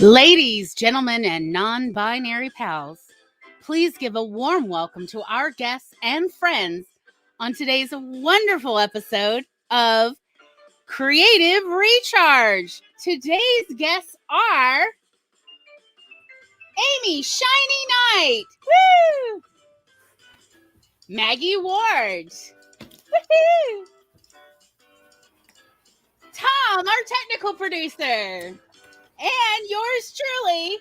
Ladies, gentlemen, and non-binary pals, please give a warm welcome to our guests and friends on today's wonderful episode of Creative Recharge. Today's guests are Amy Shiny Knight, woo! Maggie Ward, woohoo! Tom, our technical producer, and yours truly,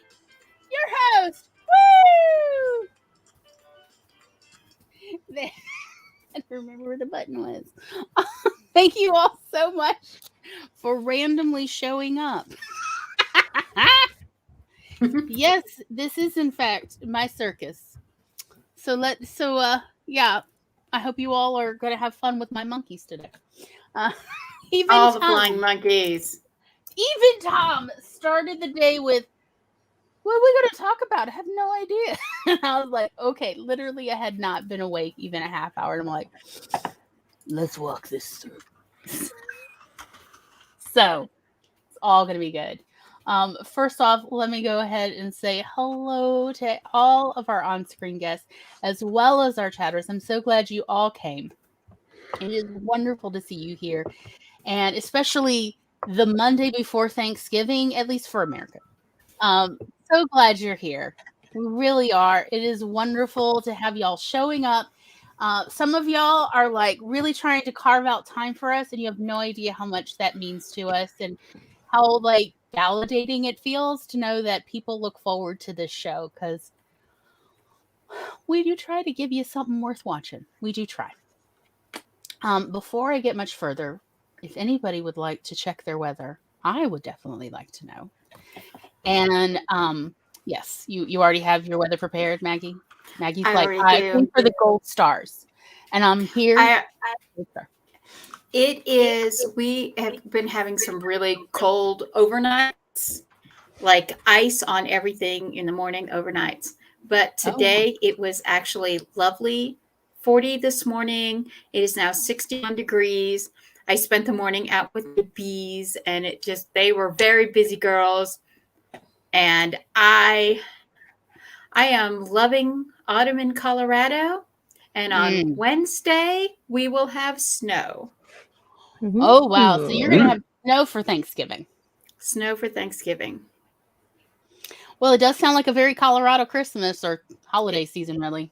your host. Woo! I don't remember where the button was. Thank you all so much for randomly showing up. Yes, this is in fact my circus. Yeah, I hope you all are going to have fun with my monkeys today. Even all the flying monkeys. Even Tom started the day with, what are we going to talk about? I have no idea. And I was like, okay, literally I had not been awake even a half hour. And I'm like, let's walk this through. So it's all going to be good. First off, let me go ahead and say hello to all of our on-screen guests, as well as our chatters. I'm so glad you all came. It is wonderful to see you here. And especially the Monday before Thanksgiving, at least for America. So glad you're here. We really are. It is wonderful to have y'all showing up. Some of y'all are like really trying to carve out time for us, and you have no idea how much that means to us and how like validating it feels to know that people look forward to this show, because we do try to give you something worth watching. We do try. Before I get much further, if anybody would like to check their weather, I would definitely like to know. And yes, you already have your weather prepared, Maggie. Maggie's like, I think for the gold stars, and I'm here. It is. We have been having some really cold overnights, like ice on everything in the morning overnights. But today it was actually lovely. 40 this morning. It is now 61 degrees. I spent the morning out with the bees, and they were very busy girls. And I am loving autumn in Colorado. And on Wednesday, we will have snow. Oh, wow. So you're going to have snow for Thanksgiving. Snow for Thanksgiving. Well, it does sound like a very Colorado Christmas or holiday season, really.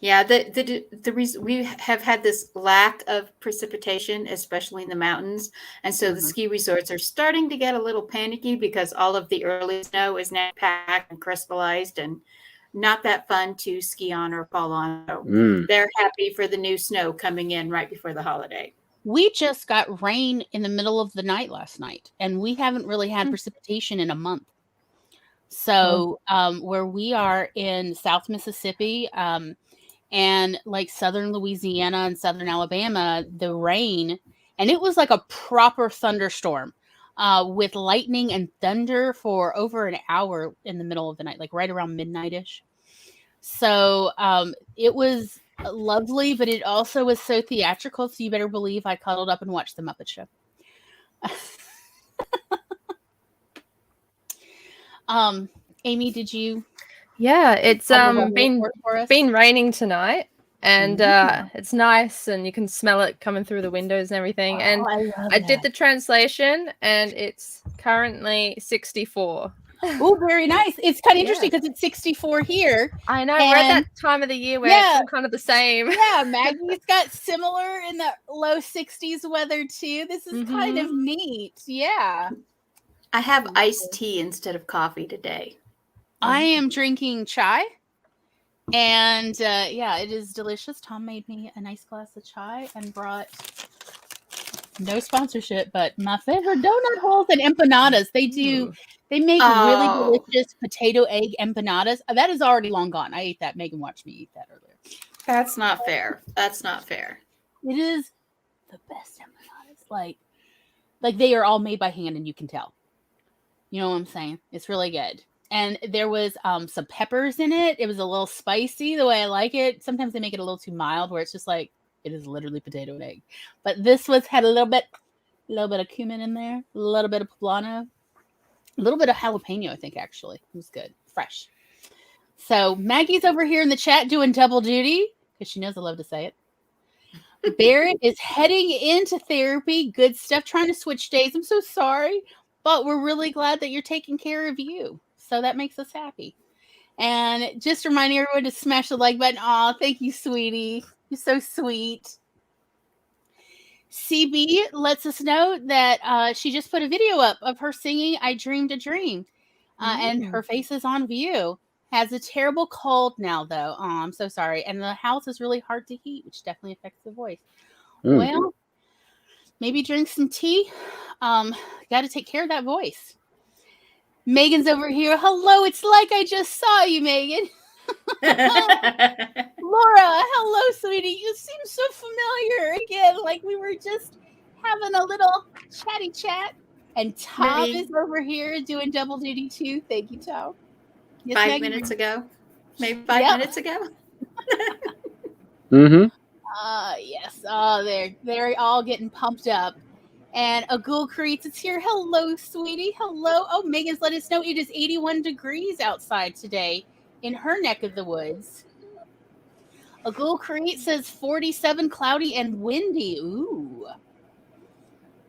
Yeah, the reason we have had this lack of precipitation, especially in the mountains, and so the ski resorts are starting to get a little panicky because all of the early snow is now packed and crystallized and not that fun to ski on or fall on. So they're happy for the new snow coming in right before the holiday. We just got rain in the middle of the night last night, and we haven't really had precipitation in a month. So where we are in South Mississippi, and like southern Louisiana and southern Alabama, the rain, and it was like a proper thunderstorm with lightning and thunder for over an hour in the middle of the night, like right around midnight-ish. So it was lovely, but it also was so theatrical, so you better believe I cuddled up and watched The Muppet Show. Amy, did you? Yeah, it's been raining tonight, and it's nice, and you can smell it coming through the windows and everything. And I did the translation, and it's currently 64. Oh, very nice. It's kind of interesting because it's 64 here. I know. We're at that time of the year where it's all kind of the same. Yeah, Maggie's got similar in the low 60s weather too. This is kind of neat. Yeah. I have iced tea instead of coffee today. I am drinking chai, and it is delicious. Tom made me a nice glass of chai and brought, no sponsorship, but my favorite donut holes and empanadas. They make really delicious potato egg empanadas. That is already long gone. I ate that. Megan watched me eat that earlier. That's not fair. It is the best empanadas. Like they are all made by hand, and you can tell. You know what I'm saying? It's really good. And there was some peppers in it. It was a little spicy the way I like it. Sometimes they make it a little too mild where it's just like, it is literally potato and egg. But this had a little bit A little bit of cumin in there. A little bit of poblano. A little bit of jalapeno, I think, actually. It was good. Fresh. So Maggie's over here in the chat doing double duty because she knows I love to say it. Barrett is heading into therapy. Good stuff. Trying to switch days. I'm so sorry, but we're really glad that you're taking care of you. So that makes us happy. And just reminding everyone to smash the like button. Aw, thank you, sweetie. You're so sweet. CB lets us know that she just put a video up of her singing I Dreamed a Dream. And her face is on view. Has a terrible cold now, though. Oh, I'm so sorry. And the house is really hard to heat, which definitely affects the voice. Well, maybe drink some tea. Got to take care of that voice. Megan's over here. Hello, it's like I just saw you, Megan. Laura, hello, sweetie. You seem so familiar again, like we were just having a little chatty chat. And Tom is over here doing double duty too. Thank you, Tom. Yes, 5 minutes ago. Maybe 5 minutes ago. Yes. Oh, they're all getting pumped up. And Agul Creates is here. Hello, sweetie. Hello. Oh, Megan's let us know it is 81 degrees outside today in her neck of the woods. Agul Create says 47, cloudy and windy. Ooh.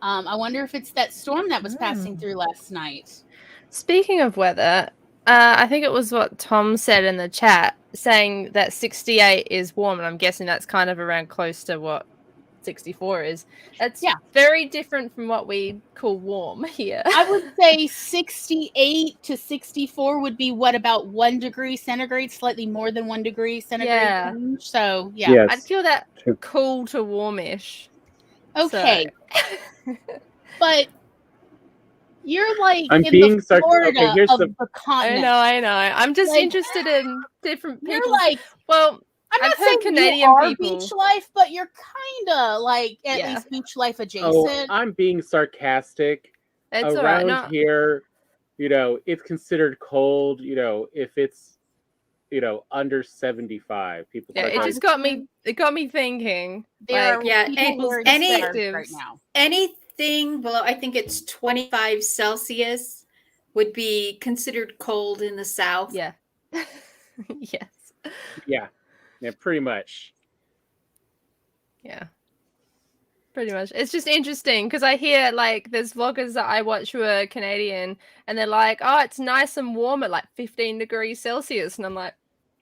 I wonder if it's that storm that was passing through last night. Speaking of weather, I think it was what Tom said in the chat, saying that 68 is warm, and I'm guessing that's kind of around close to what 64 is. That's very different from what we call warm here. I would say 68 to 64 would be what, about 1 degree centigrade, slightly more than 1 degree centigrade range. So yes. I'd feel that cool to warmish. Okay. So. But you're like I'm in being the Florida okay, here's of the continent. I know. I'm just interested in different people. You're like, well, I've heard Canadian people. Beach life, but you're kind of like at least beach life adjacent. Oh, I'm being sarcastic. It's around here, it's considered cold. If it's, under 75, people. Yeah, it just got me. It got me thinking. There anything below, I think it's 25 Celsius, would be considered cold in the South. Yeah. Yes. Yeah, pretty much. Yeah. Pretty much. It's just interesting because I hear like there's vloggers that I watch who are Canadian and they're like, oh, it's nice and warm at like 15 degrees Celsius. And I'm like,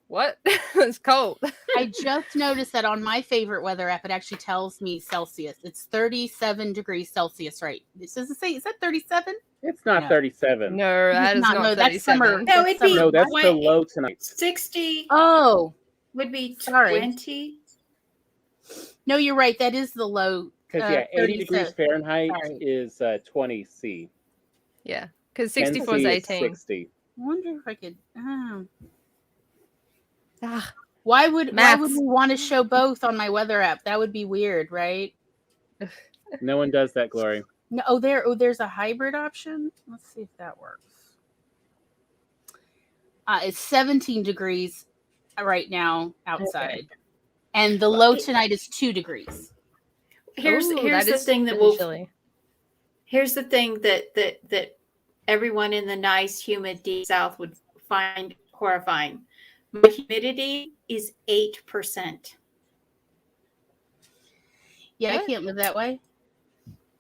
what? It's cold. I just noticed that on my favorite weather app, it actually tells me Celsius. It's 37 degrees Celsius, right? Does it say, is that 37? It's not 37. No, that is not 37. That's summer. No, it'd be that's the low tonight. 60. Oh. Would be 20. No, you're right. That is the low. Because 80 degrees Fahrenheit is 20 C. Yeah, because 64 is 18. 60. I wonder if I could. Why would we want to show both on my weather app? That would be weird, right? No one does that, Glory. No. There's a hybrid option. Let's see if that works. It's 17 degrees right now outside, and the low tonight is 2 degrees. Here's the thing Here's the thing that everyone in the nice, humid deep South would find horrifying. My humidity is 8%. Yeah, I can't live that way.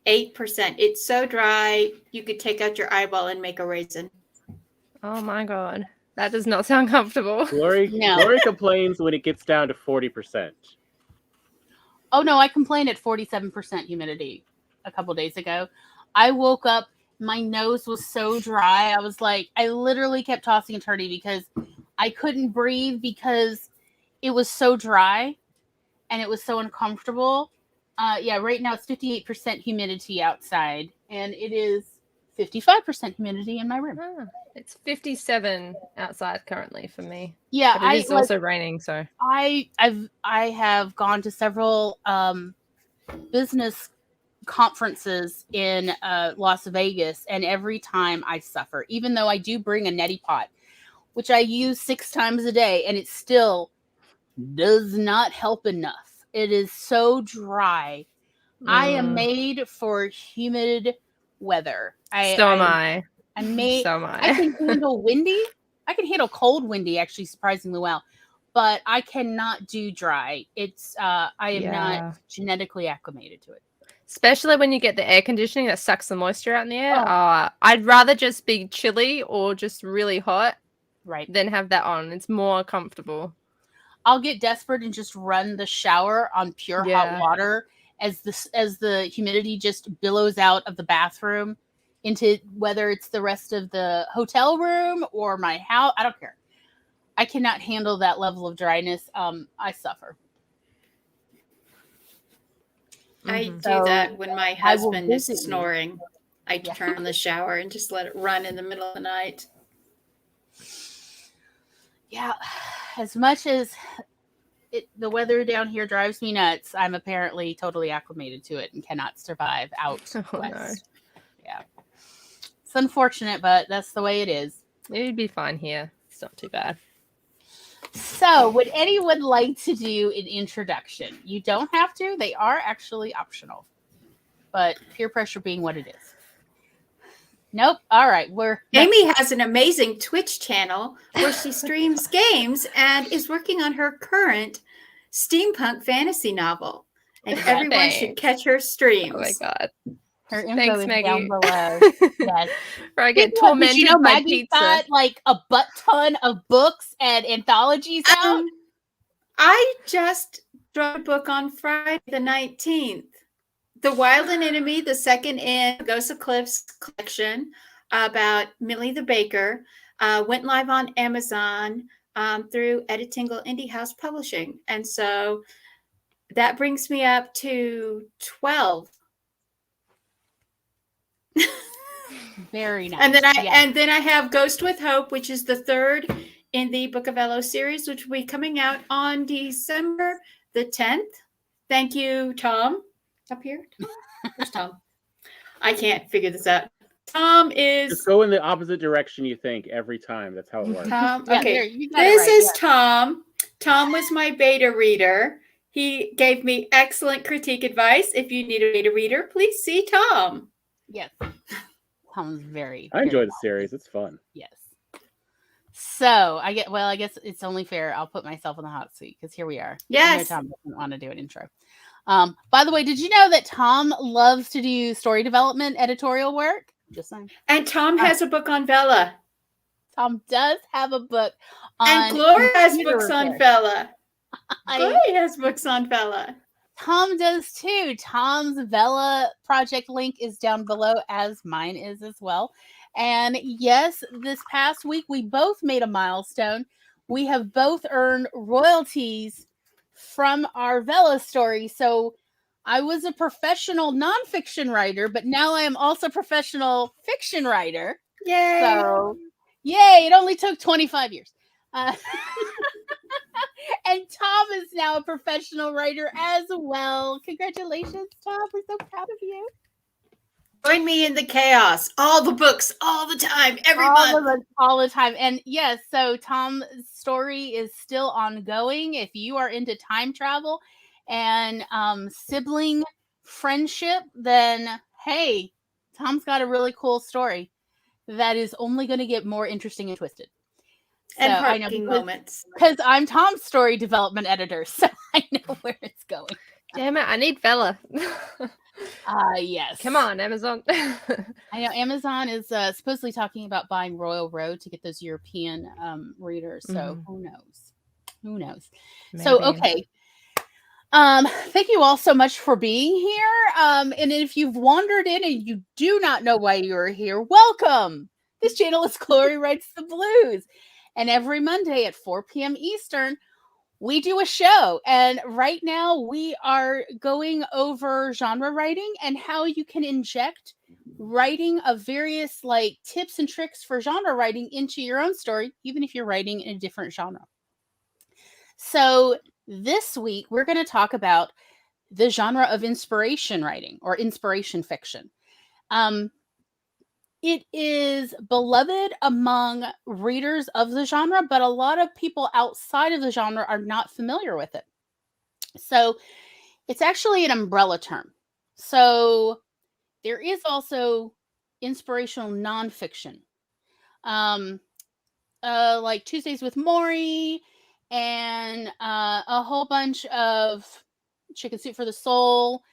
8%. It's so dry, you could take out your eyeball and make a raisin. Oh my God. That does not sound comfortable. Glory complains when it gets down to 40%. Oh, no, I complained at 47% humidity a couple days ago. I woke up, my nose was so dry. I was like, I literally kept tossing and turning because I couldn't breathe because it was so dry and it was so uncomfortable. Right now it's 58% humidity outside and it is 55% humidity in my room. It's 57 outside currently for me. Yeah, but it's also raining. So I have gone to several business conferences in Las Vegas, and every time I suffer. Even though I do bring a neti pot, which I use 6 times a day, and it still does not help enough. It is so dry. I am made for humid weather. So am I. I'm made. So am I. I can handle windy. I can handle cold, windy, actually, surprisingly well. But I cannot do dry. It's I am not genetically acclimated to it. Especially when you get the air conditioning that sucks the moisture out in the air. I'd rather just be chilly or just really hot, than have that on. It's more comfortable. I'll get desperate and just run the shower on pure hot water as the humidity just billows out of the bathroom into whether it's the rest of the hotel room or my house. I don't care. I cannot handle that level of dryness. I suffer. I do that when my husband is snoring. I turn on the shower and just let it run in the middle of the night. Yeah, as much as the weather down here drives me nuts, I'm apparently totally acclimated to it and cannot survive out west. No. Yeah. It's unfortunate, but that's the way it is. It'd be fine here. It's not too bad. So, would anyone like to do an introduction? You don't have to. They are actually optional. But peer pressure being what it is. Nope. All right. Amy has an amazing Twitch channel where she streams games and is working on her current steampunk fantasy novel. And everyone should catch her streams. Oh my God. Her info is Maggie. Down below. Yes. Where I get tormented by Maggie's pizza. Got like a butt ton of books and anthologies out. I just wrote a book on Friday the 19th. The Wild and Enemy, the second in Ghosts of Cliffs collection about Millie the Baker, went live on Amazon through Editingle Indie House Publishing. And so that brings me up to 12. Very nice. And then I have Ghost with Hope, which is the third in the Book of Elo series, which will be coming out on December the 10th. Thank you, Tom. Up here? Where's Tom? I can't figure this out. Tom is... Just go in the opposite direction you think every time. That's how it works. Tom, okay. This is Tom. Tom was my beta reader. He gave me excellent critique advice. If you need a beta reader, please see Tom. Yes. Tom's very... I enjoy the series. It's fun. Yes. So, I guess it's only fair. I'll put myself in the hot seat because here we are. Yes. Tom doesn't want to do an intro. By the way, did you know that Tom loves to do story development editorial work? Just saying. And Tom has a book on Vela. Tom does have a book on... And Gloria has books on Vela. Gloria has books on Vela. Tom does too. Tom's Vela project link is down below, as mine is as well. And yes, this past week, we both made a milestone. We have both earned royalties from our Vela story. So I was a professional nonfiction writer, but now I am also a professional fiction writer. Yay! So, yay! It only took 25 years. And Tom is now a professional writer as well. Congratulations, Tom. We're so proud of you. Join me in the chaos. All the books, all the time, every month. All the time. And yes, so Tom's story is still ongoing. If you are into time travel and sibling friendship, then hey, Tom's got a really cool story that is only going to get more interesting and twisted. And heartbreaking moments. Because I'm Tom's story development editor, so I know where it's going. Damn it, I need Vela. Yes. Come on, Amazon. I know Amazon is supposedly talking about buying Royal Road to get those European readers. So who knows? Who knows? Maybe. So, okay. Thank you all so much for being here. And if you've wandered in and you do not know why you're here, welcome. This channel is Glory Writes the Blues. And every Monday at 4 p.m. Eastern, we do a show. And right now we are going over genre writing and how you can inject writing of various like tips and tricks for genre writing into your own story, even if you're writing in a different genre. So this week, we're going to talk about the genre of inspiration writing or inspiration fiction. It is beloved among readers of the genre, but a lot of people outside of the genre are not familiar with it. So it's actually an umbrella term. So there is also inspirational nonfiction. Like Tuesdays with Maury and a whole bunch of Chicken Soup for the Soul.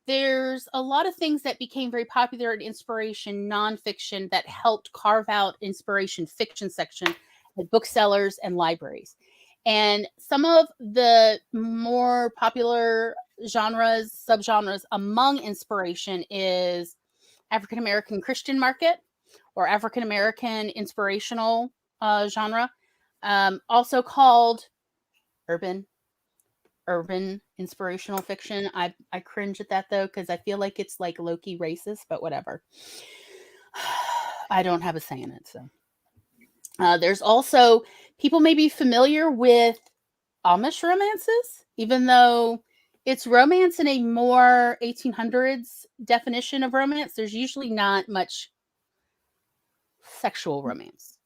There's a lot of things that became very popular in inspiration nonfiction that helped carve out inspiration fiction section at booksellers and libraries. And some of the more popular genres, subgenres among inspiration is African American Christian market or African American inspirational genre, also called urban inspirational fiction. I cringe at that though, because I feel like it's like low-key racist, but whatever. I don't have a say in it. So there's also, people may be familiar with Amish romances, even though it's romance in a more 1800s definition of romance. There's usually not much sexual romance.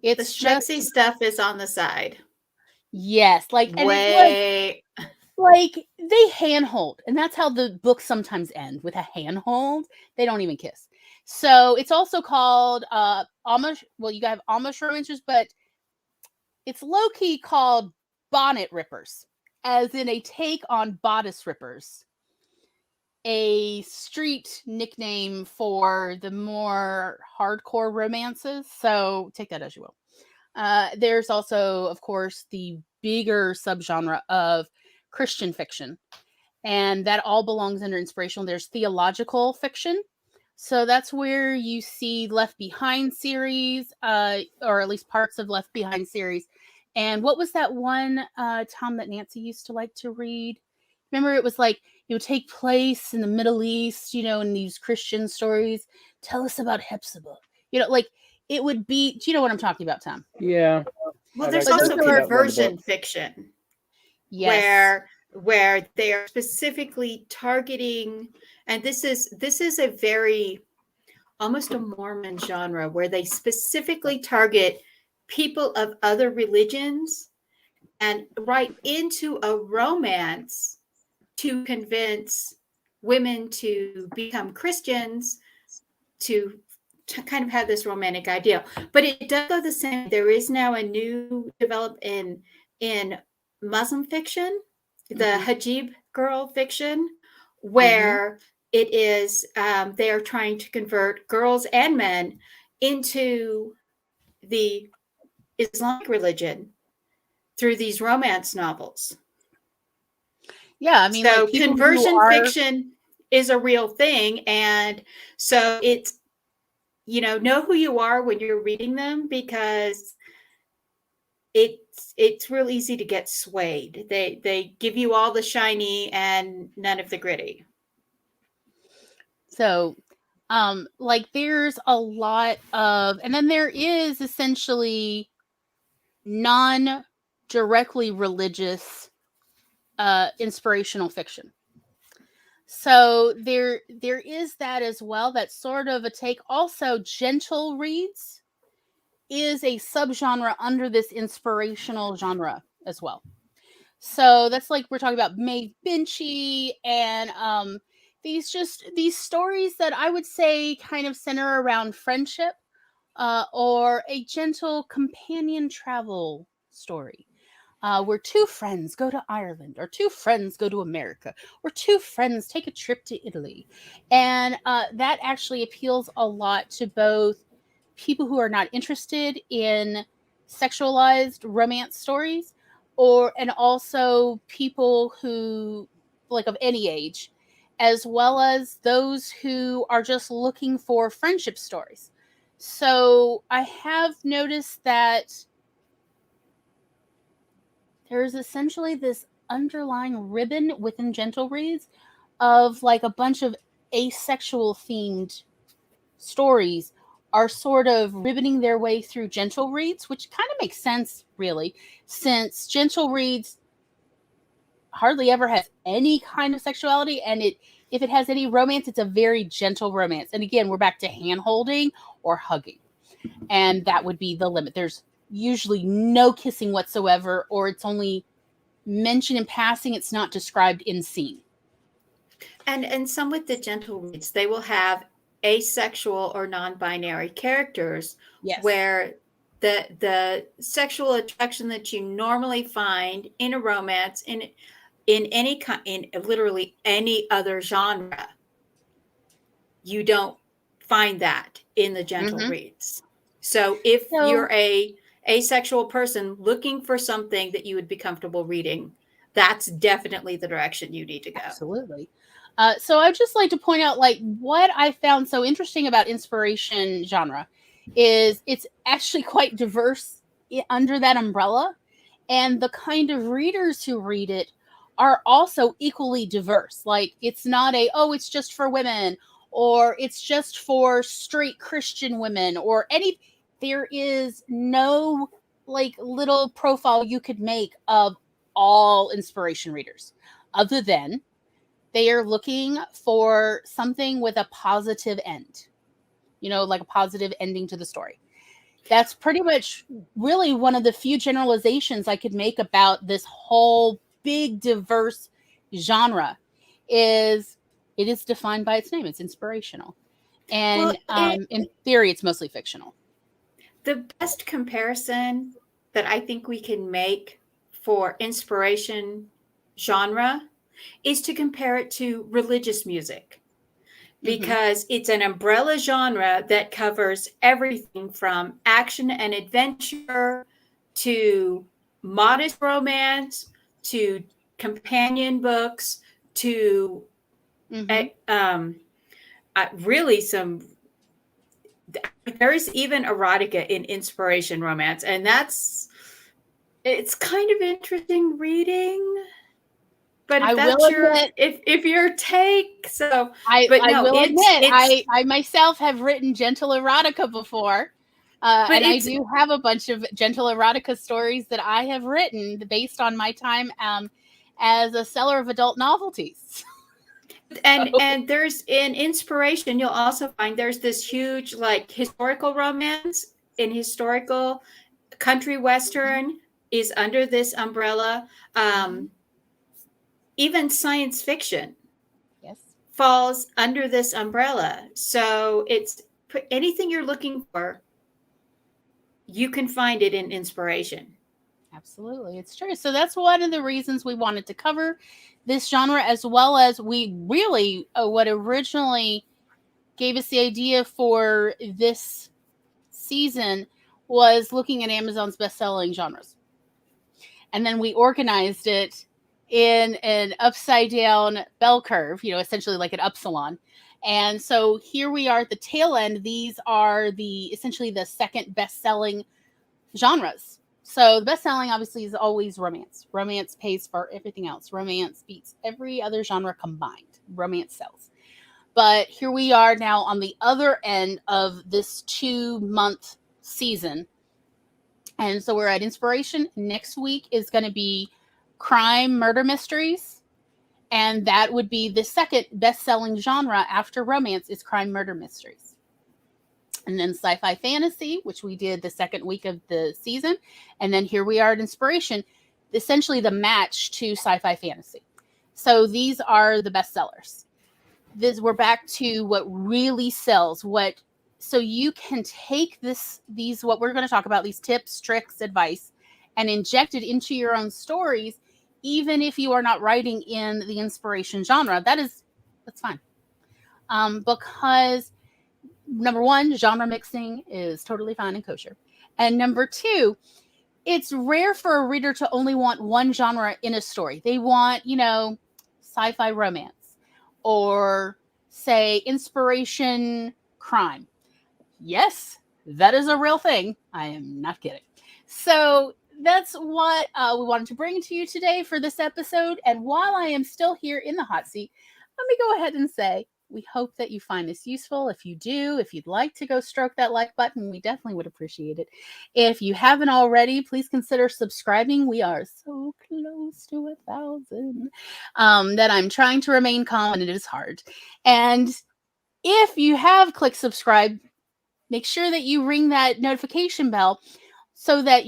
It's the sexy stuff is on the side. Yes, like, and it was, like they handhold, and that's how the books sometimes end, with a handhold. They don't even kiss. So it's also called Amish. Well, you have Amish romances, but it's low key called bonnet rippers, as in a take on bodice rippers, a street nickname for the more hardcore romances. So take that as you will. There's also, of course, the bigger subgenre of Christian fiction, and that all belongs under inspirational. There's theological fiction. So that's where you see Left Behind series, or at least parts of Left Behind series. And what was that one, Tom, that Nancy used to like to read? Remember, it was like, it would take place in the Middle East, in these Christian stories. Tell us about Hepzibah. Like, it would be, do you know what I'm talking about, Tom? Yeah. Well, there's also conversion fiction. Yes. Where they are specifically targeting, and this is a very, almost a Mormon genre, where they specifically target people of other religions and write into a romance to convince women to become Christians, to kind of have this romantic ideal. But it does go the same. There is now a new development in Muslim fiction, the hijab girl fiction, where it is, they are trying to convert girls and men into the Islamic religion through these romance novels. Yeah, I mean, so like, conversion fiction is a real thing, and so it's, know who you are when you're reading them, because it's real easy to get swayed. They give you all the shiny and none of the gritty. So, like, there's a lot of, and then there is essentially non-directly religious inspirational fiction. So there is that as well. That's sort of a take. Also, gentle reads is a subgenre under this inspirational genre as well. So that's like, we're talking about Maeve, Binchy, and these stories that I would say kind of center around friendship, or a gentle companion travel story. Where two friends go to Ireland, or two friends go to America, or two friends take a trip to Italy. And that actually appeals a lot to both people who are not interested in sexualized romance stories, and also people who, like, of any age, as well as those who are just looking for friendship stories. So I have noticed that there's essentially this underlying ribbon within gentle reads of, like, a bunch of asexual themed stories are sort of ribboning their way through gentle reads, which kind of makes sense, really, since gentle reads hardly ever has any kind of sexuality, and if it has any romance, it's a very gentle romance. And again, we're back to hand-holding or hugging, and that would be the limit. There's usually no kissing whatsoever, or it's only mentioned in passing. It's not described in scene. And some with the gentle reads, they will have asexual or non-binary characters, Yes. where the sexual attraction that you normally find in a romance in any kind, in literally any other genre, you don't find that in the gentle reads. So if you're a asexual person looking for something that you would be comfortable reading, that's definitely the direction you need to go. Absolutely. So I'd just like to point out, like, what I found so interesting about inspiration genre is it's actually quite diverse under that umbrella, and the kind of readers who read it are also equally diverse. Like, it's not it's just for women, or it's just for straight Christian women, or any. There is no like little profile you could make of all inspiration readers, other than they are looking for something with a positive end, like a positive ending to the story. That's pretty much really one of the few generalizations I could make about this whole big, diverse genre. Is it is defined by its name. It's inspirational. And in theory, it's mostly fictional. The best comparison that I think we can make for inspiration genre is to compare it to religious music, because it's an umbrella genre that covers everything from action and adventure to modest romance to companion books to really some. There's even erotica in inspiration romance, and it's kind of interesting reading. But if that's if your take, so I will admit, I myself have written gentle erotica before, and I do have a bunch of gentle erotica stories that I have written based on my time as a seller of adult novelties. And there's in inspiration, you'll also find there's this huge like historical romance in historical country western is under this umbrella. Even science fiction falls under this umbrella. So it's anything you're looking for, you can find it in inspiration. Absolutely. It's true. So that's one of the reasons we wanted to cover this genre, as well as we really, what originally gave us the idea for this season was looking at Amazon's best-selling genres. And then we organized it in an upside down bell curve, essentially like an upsilon. And so here we are at the tail end. These are essentially the second best-selling genres. So the best-selling obviously is always romance. Romance pays for everything else. Romance beats every other genre combined. Romance sells. But here we are now on the other end of this 2-month season. And so we're at inspiration. Next week is going to be crime, murder mysteries. And that would be the second best-selling genre after romance is crime, murder mysteries. And then sci-fi fantasy, which we did the second week of the season. And then here we are at inspiration, essentially the match to sci-fi fantasy. So these are the best sellers. We're back to what really sells. So you can take these what we're going to talk about, these tips, tricks, advice, and inject it into your own stories, even if you are not writing in the inspiration genre. That's fine. Because number one, genre mixing is totally fine and kosher. And number two, it's rare for a reader to only want one genre in a story. They want, sci-fi romance, or say inspiration crime. Yes, that is a real thing. I am not kidding. So that's what we wanted to bring to you today for this episode. And while I am still here in the hot seat, let me go ahead and say, we hope that you find this useful. If you do, if you'd like to go stroke that like button, we definitely would appreciate it. If you haven't already, please consider subscribing. We are so close to 1,000 that I'm trying to remain calm, and it is hard. And if you have clicked subscribe, make sure that you ring that notification bell so that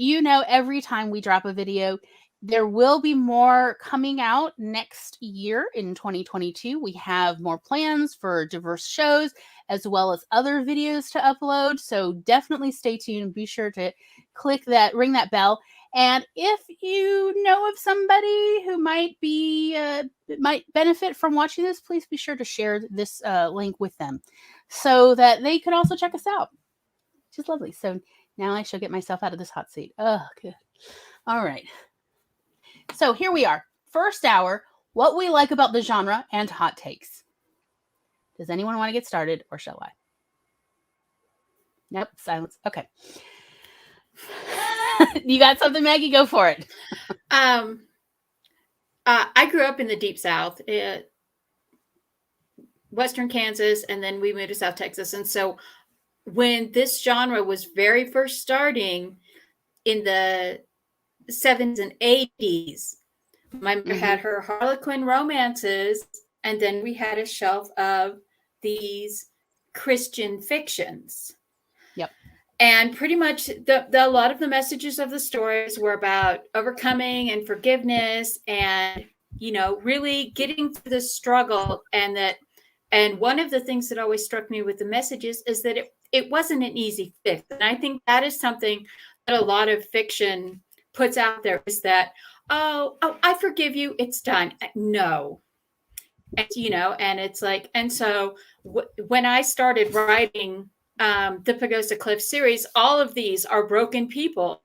every time we drop a video, There will be more coming out next year in 2022. We have more plans for diverse shows as well as other videos to upload. So definitely stay tuned. Be sure to ring that bell. And if you know of somebody who might benefit from watching this, please be sure to share this link with them so that they could also check us out. Which is lovely. So now I shall get myself out of this hot seat. Oh, good. All right. So here we are. First hour, what we like about the genre and hot takes. Does anyone want to get started, or shall I? Nope, silence. Okay. You got something, Maggie? Go for it. I grew up in the Deep South, Western Kansas, and then we moved to South Texas. And so when this genre was very first starting in the 70s and 80s, my mother had her Harlequin romances, and then we had a shelf of these Christian fictions. Yep. And pretty much a lot of the messages of the stories were about overcoming and forgiveness and, really getting through the struggle. And one of the things that always struck me with the messages is that it wasn't an easy fix. And I think that is something that a lot of fiction puts out there, is that, oh, I forgive you, it's done. No. And, and it's like, and so when I started writing the Pagosa Cliff series, all of these are broken people.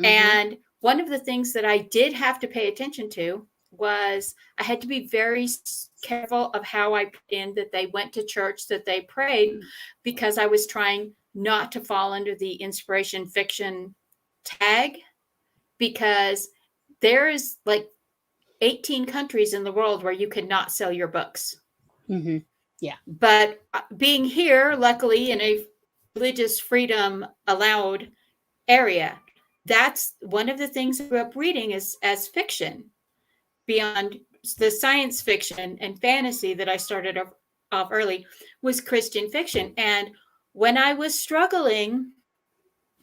And one of the things that I did have to pay attention to was I had to be very careful of how I put in that they went to church, that they prayed, because I was trying not to fall under the inspiration fiction tag, because there is like 18 countries in the world where you could not sell your books. Yeah. But being here, luckily, in a religious freedom allowed area, that's one of the things I grew up reading as fiction, beyond the science fiction and fantasy that I started off early, was Christian fiction. And when I was struggling,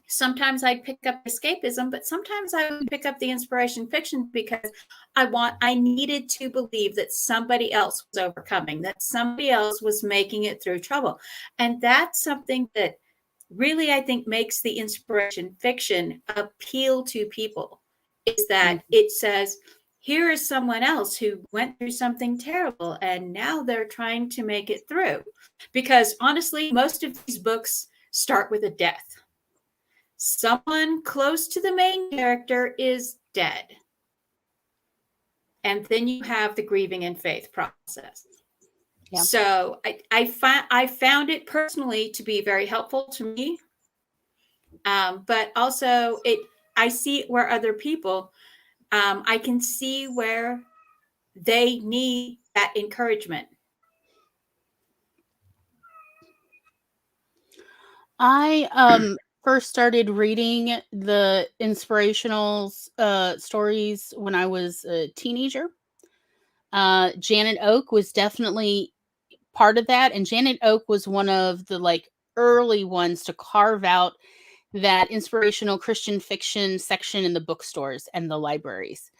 sometimes I'd pick up escapism, but sometimes I would pick up the inspiration fiction because I needed to believe that somebody else was overcoming, that somebody else was making it through trouble. And that's something that really, I think, makes the inspiration fiction appeal to people, is that it says, here is someone else who went through something terrible and now they're trying to make it through. Because honestly, most of these books start with a death. Someone close to the main character is dead. And then you have the grieving and faith process. Yeah. So I found it personally to be very helpful to me. But also I see it where other people, I can see where they need that encouragement. I first started reading the inspirational stories when I was a teenager. Janet Oak was definitely part of that, and Janet Oak was one of the early ones to carve out that inspirational Christian fiction section in the bookstores and the libraries.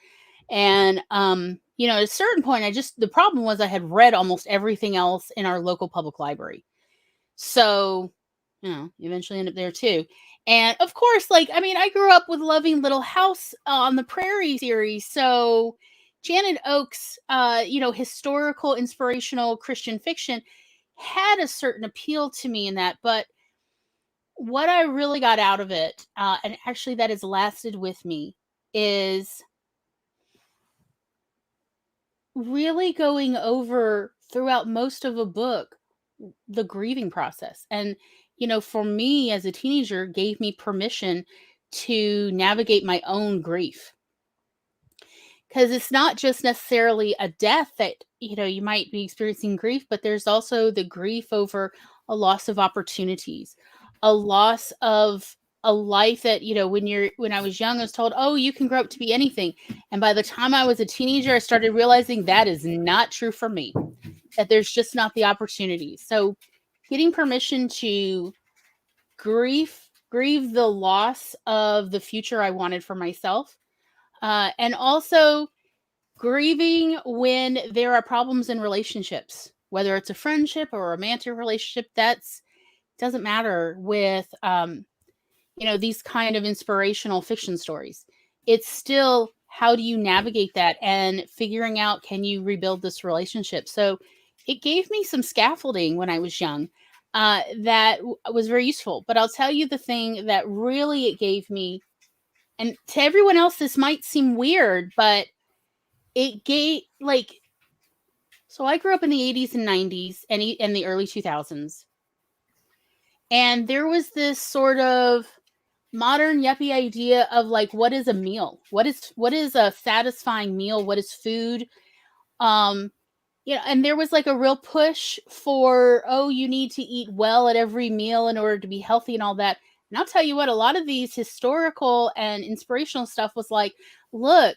And at a certain point, the problem was I had read almost everything else in our local public library. So, eventually end up there too. And of course, I grew up with loving Little House on the Prairie series. So Janet Oak's, historical, inspirational Christian fiction had a certain appeal to me in that. But what I really got out of it, and actually that has lasted with me, is really going over throughout most of a book the grieving process. And for me as a teenager, gave me permission to navigate my own grief, because it's not just necessarily a death that you might be experiencing grief, but there's also the grief over a loss of opportunities, a loss of a life that when I was young, I was told, oh, you can grow up to be anything. And by the time I was a teenager, I started realizing that is not true for me, that there's just not the opportunities. So getting permission to grieve the loss of the future I wanted for myself, And also grieving when there are problems in relationships, whether it's a friendship or a romantic relationship. That's doesn't matter with these kind of inspirational fiction stories. It's still, how do you navigate that and figuring out, can you rebuild this relationship? So it gave me some scaffolding when I was young that was very useful. But I'll tell you the thing that really it gave me, and to everyone else this might seem weird, but it gave, like, so I grew up in the 80s and 90s and the early 2000s. And there was this sort of modern yuppie idea of like, what is a meal? What is a satisfying meal? What is food? And there was like a real push for, you need to eat well at every meal in order to be healthy and all that. And I'll tell you what, a lot of these historical and inspirational stuff was like, look,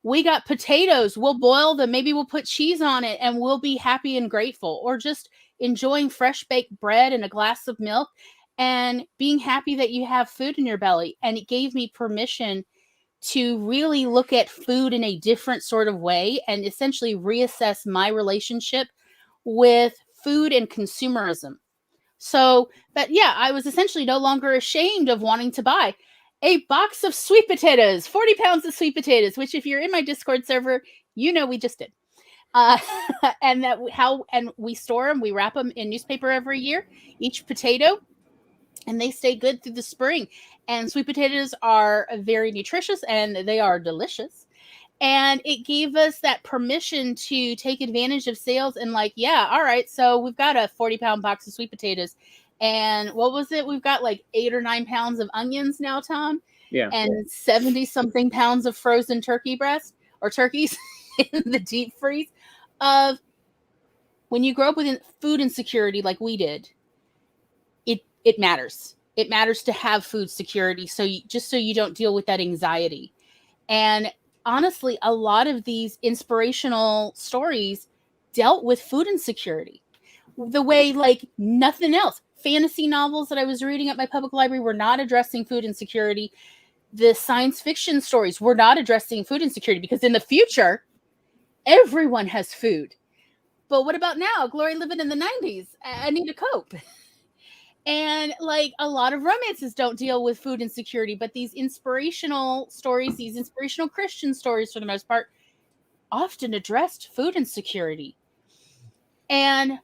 we got potatoes, we'll boil them, maybe we'll put cheese on it, and we'll be happy and grateful. Or just enjoying fresh baked bread and a glass of milk and being happy that you have food in your belly. And it gave me permission to really look at food in a different sort of way and essentially reassess my relationship with food and consumerism. So, but yeah, I was essentially no longer ashamed of wanting to buy a box of sweet potatoes, 40 pounds of sweet potatoes, which if you're in my Discord server, we just did. And we store them, we wrap them in newspaper every year, each potato, and they stay good through the spring. And sweet potatoes are very nutritious and they are delicious. And it gave us that permission to take advantage of sales and like, yeah, all right, so we've got a 40-pound box of sweet potatoes. And what was it? We've got like 8 or 9 pounds of onions now, Tom. Yeah. And 70-something pounds of frozen turkey breast or turkeys in the deep freeze. When you grow up with food insecurity like we did, it matters. It matters to have food security, so you don't deal with that anxiety. And honestly, a lot of these inspirational stories dealt with food insecurity the way like nothing else. Fantasy novels that I was reading at my public library were not addressing food insecurity. The science fiction stories were not addressing food insecurity, because in the future, everyone has food. But what about now? Glory living in the 90s. I need to cope. And like a lot of romances don't deal with food insecurity, but these inspirational stories, these inspirational Christian stories for the most part, often addressed food insecurity. And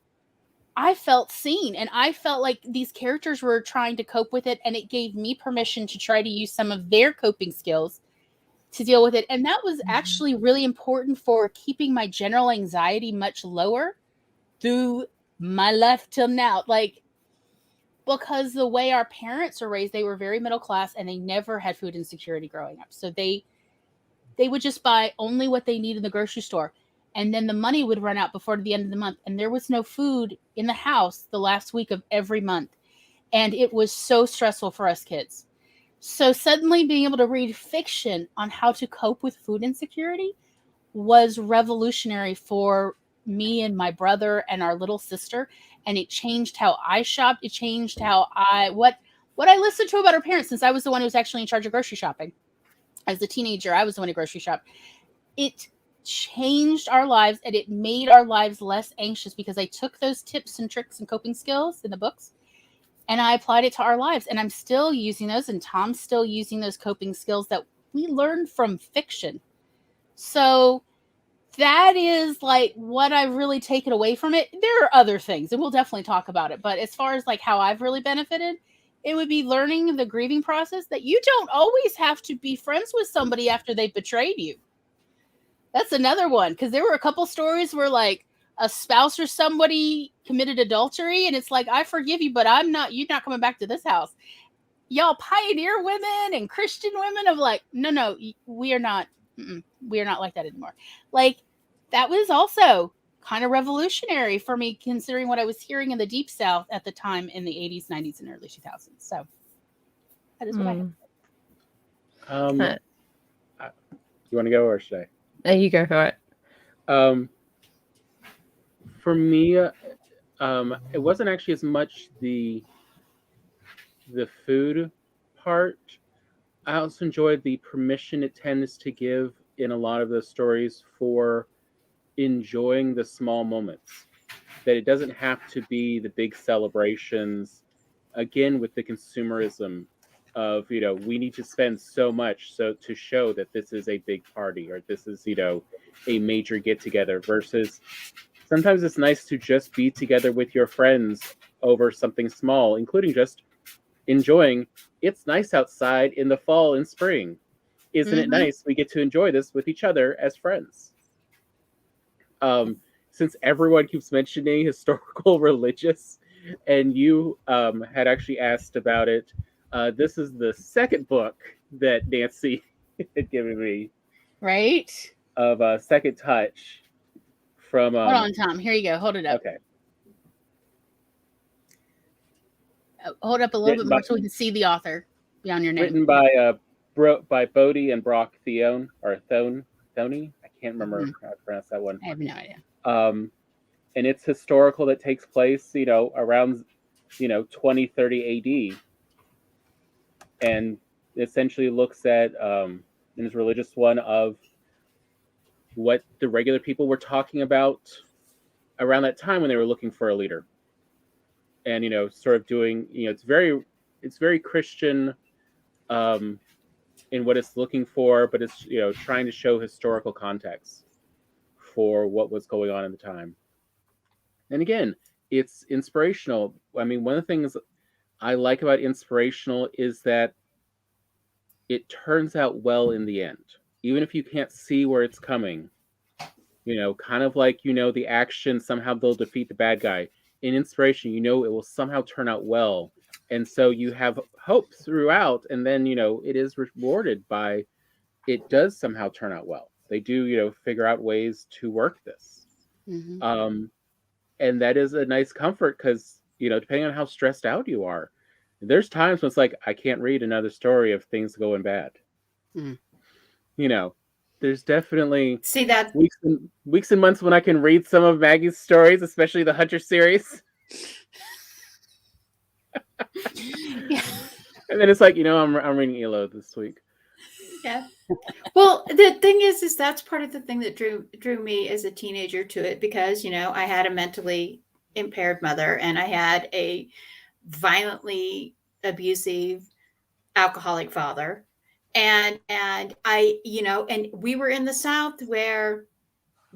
I felt seen, and I felt like these characters were trying to cope with it, and it gave me permission to try to use some of their coping skills to deal with it. And that was actually really important for keeping my general anxiety much lower through my life till now. Like, because the way our parents are raised, they were very middle class and they never had food insecurity growing up. So they would just buy only what they need in the grocery store. And then the money would run out before the end of the month. And there was no food in the house the last week of every month. And it was so stressful for us kids. So suddenly being able to read fiction on how to cope with food insecurity was revolutionary for me and my brother and our little sister. And it changed how I shopped. It changed how what I listened to about our parents, since I was the one who was actually in charge of grocery shopping. As a teenager, I was the one who grocery shopped. It changed our lives, and it made our lives less anxious, because I took those tips and tricks and coping skills in the books and I applied it to our lives. And I'm still using those, and Tom's still using those coping skills that we learned from fiction. So that is like what I've really taken away from it. There are other things, and we'll definitely talk about it. But as far as like how I've really benefited, it would be learning the grieving process, that you don't always have to be friends with somebody after they betrayed you. That's another one, because there were a couple stories where like a spouse or somebody committed adultery, and it's like, I forgive you, but you're not coming back to this house. Y'all pioneer women and Christian women of like, no, we are not like that anymore. Like, that was also kind of revolutionary for me, considering what I was hearing in the Deep South at the time in the 80s, 90s, and early 2000s. So that is what I have. You want to go, or should I? You go for it. For me, it wasn't actually as much the food part. I also enjoyed the permission it tends to give in a lot of the stories for enjoying the small moments. That it doesn't have to be the big celebrations. Again, with the consumerism of, we need to spend so much so to show that this is a big party or this is, a major get together, versus sometimes it's nice to just be together with your friends over something small, including just enjoying. It's nice outside in the fall and spring. Isn't it nice? We get to enjoy this with each other as friends. Since everyone keeps mentioning historical religious, and you had actually asked about it, this is the second book that Nancy had given me. Right? Of Second Touch from... Hold on, Tom. Here you go. Hold it up. Okay. Hold up a little bit more so we can see the author beyond your name. Written by Bodie and Brock Theone, or Thone. I can't remember how to pronounce that one. I have no idea. And it's historical, that takes place, around, 2030 AD. And essentially looks at, in his religious one, of what the regular people were talking about around that time when they were looking for a leader. And, sort of doing, it's very Christian in what it's looking for, but it's, trying to show historical context for what was going on at the time. And again, it's inspirational. I mean, one of the things I like about inspirational is that it turns out well in the end. Even if you can't see where it's coming, kind of like, the action, somehow they'll defeat the bad guy. In inspiration, it will somehow turn out well. And so you have hope throughout, and then, it is rewarded by, it does somehow turn out well. They do, figure out ways to work this. And that is a nice comfort because, depending on how stressed out you are, there's times when it's like, I can't read another story of things going bad. There's definitely weeks and months when I can read some of Maggie's stories, especially the Hunter series. And then it's like, I'm reading ELO this week. Yeah. Well, the thing is that's part of the thing that drew me as a teenager to it, because, I had a mentally impaired mother and I had a violently abusive alcoholic father. And I, and we were in the South where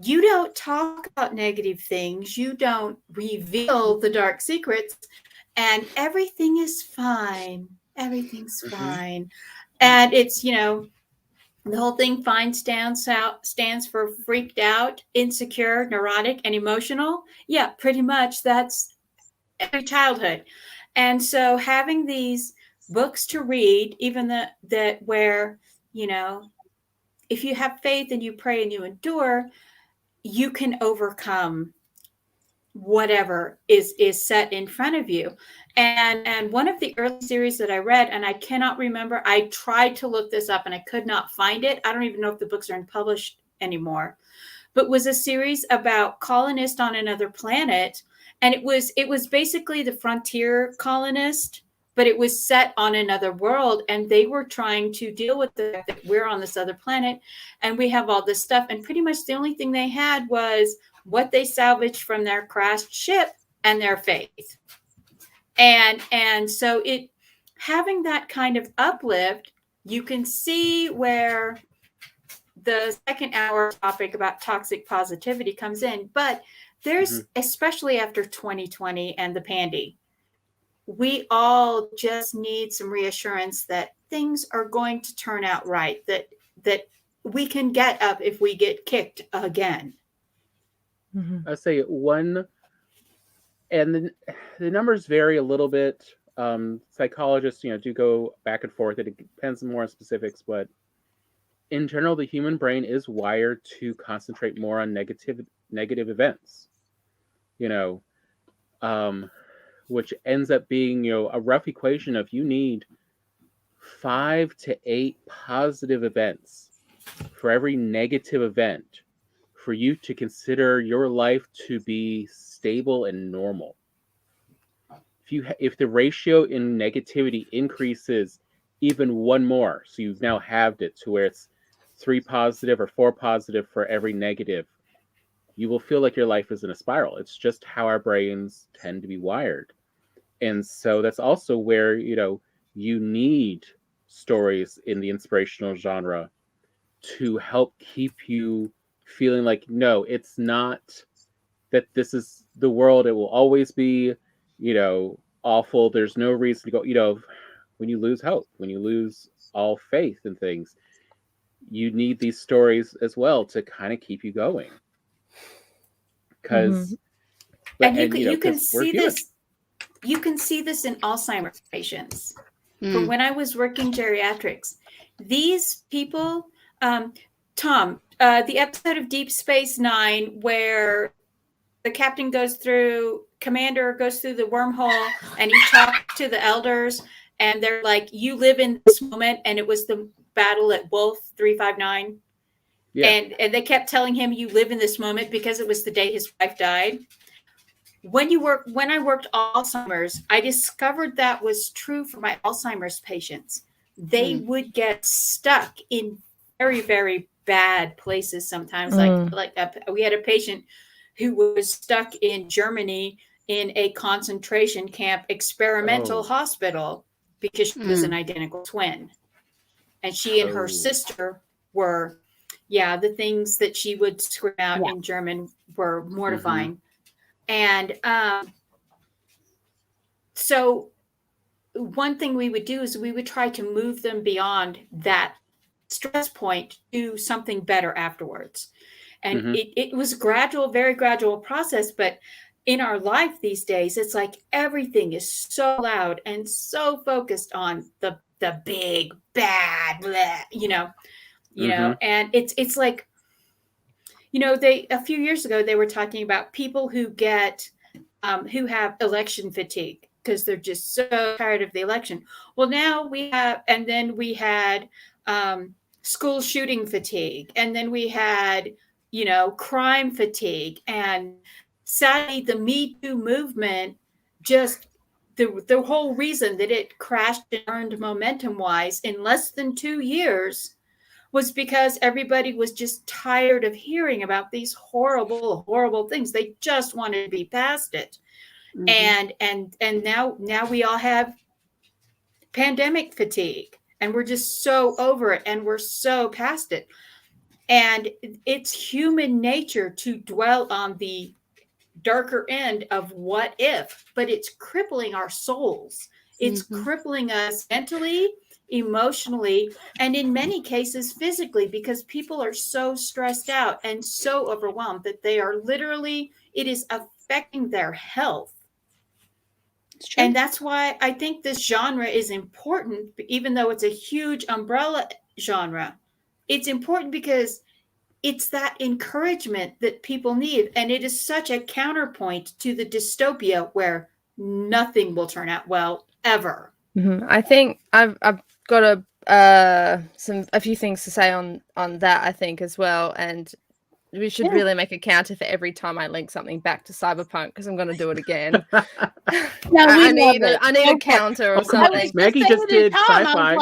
you don't talk about negative things. You don't reveal the dark secrets, and everything is fine. Everything's fine. And it's, the whole thing FINE stands for freaked out, insecure, neurotic, and emotional. Yeah, pretty much that's every childhood. And so having these books to read, even that where, if you have faith and you pray and you endure, you can overcome whatever is set in front of you. And one of the early series that I read, and I cannot remember, I tried to look this up and I could not find it. I don't even know if the books are unpublished anymore, but was a series about colonists on another planet. And it was basically the frontier colonist, but it was set on another world. And they were trying to deal with the fact that we're on this other planet and we have all this stuff. And pretty much the only thing they had was what they salvaged from their crashed ship and their faith. And so it having that kind of uplift, you can see where the second hour topic about toxic positivity comes in. But there's, especially after 2020 and the pandy, we all just need some reassurance that things are going to turn out right, that we can get up if we get kicked again. I say one, and the numbers vary a little bit. Psychologists, do go back and forth. It depends more on specifics, but in general, the human brain is wired to concentrate more on negative events. Which ends up being, a rough equation of you need 5 to 8 positive events for every negative event for you to consider your life to be stable and normal. If the ratio in negativity increases even one more. So you've now halved it to where it's 3 positive or 4 positive for every negative. You will feel like your life is in a spiral. It's just how our brains tend to be wired. And so that's also where, you need stories in the inspirational genre to help keep you feeling like, no, it's not that this is the world. It will always be, awful. There's no reason to go, when you lose hope, when you lose all faith in things, you need these stories as well to kind of keep you going. Because, and you can see this. You can see this in Alzheimer's patients. From when I was working geriatrics, these people, Tom, the episode of Deep Space Nine where the captain commander goes through the wormhole and he talks to the elders and they're like, you live in this moment. And it was the battle at Wolf 359. Yeah. And they kept telling him, you live in this moment because it was the day his wife died. When I worked Alzheimer's, I discovered that was true for my Alzheimer's patients. They would get stuck in very, very bad places sometimes. We had a patient who was stuck in Germany in a concentration camp experimental hospital because she was an identical twin. And she and her sister were, the things that she would scream out in German were mortifying. And so one thing we would do is we would try to move them beyond that stress point to something better afterwards. And it was very gradual process. But in our life these days, it's like everything is so loud and so focused on the big, bad, blah, and it's like, a few years ago, they were talking about people who who have election fatigue because they're just so tired of the election. Well, now we had school shooting fatigue. And then we had, crime fatigue. And sadly, the Me Too movement, just the whole reason that it crashed and earned momentum-wise in less than 2 years was because everybody was just tired of hearing about these horrible, horrible things. They just wanted to be past it. And now we all have pandemic fatigue and we're just so over it and we're so past it. And it's human nature to dwell on the darker end of what if, but it's crippling our souls. It's crippling us mentally, emotionally, and in many cases physically, because people are so stressed out and so overwhelmed that they are literally, it is affecting their health. And that's why I think this genre is important, even though it's a huge umbrella genre. It's important because it's that encouragement that people need. And it is such a counterpoint to the dystopia where nothing will turn out well ever. I think I've got a few things to say on that, I think, as well. And we should really make a counter for every time I link something back to cyberpunk because I'm going to do it again. I need a counter or something. Maggie just did sci-fi.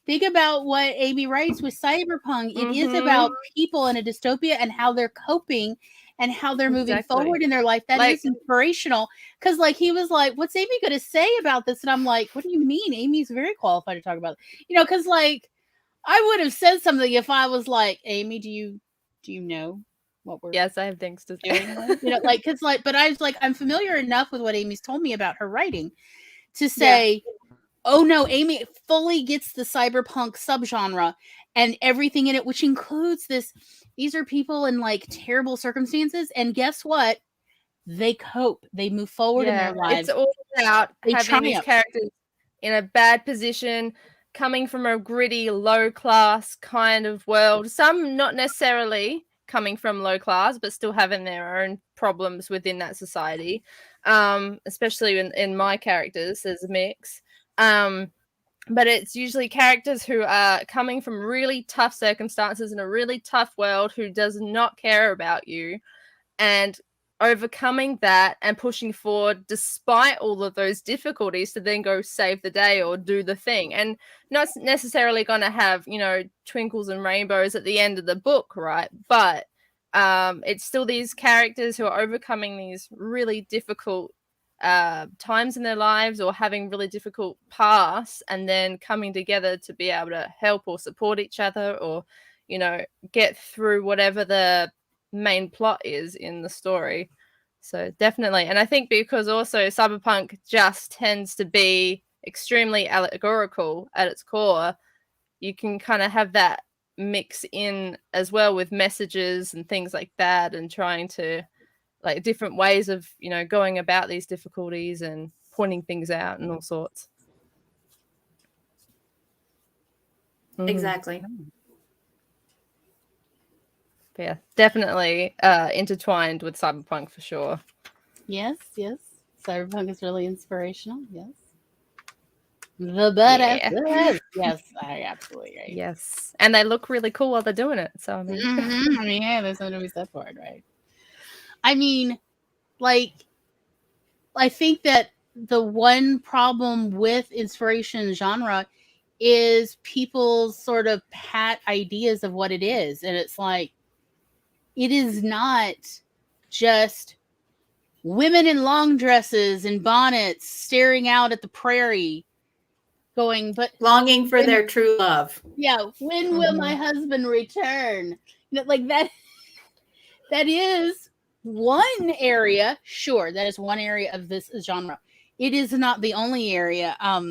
Think about what Amy writes with cyberpunk. It is about people in a dystopia and how they're coping and how they're moving forward in their life. That is inspirational. Because he was like, what's Amy going to say about this? And I'm like, what do you mean? Amy's very qualified to talk about it. Because I would have said something if I was like, Amy, do you know what we're Yes, I have things to say. But I was like, I'm familiar enough with what Amy's told me about her writing to say, oh no, Amy fully gets the cyberpunk subgenre and everything in it, which includes these are people in terrible circumstances. And guess what? They cope. They move forward in their lives. It's all about having these characters in a bad position, coming from a gritty, low class kind of world. Some not necessarily coming from low class, but still having their own problems within that society. Especially in my characters, there's a mix. But it's usually characters who are coming from really tough circumstances in a really tough world who does not care about you and overcoming that and pushing forward despite all of those difficulties to then go save the day or do the thing, and not necessarily going to have, you know, twinkles and rainbows at the end of the book, right? But it's still these characters who are overcoming these really difficult times in their lives or having really difficult pasts, and then coming together to be able to help or support each other, or, you know, get through whatever the main plot is in the story. So definitely. And I think because also cyberpunk just tends to be extremely allegorical at its core, you can kind of have that mix in as well with messages and things like that, and trying to, like, different ways of, you know, going about these difficulties and pointing things out and all sorts. Exactly. But yeah, definitely intertwined with cyberpunk for sure. Yes. Cyberpunk is really inspirational. Yes. The badass. Yes, I absolutely right. Yes, and they look really cool while they're doing it. So I mean, I mean, yeah, there's something to be said for it, right? I mean, like, I think that the one problem with inspiration genre is people sort of pat ideas of what it is, and it's like, it is not just women in long dresses and bonnets staring out at the prairie going, but longing for their true love. Yeah, when will my husband return? You know, like that is one area. Sure, that is one area of this genre. It is not the only area. How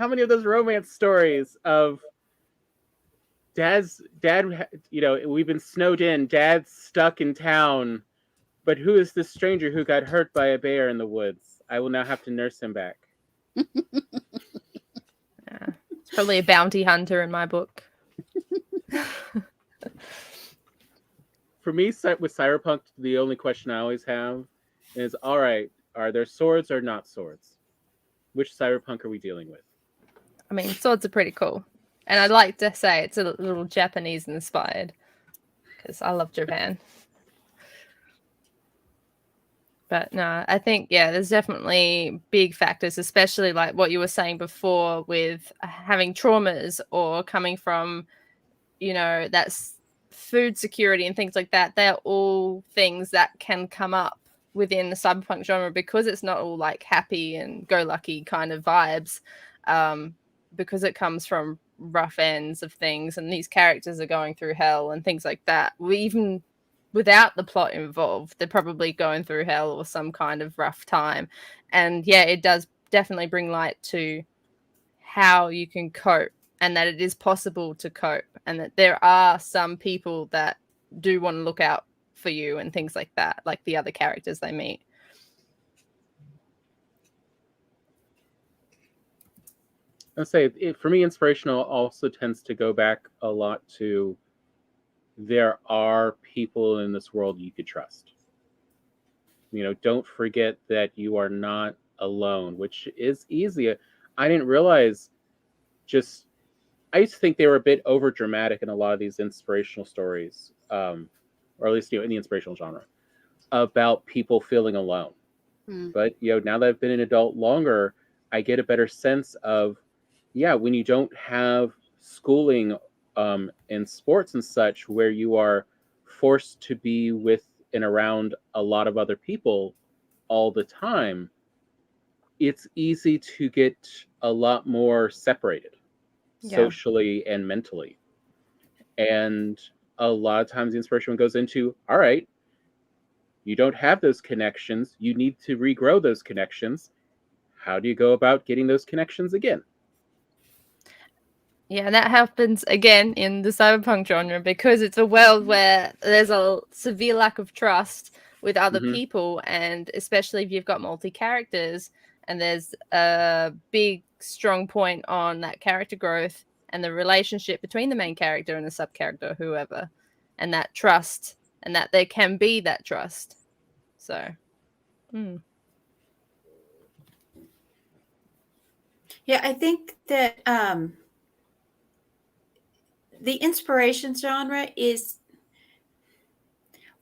many of those romance stories of dad, you know, we've been snowed in, dad's stuck in town, but who is this stranger who got hurt by a bear in the woods? I will now have to nurse him back. Yeah. It's probably a bounty hunter in my book. For me, with cyberpunk, the only question I always have is, all right, are there swords or not swords? Which cyberpunk are we dealing with? I mean, swords are pretty cool. And I'd like to say it's a little Japanese inspired, because I love Japan. But no, I think, yeah, there's definitely big factors, especially like what you were saying before with having traumas or coming from, you know, that's food security and things like that. They're all things that can come up within the cyberpunk genre, because it's not all like happy and go lucky kind of vibes, because it comes from rough ends of things, and these characters are going through hell and things like that. Even without the plot involved, they're probably going through hell or some kind of rough time. And yeah, it does definitely bring light to how you can cope, and that it is possible to cope, and that there are some people that do want to look out for you and things like that, like the other characters they meet. I'd say for me, inspirational also tends to go back a lot to, there are people in this world you could trust. You know, don't forget that you are not alone, which is easy. I didn't realize, I used to think they were a bit over dramatic in a lot of these inspirational stories, or at least, you know, in the inspirational genre, about people feeling alone. But, you know, now that I've been an adult longer, I get a better sense of, yeah, when you don't have schooling and sports and such, where you are forced to be with and around a lot of other people all the time, it's easy to get a lot more separated socially and mentally. And a lot of times the inspiration goes into, all right, you don't have those connections. You need to regrow those connections. How do you go about getting those connections again? Yeah, and that happens again in the cyberpunk genre, because it's a world where there's a severe lack of trust with other people, and especially if you've got multi-characters, and there's a big, strong point on that character growth and the relationship between the main character and the sub-character, whoever, and that trust, and that there can be that trust. So, Yeah, I think that the inspiration genre is,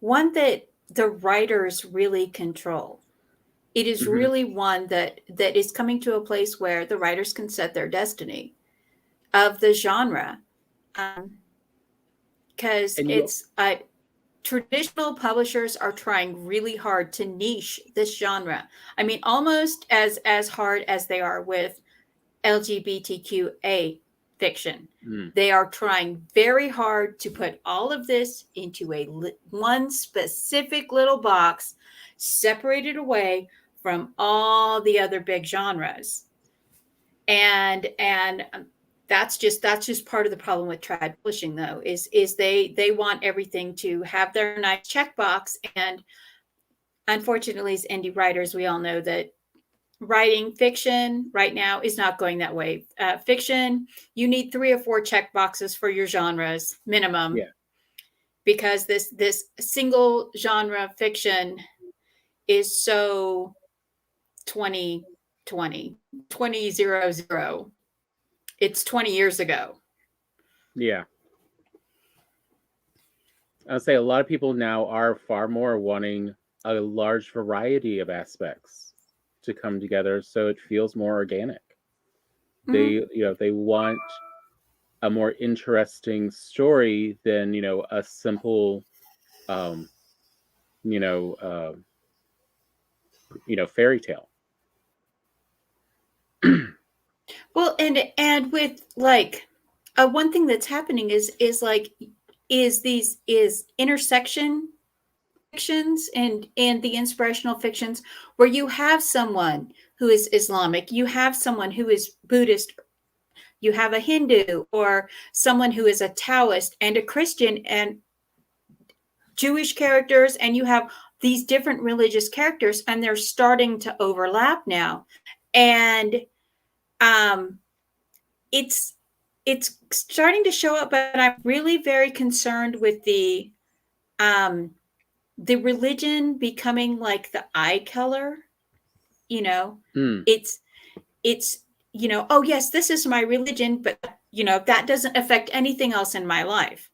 one that the writers really control. It is really one that is coming to a place where the writers can set their destiny of the genre, because it's traditional publishers are trying really hard to niche this genre. I mean, almost as hard as they are with LGBTQA fiction. They are trying very hard to put all of this into one specific little box, separated away from all the other big genres. And that's just part of the problem with trad publishing, though, is they want everything to have their nice checkbox. And unfortunately, as indie writers, we all know that writing fiction right now is not going that way. Fiction, you need 3 or 4 check boxes for your genres minimum, because this single genre fiction is so 2020. It's 20 years ago. Yeah. I'll say a lot of people now are far more wanting a large variety of aspects to come together, so it feels more organic. They want a more interesting story than a simple fairy tale. Well, and with like one thing that's happening is intersection fictions and the inspirational fictions, where you have someone who is Islamic, you have someone who is Buddhist, you have a Hindu, or someone who is a Taoist and a Christian and Jewish characters, and you have these different religious characters, and they're starting to overlap now. And it's starting to show up, but I'm really very concerned with the religion becoming like the eye color. It's oh yes, this is my religion, but that doesn't affect anything else in my life.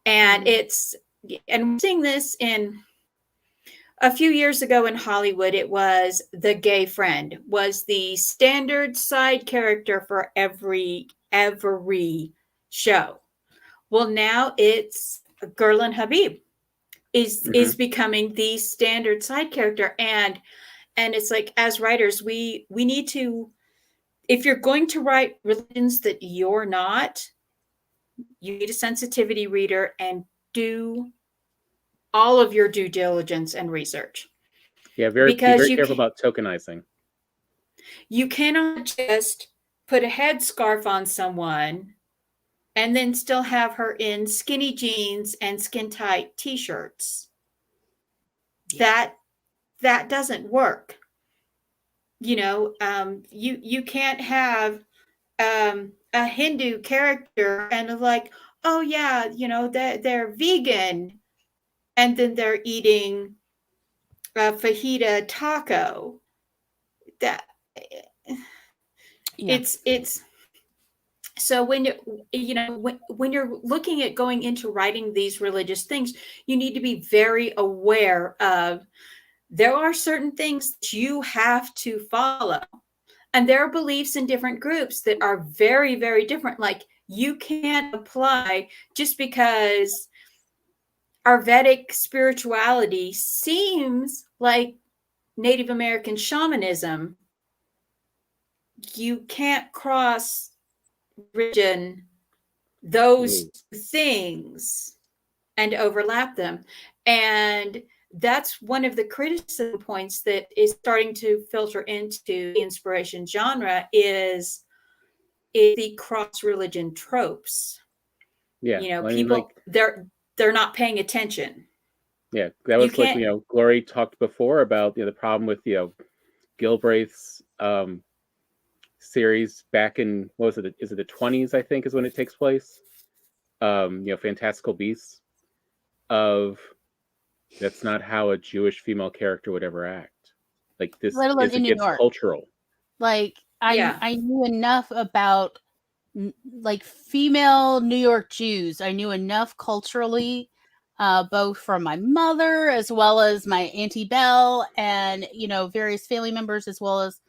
And we're seeing this in a few years ago in Hollywood. It was the gay friend was the standard side character for every show. Well, now it's Gurlan Habib is becoming the standard side character. And it's like, as writers, we need to, if you're going to write religions that you're not, you need a sensitivity reader and do all of your due diligence and research. Yeah, be very careful about tokenizing. You cannot just put a headscarf on someone and then still have her in skinny jeans and skin tight t-shirts. That doesn't work. You can't have a Hindu character and like, oh yeah, they're vegan, and then they're eating a fajita taco. It's so when you're looking at going into writing these religious things, you need to be very aware of, there are certain things that you have to follow, and there are beliefs in different groups that are very, very different. Like, you can't apply just because our Vedic spirituality seems like Native American shamanism. You can't cross religion, those things, and overlap them. And that's one of the criticism points that is starting to filter into the inspiration genre, is the cross religion tropes. Yeah, people, they're not paying attention. Yeah, that was like Glory talked before about the problem with Gilbraith's series back in, what was it? Is it the 20s? I think is when it takes place. Fantastical Beasts. That's not how a Jewish female character would ever act. Like, this gets cultural. Like, I knew enough about like female New York Jews. I knew enough culturally both from my mother as well as my Auntie Belle and, various family members, as well as,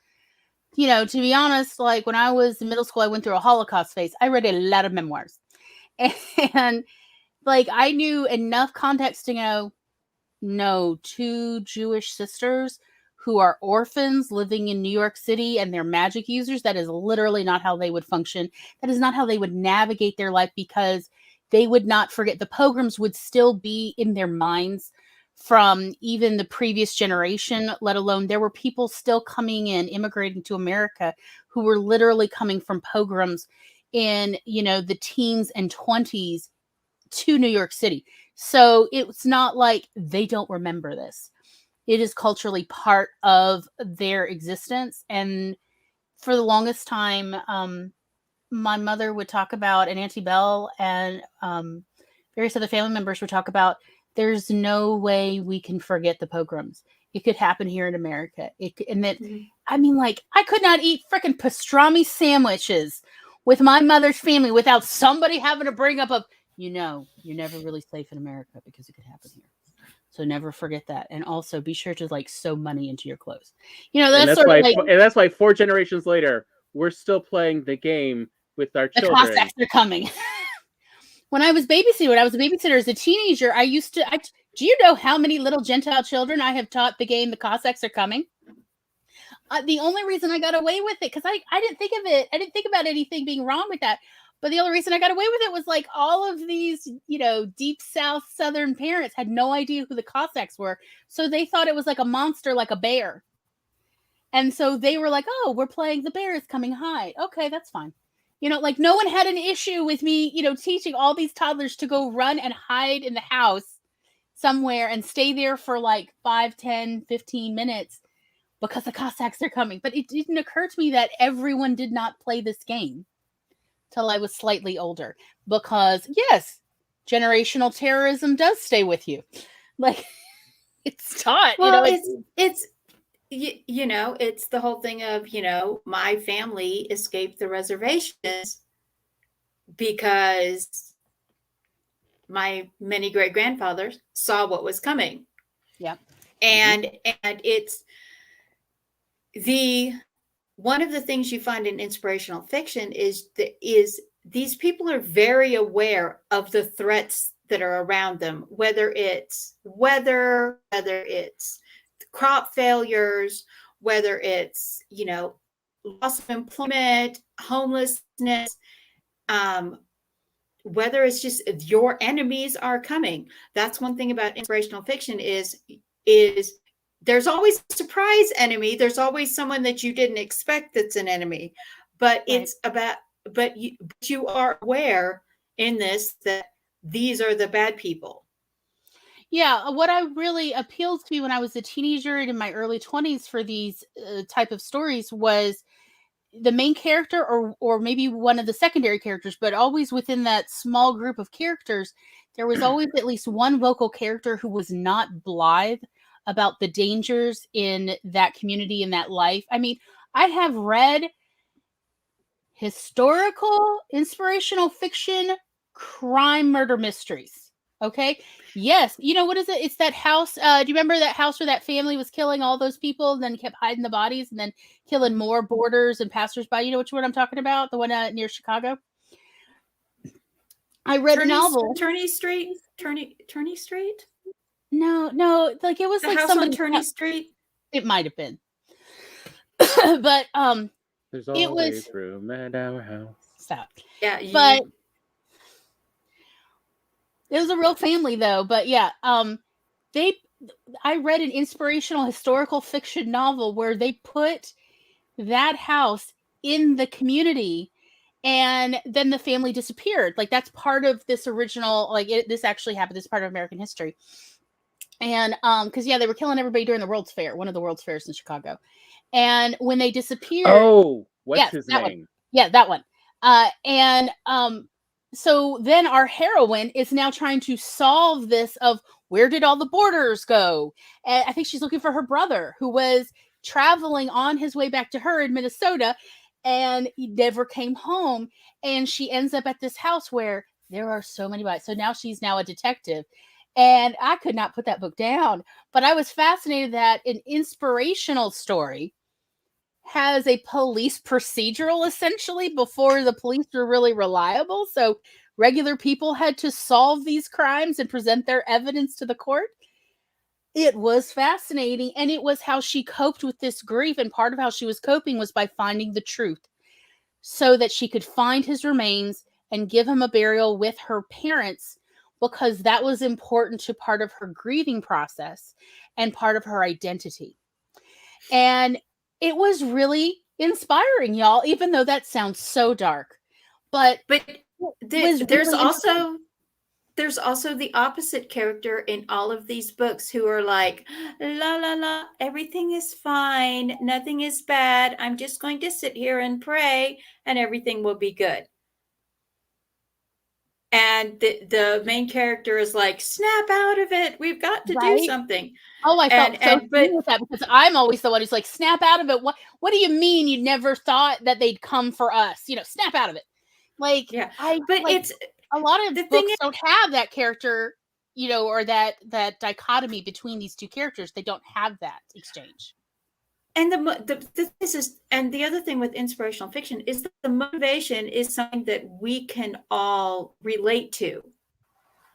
to be honest, like when I was in middle school, I went through a Holocaust phase. I read a lot of memoirs. And like I knew enough context to know, no, 2 Jewish sisters who are orphans living in New York City and they're magic users. That is literally not how they would function. That is not how they would navigate their life, because they would not forget. The pogroms would still be in their minds from even the previous generation, let alone there were people still coming in, immigrating to America, who were literally coming from pogroms in, the teens and 20s to New York City. So it's not like they don't remember this. It is culturally part of their existence. And for the longest time, my mother would talk about, and Auntie Belle and various other family members would talk about, there's no way we can forget the pogroms. It could happen here in America. I mean, like, I could not eat freaking pastrami sandwiches with my mother's family without somebody having to bring up you're never really safe in America because it could happen here. So never forget that. And also be sure to like sew money into your clothes. And that's why 4 generations later, we're still playing the game with our children. The Cossacks are coming. When I was a babysitter as a teenager, do you know how many little Gentile children I have taught the game The Cossacks Are Coming? The only reason I got away with it, because I didn't think of it. I didn't think about anything being wrong with that. But the only reason I got away with it was like all of these, deep South Southern parents had no idea who the Cossacks were. So they thought it was like a monster, like a bear. And so they were like, oh, we're playing the bear is coming high. Okay, that's fine. Like no one had an issue with me, teaching all these toddlers to go run and hide in the house somewhere and stay there for like 5, 10, 15 minutes because the Cossacks are coming. But it didn't occur to me that everyone did not play this game till I was slightly older, because yes, generational terrorism does stay with you. Like it's taught, well, it's the whole thing of, my family escaped the reservations because my many great grandfathers saw what was coming. Yeah. And it's one of the things you find in inspirational fiction is these people are very aware of the threats that are around them, whether it's weather, whether it's crop failures, whether it's, loss of employment, homelessness, whether it's just your enemies are coming. That's one thing about inspirational fiction is there's always a surprise enemy. There's always someone that you didn't expect that's an enemy. But it's about, but you are aware in this that these are the bad people. Yeah, what I really appealed to me when I was a teenager and in my early 20s for these type of stories was the main character or maybe one of the secondary characters, but always within that small group of characters, there was always at least one vocal character who was not blithe about the dangers in that community, in that life. I mean, I have read historical, inspirational fiction, crime, murder mysteries. Okay. Yes. What is it? It's that house. Do you remember that house where that family was killing all those people and then kept hiding the bodies and then killing more boarders and passersby? You know which one I'm talking about? The one near Chicago? I read a novel. Turney Street? No. Like it was the like house somebody on Turney Street. It might have been. But there's always room at our house. Stop. Yeah. But it was a real family though. But yeah, I read an inspirational historical fiction novel where they put that house in the community and then the family disappeared. Like that's part of this original, this actually happened. This part of American history. And because they were killing everybody during the World's Fair, one of the World's Fairs in Chicago. And when they disappeared, what's his name? Yeah, that one. So then our heroine is now trying to solve this of where did all the boarders go? And I think she's looking for her brother who was traveling on his way back to her in Minnesota and he never came home. And she ends up at this house where there are so many bodies. So now she's a detective. And I could not put that book down. But I was fascinated that an inspirational story has a police procedural, essentially, before the police were really reliable. So regular people had to solve these crimes and present their evidence to the court. It was fascinating, and it was how she coped with this grief, and part of how she was coping was by finding the truth so that she could find his remains and give him a burial with her parents, because that was important to part of her grieving process and part of her identity. And it was really inspiring, y'all, even though that sounds so dark. But there's also the opposite character in all of these books who are like, la, la, la, everything is fine. Nothing is bad. I'm just going to sit here and pray and everything will be good. And the main character is like, snap out of it. We've got to do something. Oh, I felt with that, because I'm always the one who's like, snap out of it. What do you mean you never thought that they'd come for us? Snap out of it. Like, yeah. It's a lot of books don't have that character, or that dichotomy between these two characters. They don't have that exchange. And the other thing with inspirational fiction is that the motivation is something that we can all relate to,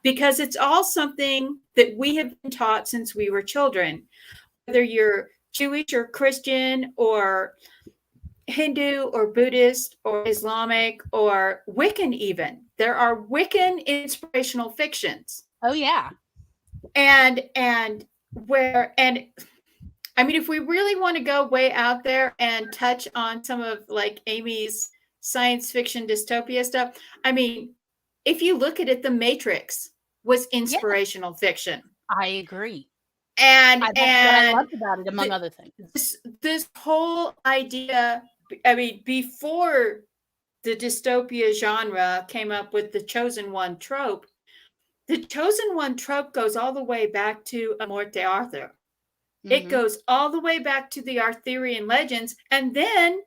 because it's all something that we have been taught since we were children, whether you're Jewish or Christian or Hindu or Buddhist or Islamic or Wiccan even. There are Wiccan inspirational fictions. Oh, yeah. And I mean, if we really want to go way out there and touch on some of like Amy's science fiction dystopia stuff, I mean, if you look at it, The Matrix was inspirational fiction. I agree. And that's what I loved about it, among other things. This whole idea, I mean, before the dystopia genre came up with the chosen one trope, the chosen one trope goes all the way back to Amor de Arthur. It goes all the way back to the Arthurian legends, and then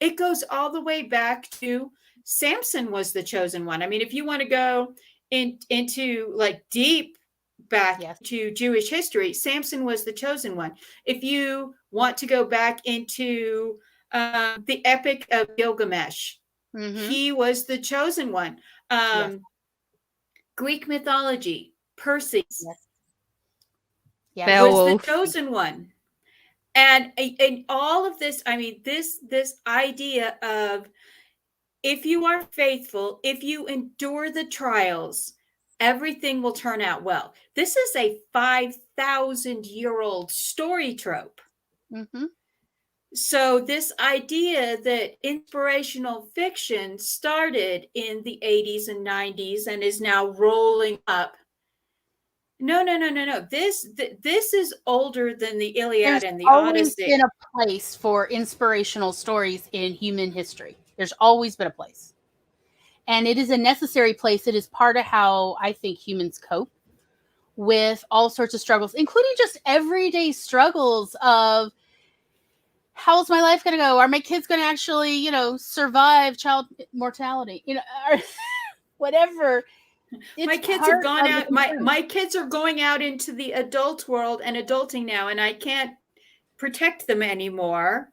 it goes all the way back to Samson was the chosen one. I mean, if you want to go into like deep back to Jewish history, Samson was the chosen one. If you want to go back into the Epic of Gilgamesh, he was the chosen one. Greek mythology, Perseus. Was the chosen one. And all of this, I mean, this idea of, if you are faithful, if you endure the trials, everything will turn out well. This is a 5,000-year-old story trope. So this idea that inspirational fiction started in the 80s and 90s and is now rolling up. No. This is older than the Iliad and the Odyssey. There's always been a place for inspirational stories in human history. There's always been a place. And it is a necessary place. It is part of how I think humans cope with all sorts of struggles, including just everyday struggles of, how's my life going to go? Are my kids going to actually, survive child mortality? Or whatever. My kids have gone out. My kids are going out into the adult world and adulting now, and I can't protect them anymore.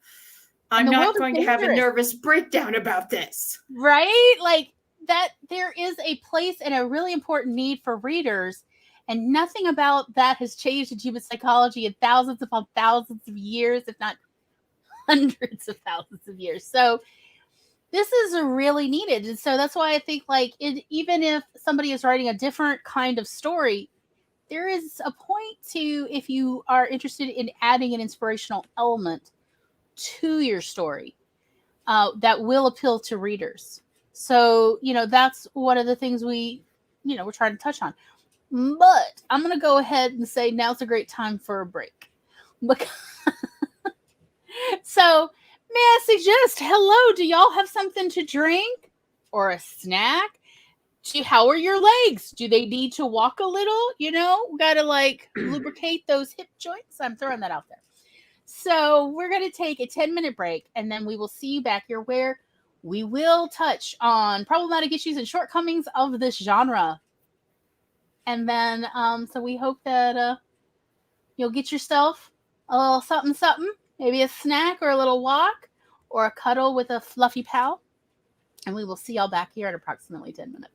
I'm not going to have a nervous breakdown about this. Right? Like that, there is a place and a really important need for readers, and nothing about that has changed in human psychology in thousands upon thousands of years, if not hundreds of thousands of years. So this is really needed. And so that's why I think, like, even if somebody is writing a different kind of story, there is a point to, if you are interested in adding an inspirational element to your story, that will appeal to readers. So, that's one of the things we're trying to touch on. But I'm going to go ahead and say now's a great time for a break. So, may I suggest, hello, do y'all have something to drink or a snack? How are your legs? Do they need to walk a little? Got to lubricate those hip joints. I'm throwing that out there. So we're going to take a 10-minute break, and then we will see you back here where we will touch on problematic issues and shortcomings of this genre. And then, so we hope that you'll get yourself a little something, maybe a snack or a little walk or a cuddle with a fluffy pal. And we will see y'all back here at approximately 10 minutes.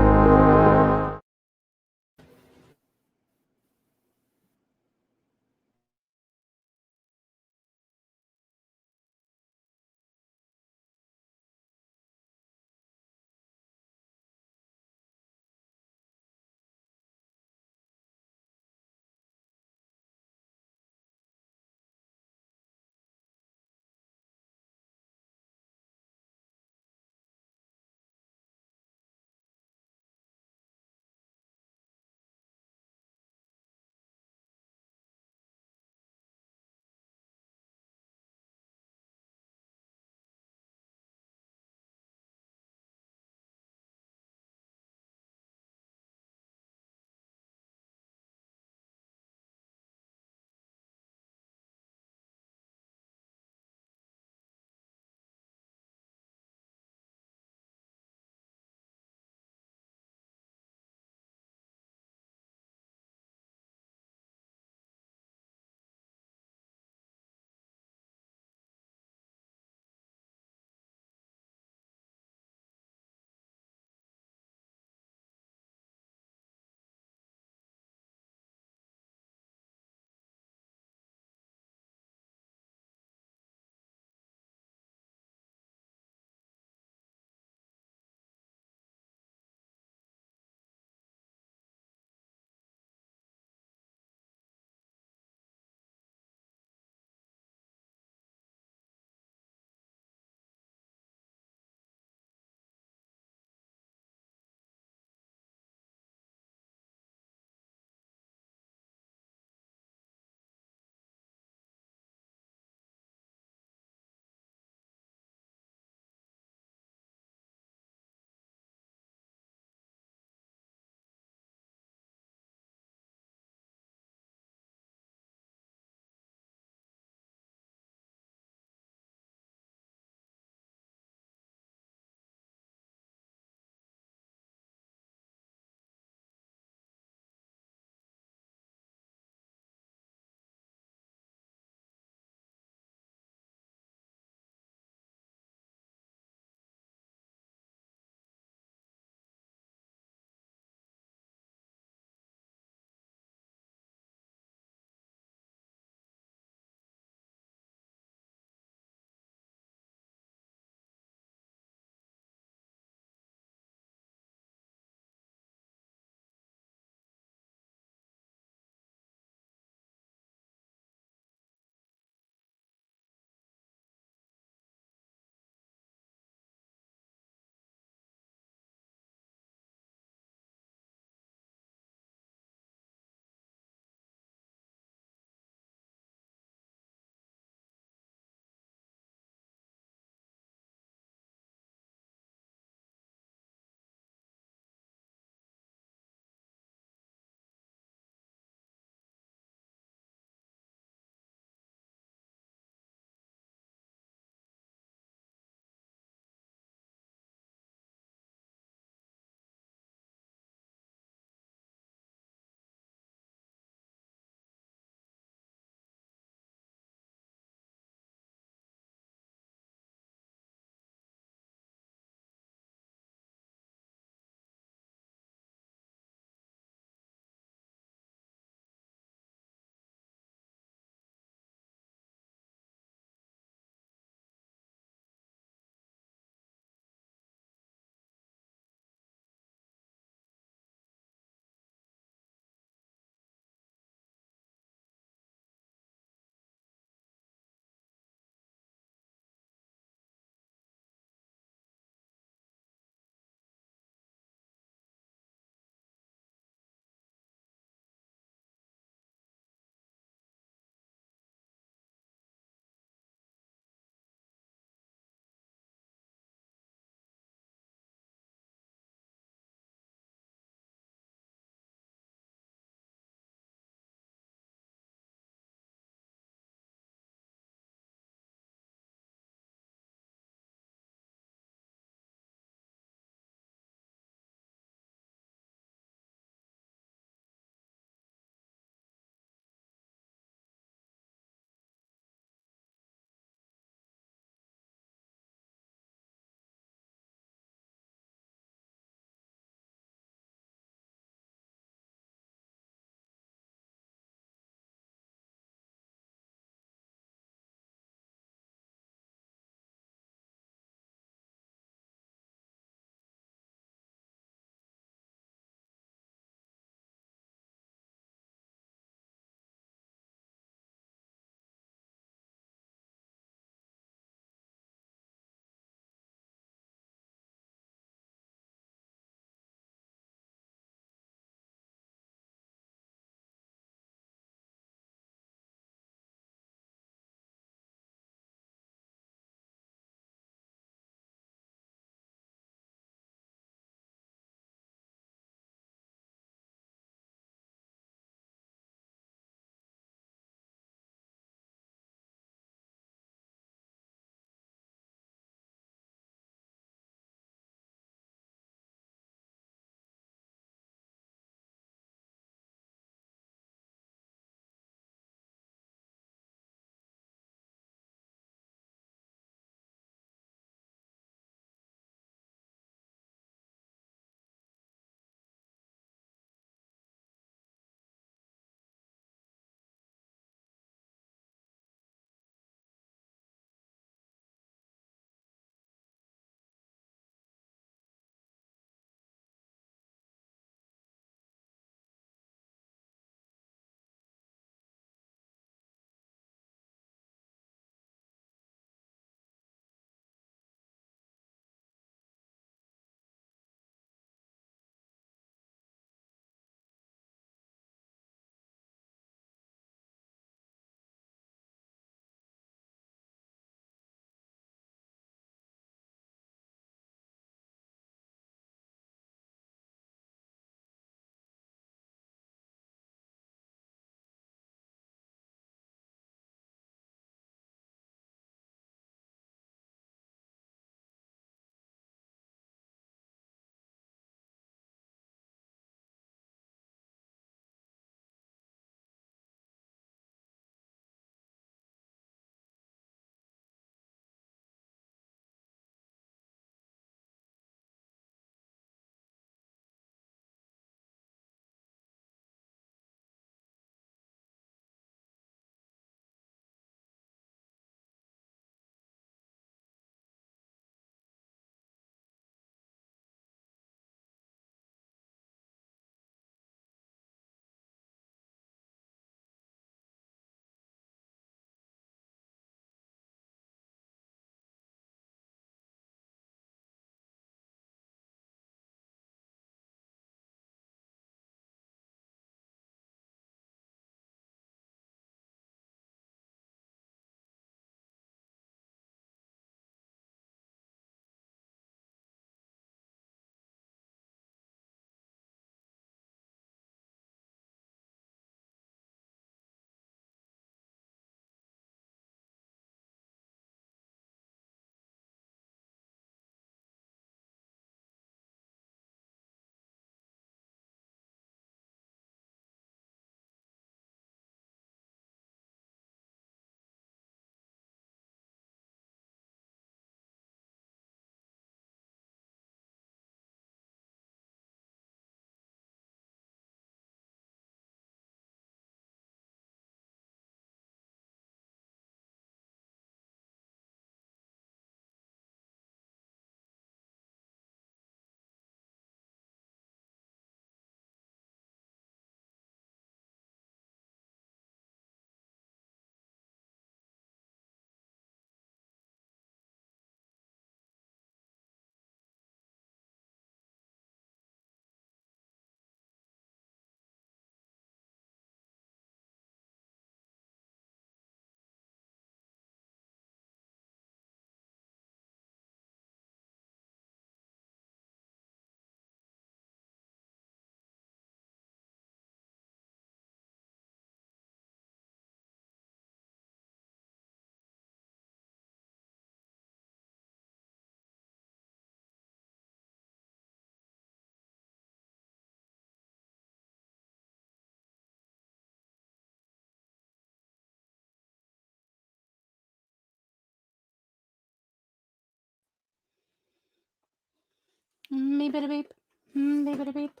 Beep beep beep. Beep beep beep.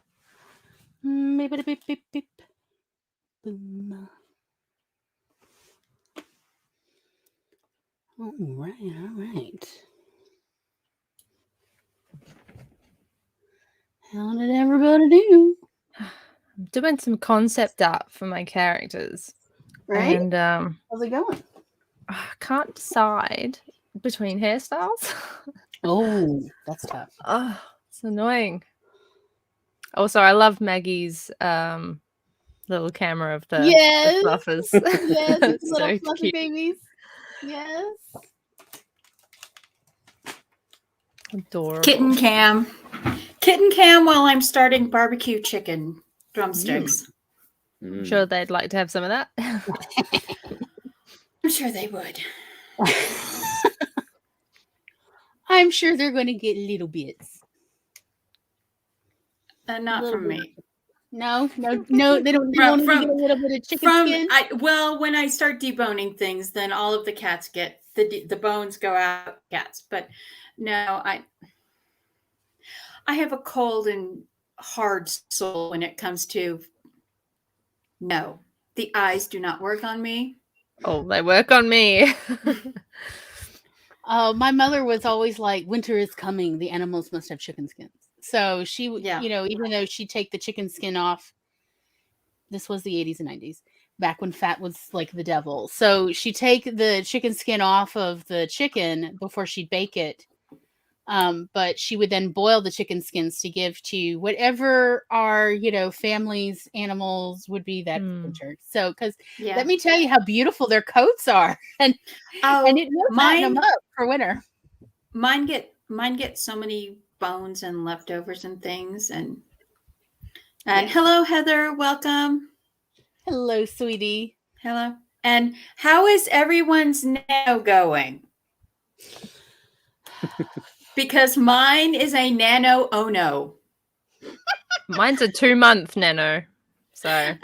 Beep beep beep beep beep. Boom. All right. How did everybody do? I'm doing some concept art for my characters. Right? And How's it going? I can't decide between hairstyles. Oh, that's tough. Oh, it's annoying. Also, I love Maggie's little camera of the fluffers. Yes, It's little so fluffy cute. babies. Yes. Adorable. Kitten cam while I'm starting barbecue chicken drumsticks. I'm sure they'd like to have some of that. I'm sure they would. I'm sure they're going to get little bits. Not Little from bit. me. No, they don't. They won't even get a little bit of chicken skin. Well, when I start deboning things, then all of the cats get the bones go out. Cats, but no, I have a cold and hard soul when it comes to. No, the eyes do not work on me. Oh, they work on me. My mother was always like, "Winter is coming. The animals must have chicken skins." So she, even though she'd take the chicken skin off. This was the 80s and 90s, back when fat was like the devil. So she'd take the chicken skin off of the chicken before she'd bake it. But she would then boil the chicken skins to give to whatever our, family's animals would be that winter. So, because let me tell you how beautiful their coats are, and it will fatten them up for winter. Mine get so many bones and leftovers and things, and hello, Heather, welcome. Hello, sweetie. Hello. And how is everyone's nano going? Because mine is a nano no. Mine's a 2-month nano. So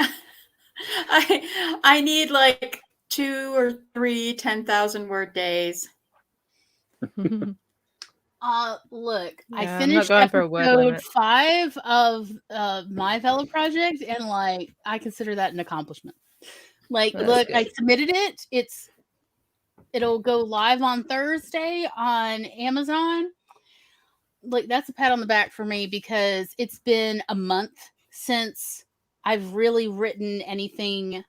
I need like 2 or 3 10,000 word days. Look, I finished episode 5 of my Vela project, and I consider that an accomplishment. Look, I submitted it. It'll go live on Thursday on Amazon. That's a pat on the back for me, because it's been a month since I've really written anything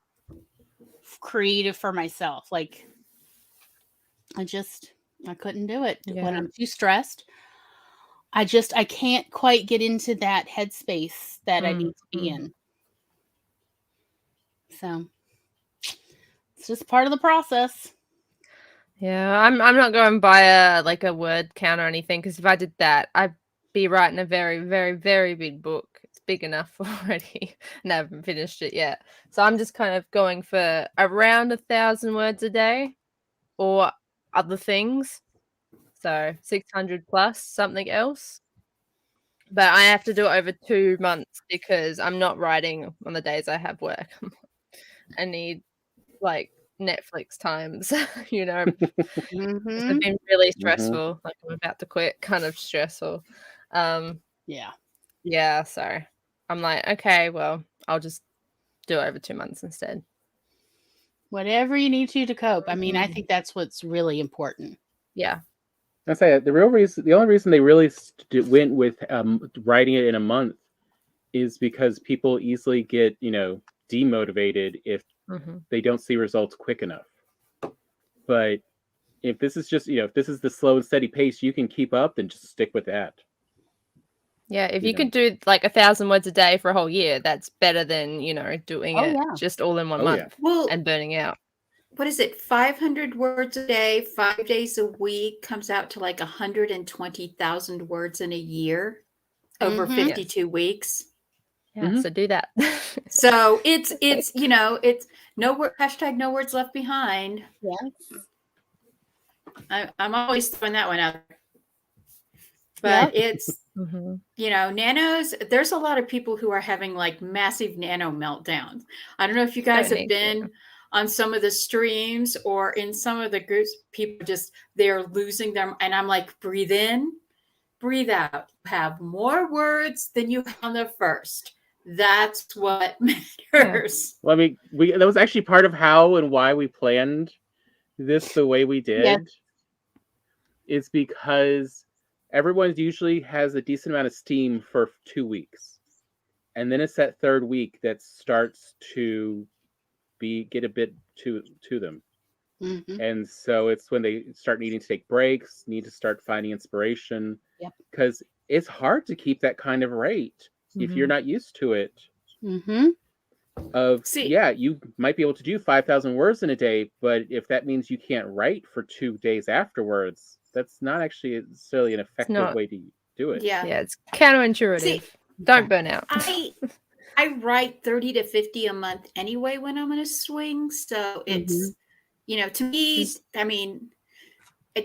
creative for myself. I couldn't do it when I'm too stressed. I can't quite get into that headspace that I need to be in. So it's just part of the process. Yeah, I'm not going by a word count or anything, because if I did that, I'd be writing a very, very, very big book. It's big enough already, and I haven't finished it yet. So I'm just kind of going for around 1,000 words a day, or other things. So 600 plus something else. But I have to do it over 2 months, because I'm not writing on the days I have work. I need Netflix times, It's been really stressful. I'm about to quit, kind of stressful. Yeah, so I'm like, okay, well, I'll just do it over 2 months instead. Whatever you need to cope. I mean, I think that's what's really important. Yeah. I say the only reason they really went with writing it in a month is because people easily get demotivated if they don't see results quick enough. But if this is just if this is the slow and steady pace you can keep up, then just stick with that. Yeah, if you could do 1,000 words a day for a whole year, that's better than doing it just all in one month and burning out. What is it? 500 words a day, 5 days a week comes out to 120,000 words in a year over 52 weeks. Yeah, so do that. So it's hashtag no words left behind. Yes. I'm always throwing that one out there. But it's nanos. There's a lot of people who are having massive nano meltdowns. I don't know if you guys have been on some of the streams or in some of the groups. People they're losing them, and I'm like, breathe in, breathe out. You have more words than you have on the first. That's what matters. Well, I mean, that was actually part of how and why we planned this the way we did. Yes. It's because everyone usually has a decent amount of steam for 2 weeks. And then it's that third week that starts to get a bit to them. Mm-hmm. And so it's when they start needing to take breaks, need to start finding inspiration. Yep. Because it's hard to keep that kind of rate if you're not used to it. Mm-hmm. You might be able to do 5,000 words in a day, but if that means you can't write for 2 days afterwards, that's not actually necessarily an effective way to do it. Yeah, it's counterintuitive. See, don't burn out. I write 30 to 50 a month anyway when I'm in a swing, so it's to me, I mean,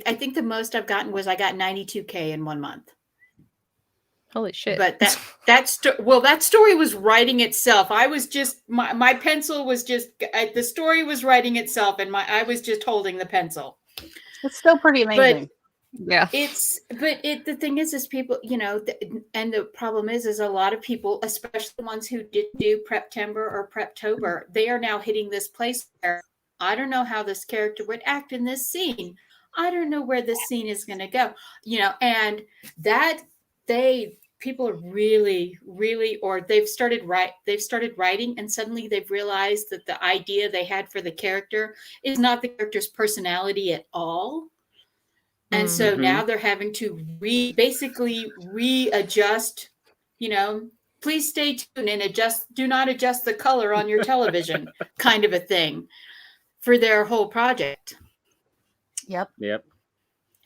I think the most I've gotten was I got 92K in 1 month. Holy shit. But that story was writing itself. I was just my pencil was just the story was writing itself, and I was just holding the pencil. It's still pretty amazing. But the thing is people, and the problem is a lot of people, especially the ones who did do Preptember or Preptober, they are now hitting this place where I don't know how this character would act in this scene. I don't know where this scene is going to go, and that people are really, really, or they've started writing, and suddenly they've realized that the idea they had for the character is not the character's personality at all. And so now they're having to basically readjust, please stay tuned and do not adjust the color on your television kind of a thing for their whole project. Yep.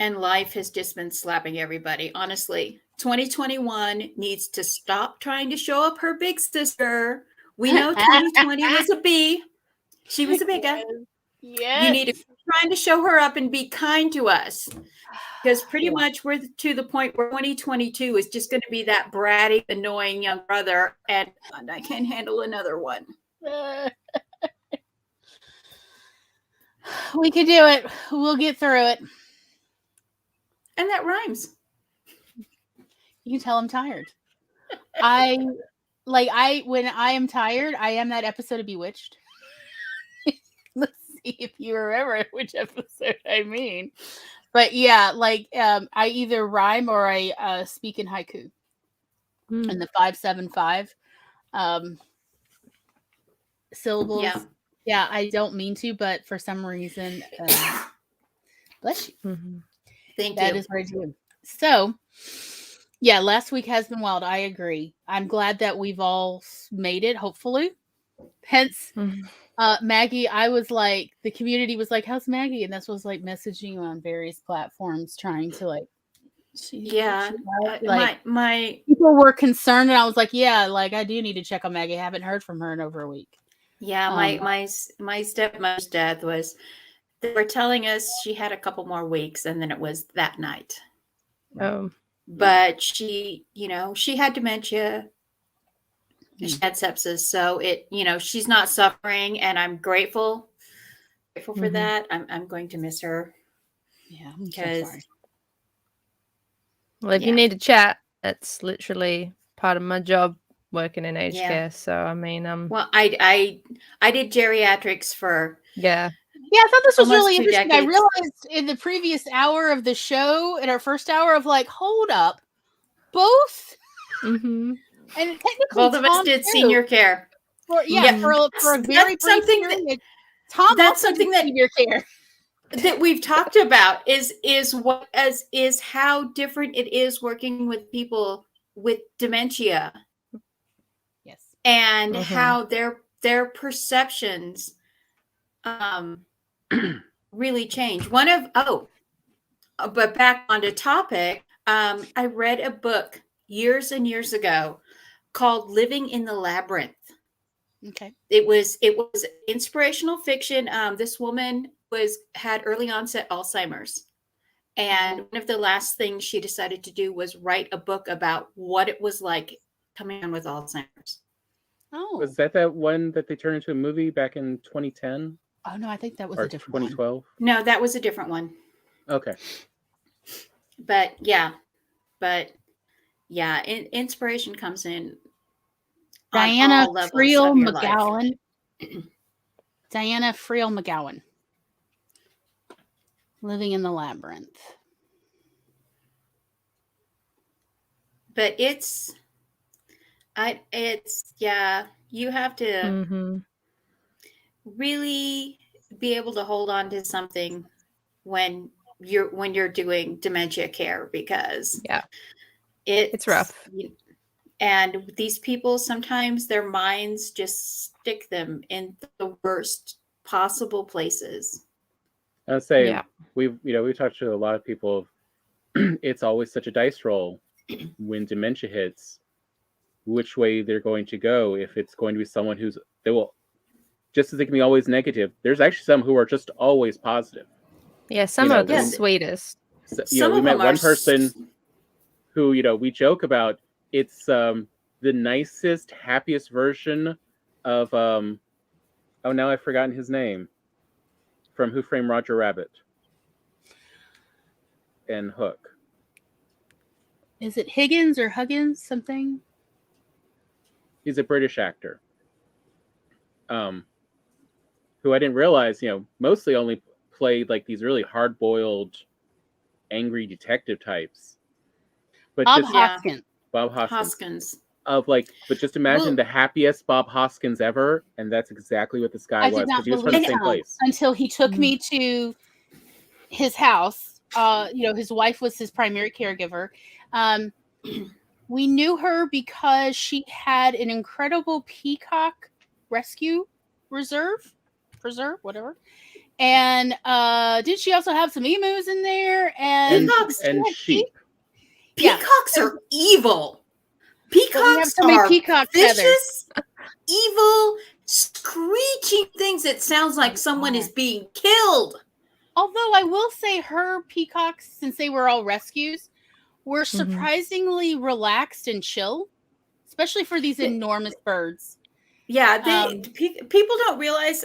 And life has just been slapping everybody. Honestly, 2021 needs to stop trying to show up her big sister. We know 2020 was a B. She was a big guy. Yes. You need to be trying to show her up and be kind to us. Because pretty much we're to the point where 2022 is just going to be that bratty, annoying young brother. And I can't handle another one. We can do it. We'll get through it. And that rhymes. You can tell I'm tired. When I am tired, I am that episode of Bewitched. Let's see if you remember which episode I mean. But yeah, I either rhyme or I speak in haiku. And the 575 syllables. Yeah. Yeah, I don't mean to, but for some reason, bless you. Thank you. That is what I do. So, yeah, last week has been wild. I agree. I'm glad that we've all made it, hopefully. Hence, Maggie, I was like, the community was like, how's Maggie? And this was like messaging you on various platforms trying to my people were concerned. And I was like, yeah, I do need to check on Maggie. I haven't heard from her in over a week. Yeah, my stepmother's death was, they were telling us she had a couple more weeks, and then it was that night. Oh. But she, she had dementia. She had sepsis. So she's not suffering, and I'm grateful for that. I'm going to miss her. Yeah, I'm so sorry. Well, if you need to chat, that's literally part of my job, working in aged care. So I mean, well, I did geriatrics for Yeah, I thought this was really interesting. decades. I realized in the previous hour of the show, in our first hour, of hold up, both. And technically, both of us did senior care. For a very brief period. Tom, that's something that senior care that we've talked about is how different it is working with people with dementia. Yes, and how their perceptions really change. But back onto topic, I read a book years and years ago called Living in the Labyrinth. Okay. It was inspirational fiction. This woman had early onset Alzheimer's. And one of the last things she decided to do was write a book about what it was like coming on with Alzheimer's. Oh. Was that one that they turned into a movie back in 2010? Oh, no, I think that was a different 2012? No, that was a different one. Okay. But yeah. But yeah, inspiration comes in Diana on all levels of your life. McGowan. Diana Friel McGowan. Living in the Labyrinth. But you have to really be able to hold on to something when you're doing dementia care, because it's rough. And these people, sometimes their minds just stick them in the worst possible places. I would say we've talked to a lot of people. It's always such a dice roll when dementia hits, which way they're going to go. If it's going to be someone they will, just as they can be always negative, there's actually some who are just always positive. Yeah, some are the sweetest. So, we met one person who, we joke about. It's the nicest, happiest version of now I've forgotten his name, from Who Framed Roger Rabbit and Hook. Is it Higgins or Huggins something? He's a British actor. Who I didn't realize, mostly only played like these really hard-boiled, angry detective types. But Bob Hoskins. Bob Hoskins. But just imagine the happiest Bob Hoskins ever, and that's exactly what this guy was, because he was from the same place. Until he took me to his house. His wife was his primary caregiver. We knew her because she had an incredible peacock rescue preserve, whatever. And did she also have some emus in there? And sheep. Peacocks are evil. Peacocks are peacock vicious, evil, screeching things that sounds like someone is being killed. Although I will say her peacocks, since they were all rescues, were surprisingly relaxed and chill, especially for these enormous birds. Yeah, people don't realize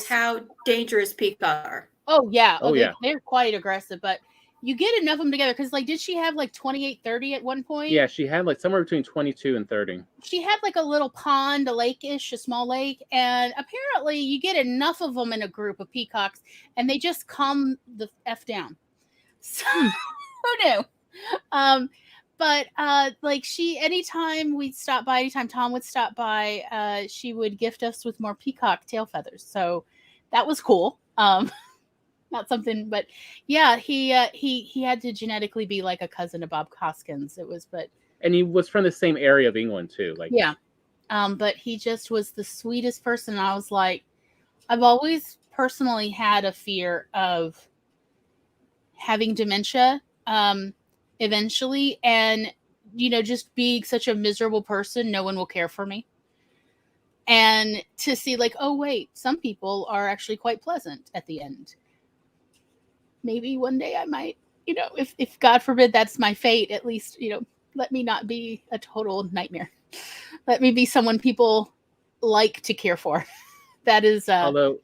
how dangerous peacocks are. Oh yeah, they're quite aggressive, but you get enough of them together, because did she have 28, 30 at one point? Yeah, she had somewhere between 22 and 30. She had a little pond, a lake-ish, a small lake, and apparently you get enough of them in a group of peacocks and they just calm the F down. So who knew? But anytime Tom would stop by, she would gift us with more peacock tail feathers. So that was cool. Not something, but yeah, he had to genetically be like a cousin of Bob Hoskins. And he was from the same area of England too. But he just was the sweetest person. I was like, I've always personally had a fear of having dementia eventually, and just being such a miserable person, no one will care for me. And to see oh wait, some people are actually quite pleasant at the end. Maybe one day I might, if God forbid that's my fate, at least, let me not be a total nightmare. Let me be someone people like to care for. That is, although,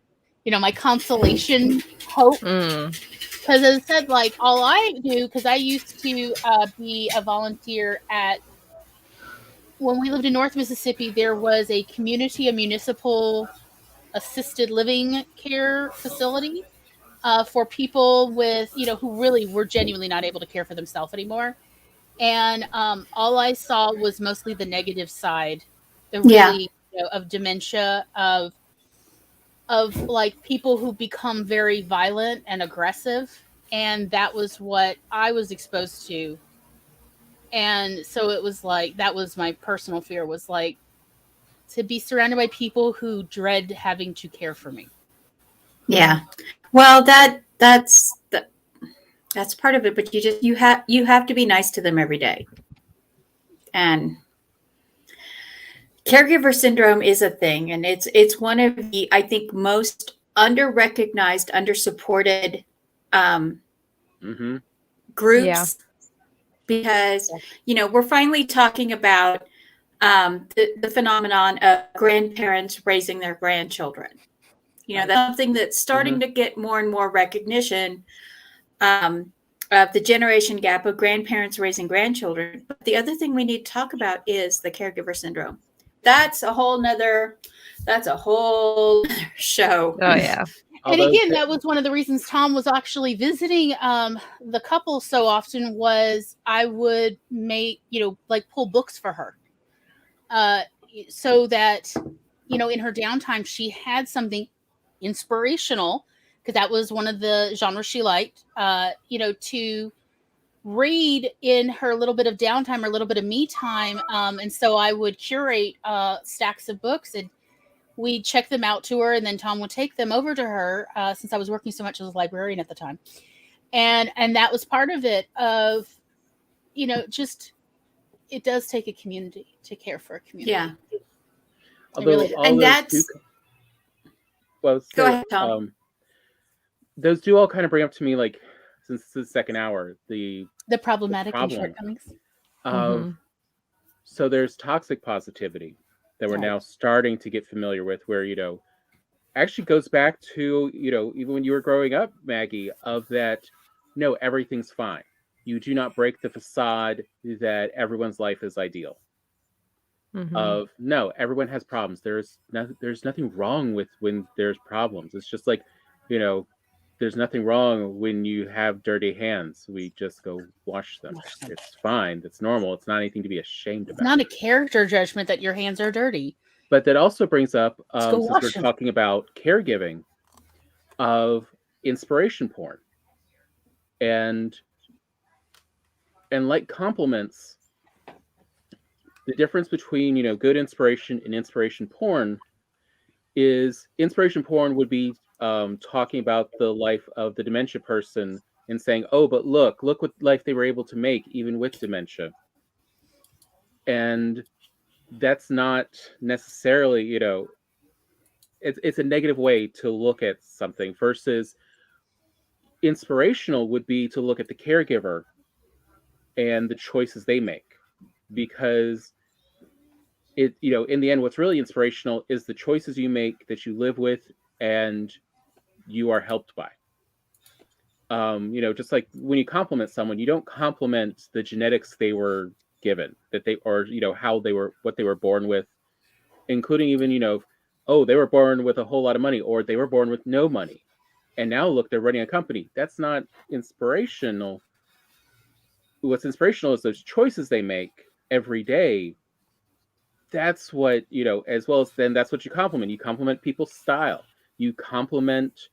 my consolation hope. Because as I said, all I do, because I used to be a volunteer when we lived in North Mississippi, there was a municipal assisted living care facility for people with, who really were genuinely not able to care for themselves anymore. And all I saw was mostly the negative side, of dementia, of people who become very violent and aggressive. And that was what I was exposed to. And so it was that was my personal fear, was to be surrounded by people who dread having to care for me. Yeah. Well, that's part of it, but you have to be nice to them every day. And caregiver syndrome is a thing, and it's one of the, I think, most under-recognized, under-supported groups, because we're finally talking about the phenomenon of grandparents raising their grandchildren. That's something that's starting to get more and more recognition the generation gap of grandparents raising grandchildren. But the other thing we need to talk about is the caregiver syndrome. That's a whole nother show. Oh yeah. And again, that was one of the reasons Tom was actually visiting the couple so often, was I would make, like pull books for her so that, in her downtime, she had something inspirational, because that was one of the genres she liked, to read in her little bit of downtime or a little bit of me time. And so I would curate stacks of books, and we'd check them out to her, and then Tom would take them over to her, since I was working so much as a librarian at the time. And that was part of it, of, just, it does take a community to care for a community. Yeah. Although and that's... Go ahead, Tom. Those do all kind of bring up to me, like, since this is the second hour, the problematic and shortcomings. So there's toxic positivity that we're now starting to get familiar with, where, actually goes back to, even when you were growing up, Maggie, of that, no, everything's fine. You do not break the facade that everyone's life is ideal. Of, no, everyone has problems. There's nothing wrong with when there's problems. It's just like, there's nothing wrong when you have dirty hands. We just go wash them. It's fine. It's normal. It's not anything to be ashamed about. It's not a character judgment that your hands are dirty. But that also brings up, since we're talking about caregiving, of inspiration porn. And like compliments, the difference between, good inspiration and inspiration porn is inspiration porn would be talking about the life of the dementia person and saying, oh, but look what life they were able to make even with dementia. And that's not necessarily, it's a negative way to look at something, versus inspirational would be to look at the caregiver and the choices they make. Because it, in the end, what's really inspirational is the choices you make that you live with and you are helped by. Just like when you compliment someone, you don't compliment the genetics they were given, that they, or, how they were, what they were born with, including even, oh, they were born with a whole lot of money, or they were born with no money, and now look, they're running a company. That's not inspirational. What's inspirational is those choices they make every day. That's what, as well as then that's what you compliment. You compliment people's style. You compliment,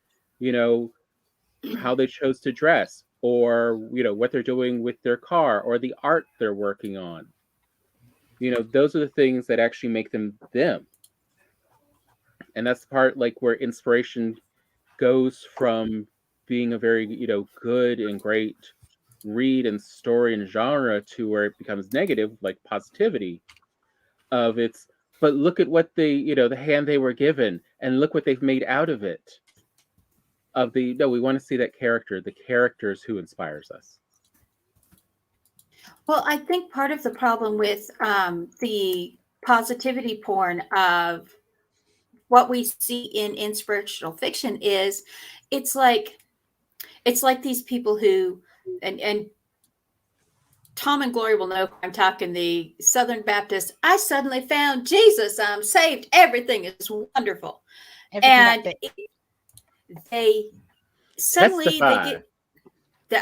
how they chose to dress, or, what they're doing with their car, or the art they're working on. Those are the things that actually make them them. And that's the part, like, where inspiration goes from being a very, good and great read and story and genre to where it becomes negative, like positivity of it's, but look at what they, the hand they were given, and look what they've made out of it. Of the, no, we want to see that character. The character is who inspires us. Well, I think part of the problem with the positivity porn of what we see in inspirational fiction is it's like these people who, and Tom and Glory will know I'm talking the Southern Baptist. I suddenly found Jesus. I'm saved. Everything is wonderful. And they suddenly they get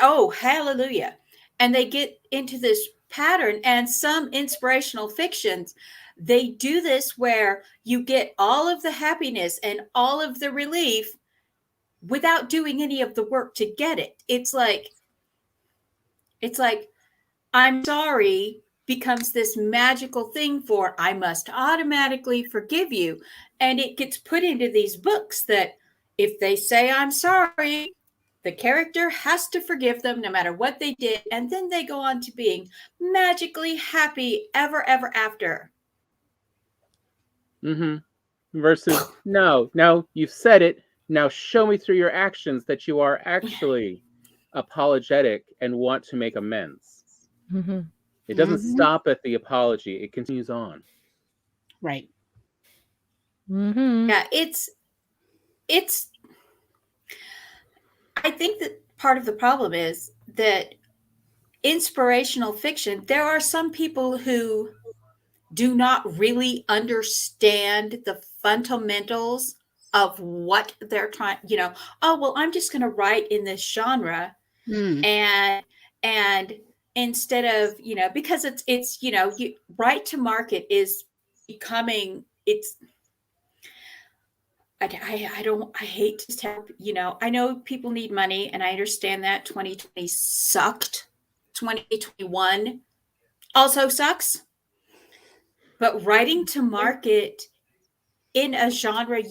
oh, hallelujah. And they get into this pattern. And some inspirational fictions, they do this where you get all of the happiness and all of the relief without doing any of the work to get it. It's like I'm sorry becomes this magical thing for I must automatically forgive you. And it gets put into these books that if they say I'm sorry, the character has to forgive them no matter what they did. And then they go on to being magically happy ever, ever after. Versus, no, now you've said it. Now show me through your actions that you are actually apologetic and want to make amends. It doesn't stop at the apology. It continues on. Right. Yeah, it's I think that part of the problem is that inspirational fiction, there are some people who do not really understand the fundamentals of what they're trying, oh, well, I'm just going to write in this genre. And instead of, because it's, you right to market is becoming, I hate to tell, I know people need money and I understand that 2020 sucked. 2021 also sucks. But writing to market in a genre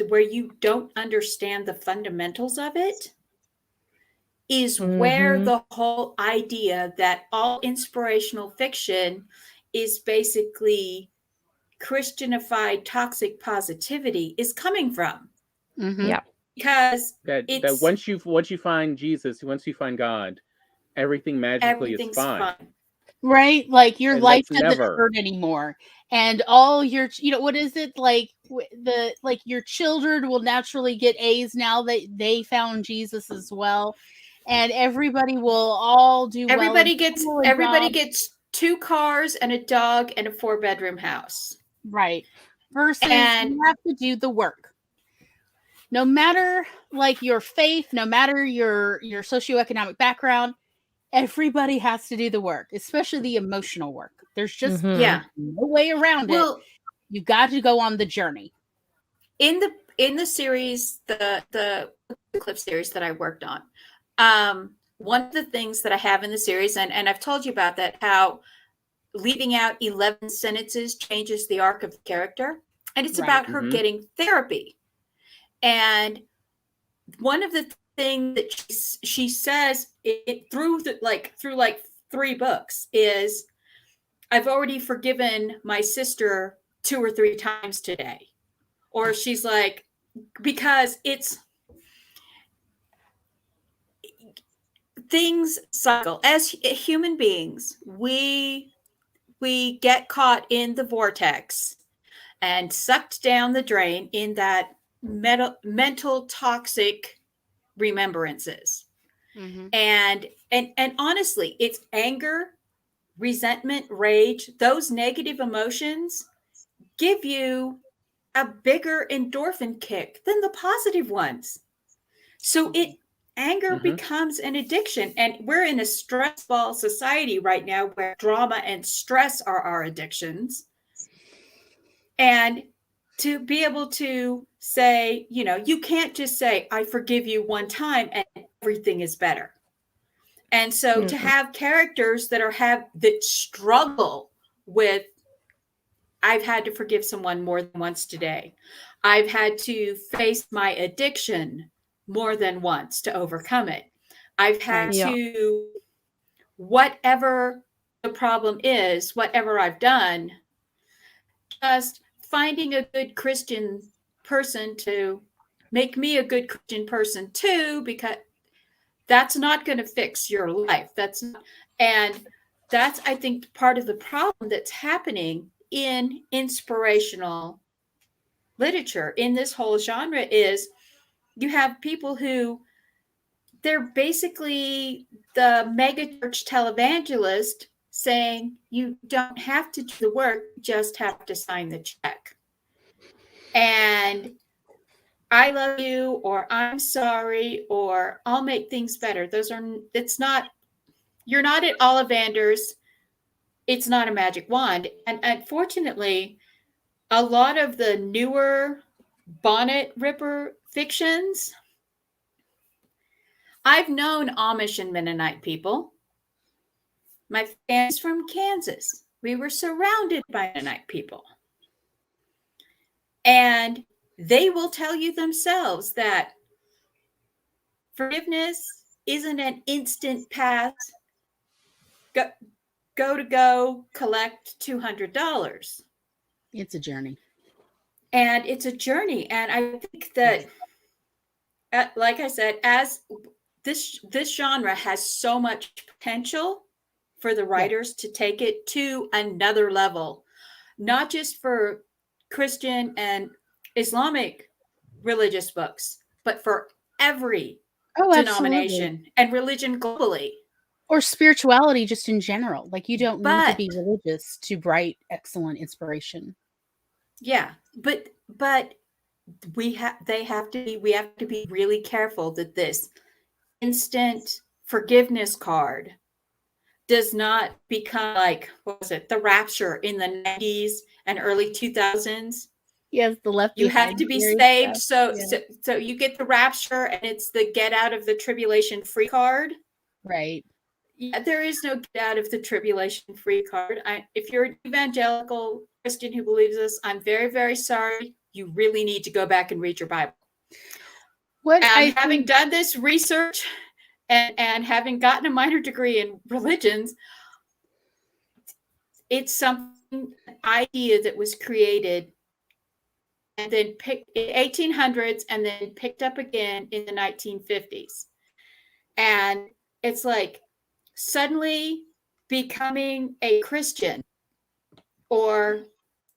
where you don't understand the fundamentals of it is where the whole idea that all inspirational fiction is basically Christianified toxic positivity is coming from. Yeah. Because that once you find Jesus, once you find God, everything's is fine. Right? Like your life doesn't hurt anymore. And all your, what is it? Like your children will naturally get A's now that they found Jesus as well. And everybody will all do everybody gets 2 cars and a dog and a 4-bedroom house. Right. Versus you have to do the work. No matter like your faith, no matter your socioeconomic background, everybody has to do the work, especially the emotional work. There's just no way around it. You've got to go on the journey. In the series, the clip series that I worked on, one of the things that I have in the series, and I've told you about that, how leaving out 11 sentences changes the arc of the character. And it's about her getting therapy. And one of the things that she says through 3 books is, I've already forgiven my sister 2 or 3 times today. Or she's like, because it's things cycle. As human beings, we get caught in the vortex and sucked down the drain in that mental toxic remembrances. And honestly, it's anger, resentment, rage. Those negative emotions give you a bigger endorphin kick than the positive ones. So anger becomes an addiction. And we're in a stressful society right now where drama and stress are our addictions. And to be able to say, you can't just say, I forgive you one time and everything is better. And so to have characters that struggle with, I've had to forgive someone more than once today. I've had to face my addiction more than once to overcome it. I've had to, whatever the problem is, whatever I've done, just finding a good Christian person to make me a good Christian person too, because that's not going to fix your life. That's, I think, part of the problem that's happening in inspirational literature in this whole genre is you have people who they're basically the megachurch televangelist saying you don't have to do the work, you just have to sign the check. And I love you, or I'm sorry, or I'll make things better. You're not at Ollivander's. It's not a magic wand. And unfortunately, a lot of the newer bonnet ripper fictions, I've known Amish and Mennonite people. My family's from Kansas. We were surrounded by Mennonite people. And they will tell you themselves that forgiveness isn't an instant path. Go, collect $200. It's a journey. And it's a journey. And I think that, like I said, as this genre has so much potential for the writers to take it to another level, not just for Christian and Islamic religious books, but for every denomination and religion globally. Or spirituality just in general. Like, you don't need to be religious to write excellent inspiration. Yeah, but we have to be really careful that this instant forgiveness card does not become like, what was it, the Rapture in the 90s and early 2000s. Yes, the Left You Behind have to be series saved, stuff. so you get the Rapture, and it's the get out of the tribulation free card. Right. Yeah, there is no get out of the tribulation free card. If you're an evangelical Christian who believes this, I'm very, very sorry. You really need to go back and read your Bible. Having done this research and having gotten a minor degree in religions, it's something, an idea that was created and then picked in 1800s and then picked up again in the 1950s. And it's like suddenly becoming a Christian or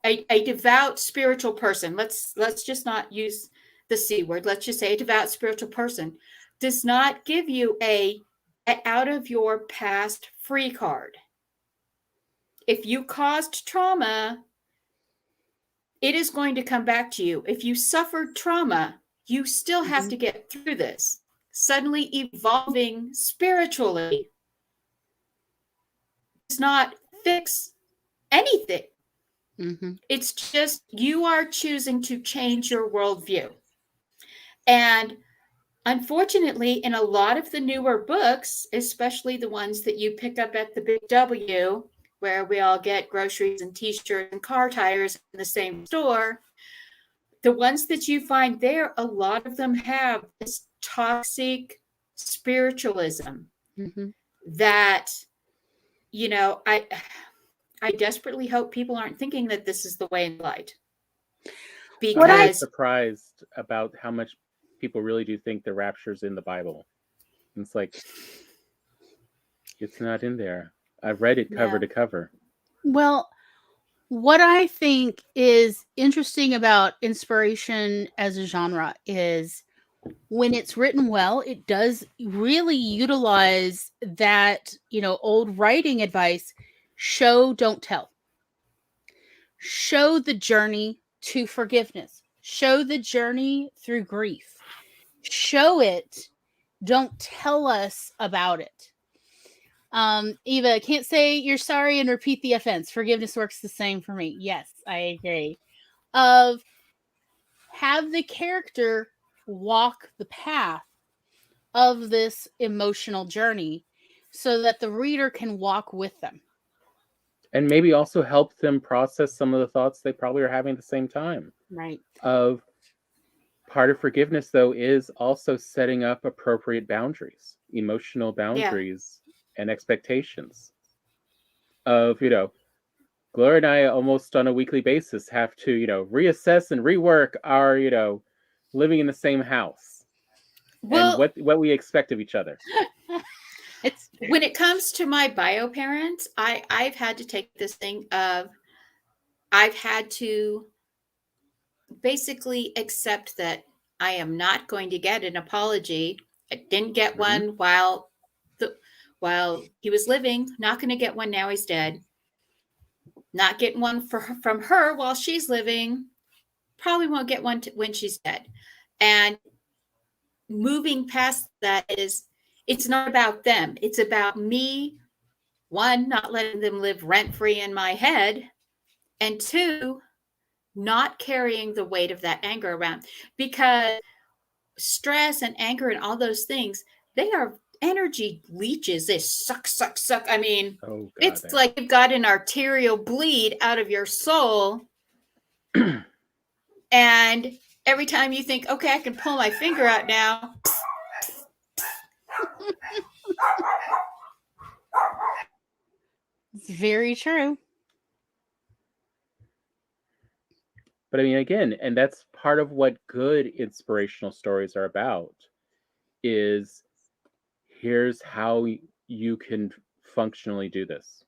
a devout spiritual person. Let's just not use the C word. Let's just say a devout spiritual person does not give you a out of your past free card. If you caused trauma, it is going to come back to you. If you suffered trauma, you still have to get through this. Suddenly evolving spiritually does not fix anything. It's just you are choosing to change your worldview. And unfortunately, in a lot of the newer books, especially the ones that you pick up at the Big W, where we all get groceries and t-shirts and car tires in the same store, the ones that you find there, a lot of them have this toxic spiritualism that, you know, I desperately hope people aren't thinking that this is the way in light. Because I'm surprised about how much people really do think the rapture's in the Bible. And it's like, it's not in there. I've read it cover to cover. Well, what I think is interesting about inspiration as a genre is when it's written well, it does really utilize that, you know, old writing advice, show, don't tell. Show the journey to forgiveness. Show the journey through grief. Show it. Don't tell us about it. Eva, can't say you're sorry and repeat the offense. Forgiveness works the same for me. Yes, I agree. Have the character walk the path of this emotional journey so that the reader can walk with them. And maybe also help them process some of the thoughts they probably are having at the same time. Right. Part of forgiveness, though, is also setting up appropriate boundaries, emotional boundaries and expectations. Of, you know, Gloria and I almost on a weekly basis have to, you know, reassess and rework our, you know, living in the same house and what we expect of each other. When it comes to my bio parents, I've had to take this thing of I've had to basically accept that I am not going to get an apology. I didn't get one while he was living, not going to get one now he's dead. Not getting one from her while she's living, probably won't get one when she's dead. And moving past that is, it's not about them. It's about me, one, not letting them live rent-free in my head, and two, not carrying the weight of that anger around. Because stress and anger and all those things, they are energy leeches. They suck. I mean, it's like you've got an arterial bleed out of your soul. And every time you think, okay, I can pull my finger out now. It's very true. But I mean, again, and that's part of what good inspirational stories are about, is here's how you can functionally do this.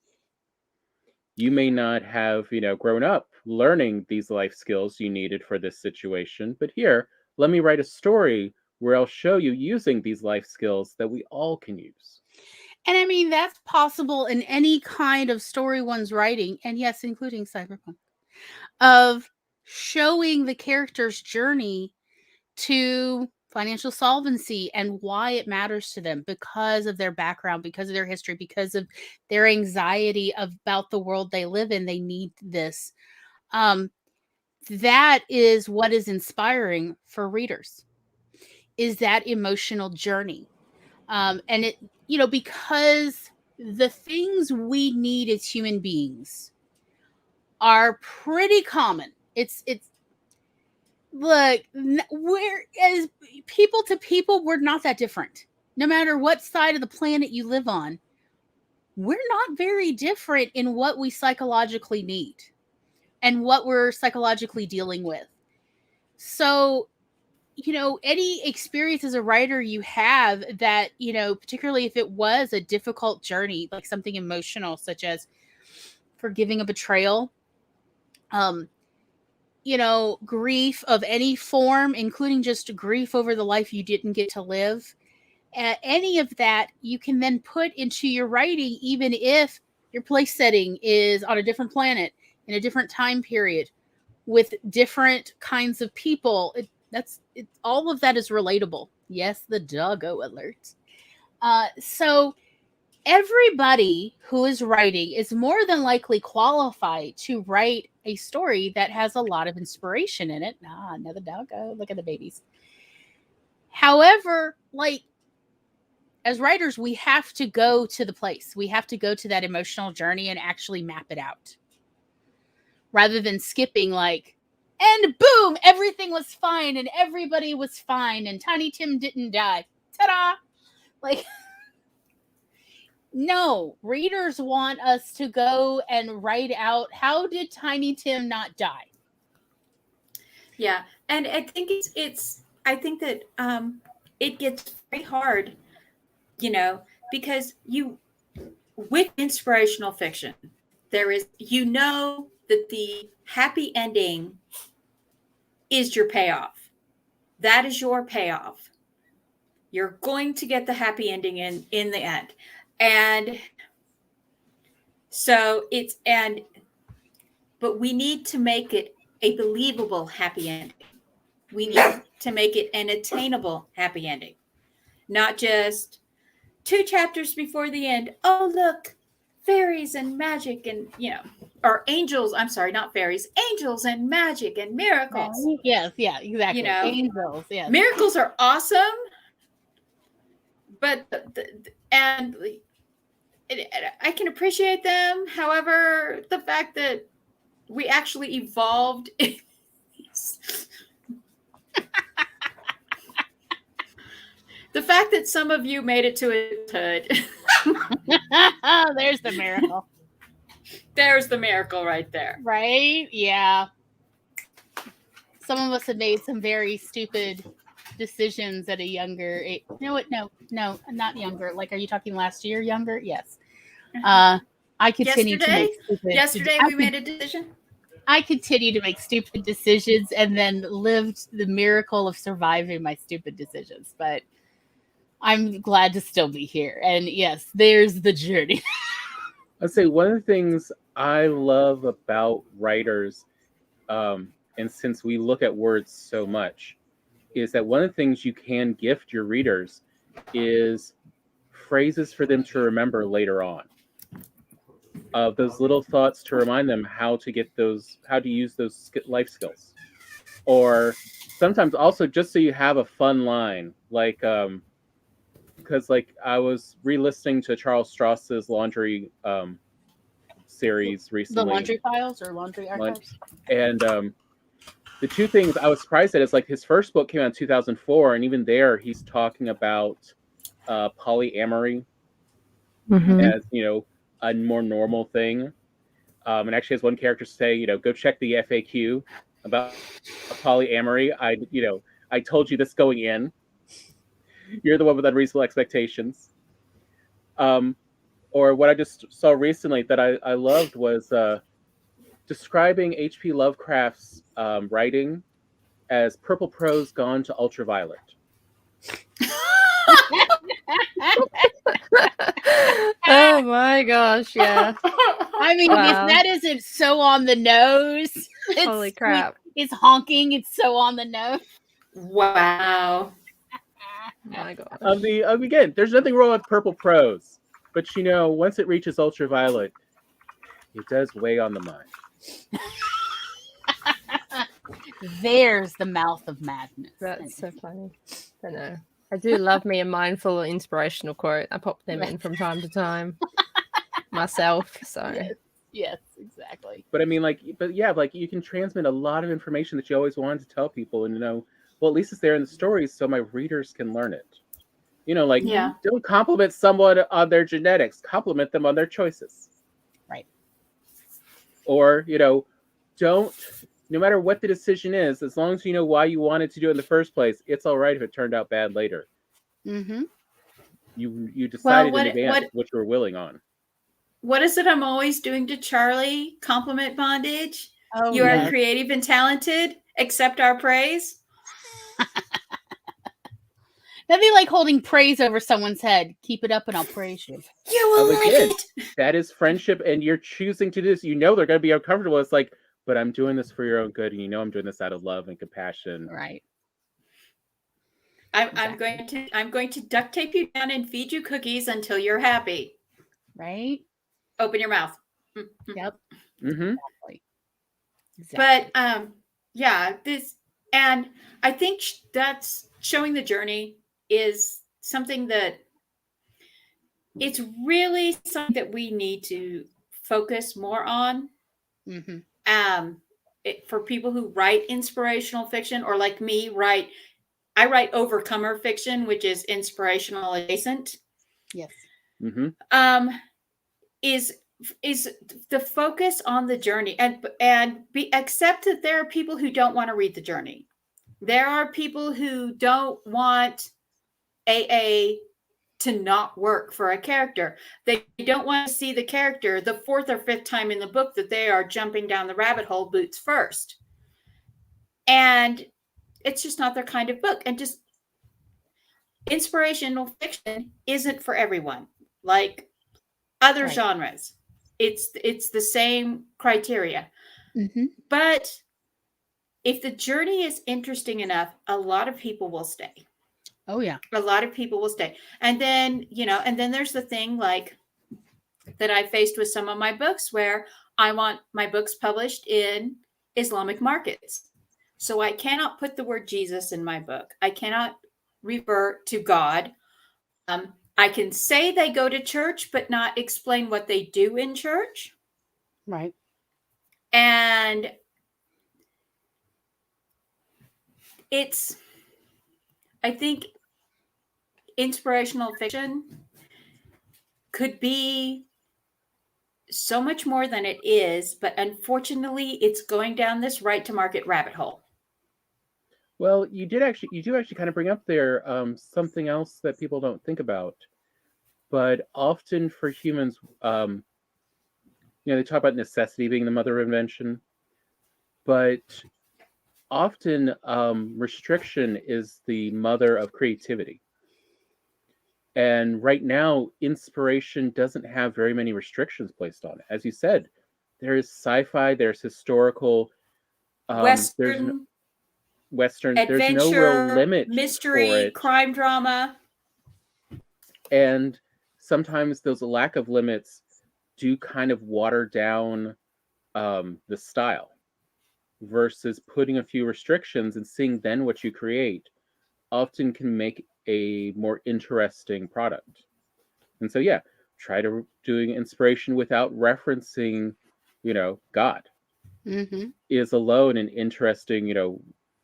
You may not have, you know, grown up learning these life skills you needed for this situation, but here, let me write a story where I'll show you using these life skills that we all can use. And I mean, that's possible in any kind of story one's writing, and yes, including cyberpunk, of showing the character's journey to financial solvency and why it matters to them because of their background, because of their history, because of their anxiety about the world they live in. They need this. That is what is inspiring for readers, is that emotional journey. And it, because the things we need as human beings are pretty common. It's look, we're, as people to people, we're not that different. No matter what side of the planet you live on, we're not very different in what we psychologically need and what we're psychologically dealing with. So, any experience as a writer you have that, particularly if it was a difficult journey, like something emotional, such as forgiving a betrayal, grief of any form, including just grief over the life you didn't get to live, any of that you can then put into your writing, even if your place setting is on a different planet in a different time period with different kinds of people. All of that is relatable. Yes, the doggo alert. So everybody who is writing is more than likely qualified to write a story that has a lot of inspiration in it. Another doggo. Look at the babies. However, as writers, we have to go to the place. We have to go to that emotional journey and actually map it out, rather than skipping and boom, everything was fine and everybody was fine and Tiny Tim didn't die. Ta-da! No, readers want us to go and write out, how did Tiny Tim not die? Yeah, and I think I think that it gets very hard, because with inspirational fiction, there is, that the happy ending is your payoff. That is your payoff. You're going to get the happy ending in the end. And so but we need to make it a believable happy ending. We need to make it an attainable happy ending, not just 2 chapters before the end. Oh, look, fairies and magic and, or angels. I'm sorry, not fairies, angels and magic and miracles. Yes, yeah, exactly. Angels, yes. Miracles are awesome, but and I can appreciate them. However, the fact that we actually evolved the fact that some of you made it to adulthood. There's the miracle. There's the miracle right there. Right? Yeah. Some of us have made some very stupid decisions at a younger age. No, not younger. Are you talking last year younger? Yes. I continue to make stupid. Yesterday we made a decision. I continue to make stupid decisions and then lived the miracle of surviving my stupid decisions. But I'm glad to still be here. And yes, there's the journey. I'd say one of the things I love about writers, and since we look at words so much, is that one of the things you can gift your readers is phrases for them to remember later on. Those little thoughts to remind them how to use those life skills. Or sometimes also just so you have a fun line, because I was re-listening to Charles Strauss's Laundry series recently. The Laundry Files or Laundry Archives? And the two things I was surprised at is his first book came out in 2004, and even there he's talking about polyamory as, a more normal thing. And actually has one character say, go check the FAQ about polyamory. I told you this going in. You're the one with unreasonable expectations. Or what I just saw recently that I loved was describing H.P. Lovecraft's writing as purple prose gone to ultraviolet. Oh my gosh, yeah. I mean, Wow. if that isn't so on the nose, Holy crap. It's honking. It's so on the nose. Wow. My gosh. Again, there's nothing wrong with purple prose, but once it reaches ultraviolet, it does weigh on the mind. There's the mouth of madness. That's so funny. I know. I do love me a mindful inspirational quote. I pop them in from time to time myself. So yes, exactly. But I mean, you can transmit a lot of information that you always wanted to tell people, and well, at least it's there in the stories, so my readers can learn it. Don't compliment someone on their genetics; compliment them on their choices. Right. Or don't. No matter what the decision is, as long as you know why you wanted to do it in the first place, it's all right if it turned out bad later. Mm-hmm. You decided in advance what you were willing on. What is it I'm always doing to Charlie? Compliment bondage. Oh, you are creative and talented. Accept our praise. That'd be like holding praise over someone's head. Keep it up and I'll praise you. You will like it. That is friendship, and you're choosing to do this. They're going to be uncomfortable. It's like, but I'm doing this for your own good, and I'm doing this out of love and compassion. Right. I'm going to duct tape you down and feed you cookies until you're happy. Right. Open your mouth. Yep. Mm-hmm. Exactly. But and I think that's showing the journey is something that it's really something that we need to focus more on. Mm-hmm. For people who write inspirational fiction, or like me, I write overcomer fiction, which is inspirational adjacent. Yes. Mm-hmm. Is the focus on the journey, and accept that there are people who don't want to read the journey. There are people who don't want AA to not work for a character. They don't want to see the character the fourth or fifth time in the book that they are jumping down the rabbit hole boots first. And it's just not their kind of book. And just inspirational fiction isn't for everyone. Like other genres, it's the same criteria. Mm-hmm. But if the journey is interesting enough, a lot of people will stay. Oh yeah. A lot of people will stay. And then, and then there's the thing like that I faced with some of my books where I want my books published in Islamic markets. So I cannot put the word Jesus in my book. I cannot revert to God. I can say they go to church, but not explain what they do in church. Right. And I think inspirational fiction could be so much more than it is, but unfortunately it's going down this right to market rabbit hole. Well, you do actually kind of bring up there something else that people don't think about, but often for humans, they talk about necessity being the mother of invention, but often restriction is the mother of creativity. And right now, inspiration doesn't have very many restrictions placed on it. As you said, there is sci-fi, there's historical, Western, adventure, there's no real limit, mystery, for it. Crime drama. And sometimes those lack of limits do kind of water down the style, versus putting a few restrictions and seeing then what you create often can make a more interesting product. And so try to doing inspiration without referencing God. Mm-hmm. Is alone an interesting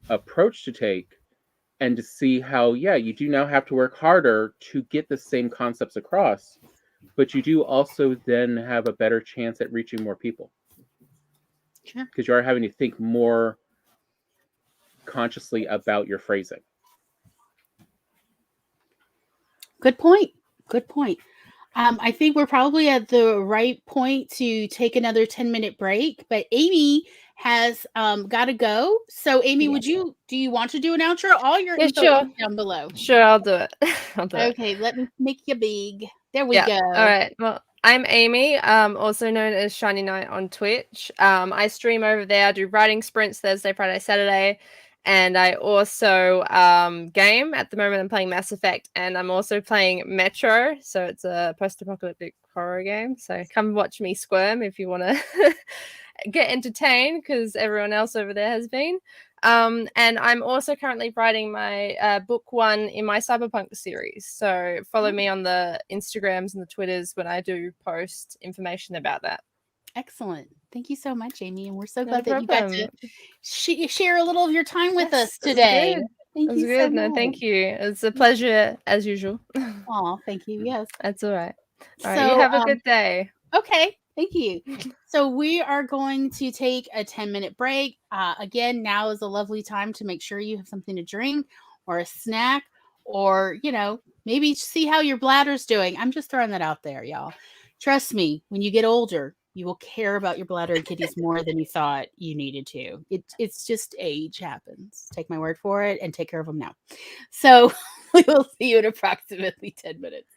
approach to take, and to see how you do now have to work harder to get the same concepts across, but you do also then have a better chance at reaching more people. Sure. Because you are having to think more consciously about your phrasing. Good point. I think we're probably at the right point to take another 10-minute break, but Amy has got to go. So, Amy, do you want to do an outro? All your info is down below. Sure, I'll do it. Okay, let me make you big. There we go. All right. Well, I'm Amy, also known as Shiny Knight on Twitch. I stream over there. I do writing sprints Thursday, Friday, Saturday. And I also game. At the moment, I'm playing Mass Effect, and I'm also playing Metro. So it's a post-apocalyptic horror game. So come watch me squirm if you want to get entertained, because everyone else over there has been. And I'm also currently writing my book 1 in my cyberpunk series. So follow me on the Instagrams and the Twitters when I do post information about that. Excellent. Thank you so much, Amy. And we're so glad that you got to share a little of your time with us today. Thank you so much. No, thank you. It's a pleasure as usual. Oh, thank you. Yes. That's all right. All right. You have a good day. Okay. Thank you. So we are going to take a 10-minute break. Again, now is a lovely time to make sure you have something to drink or a snack, or, maybe see how your bladder's doing. I'm just throwing that out there, y'all. Trust me, when you get older, you will care about your bladder and kidneys more than you thought you needed to. It's just age happens. Take my word for it and take care of them now. So we will see you in approximately 10 minutes.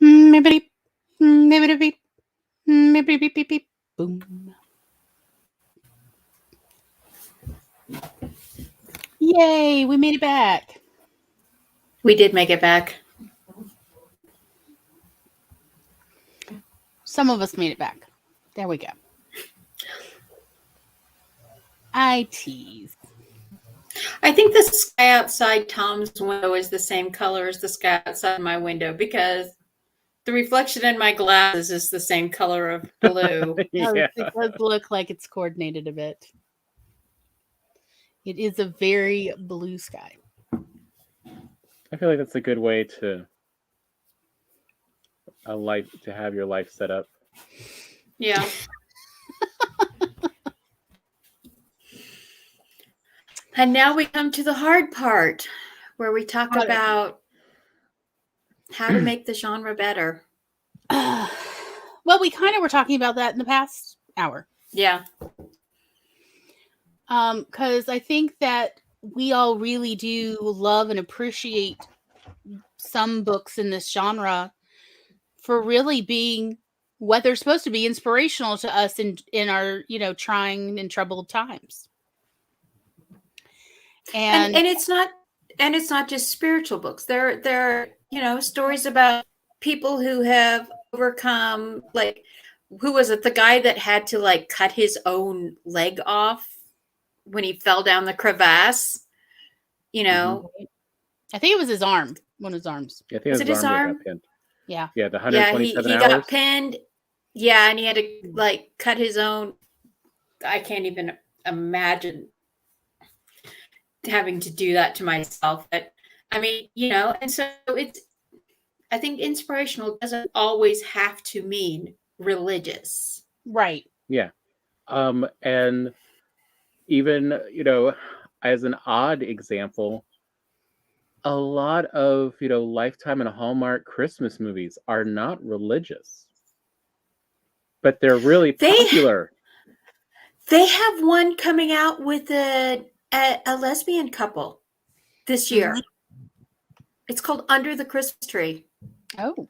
Maybe, maybe, maybe, boom. Yay, we made it back. We did make it back. Some of us made it back. There we go. I tease. I think the sky outside Tom's window is the same color as the sky outside my window because the reflection in my glasses is the same color of blue. Yeah. It does look like it's coordinated a bit. It is a very blue sky. I feel like that's a good way to have your life set up. Yeah. And now we come to the hard part where we talk about how to make the genre better. Well, we kind of were talking about that in the past hour. Yeah. Because I think that we all really do love and appreciate some books in this genre for really being what they're supposed to be, inspirational to us in our, trying and troubled times. And it's not just spiritual books. There are, stories about people who have overcome, like, who was it? The guy that had to like cut his own leg off when he fell down the crevasse. I think it was his arm. One of his arms. Yeah, I think was it his arm? Got pinned. Yeah. Yeah, the 127 hours. He got pinned. Yeah, and he had to like cut his own. I can't even imagine having to do that to myself. But I mean, and so I think inspirational doesn't always have to mean religious. Right. Yeah. And even, as an odd example, a lot of, Lifetime and Hallmark Christmas movies are not religious, but they're really popular. They have one coming out with a lesbian couple this year. Mm-hmm. It's called Under the Christmas Tree. Oh.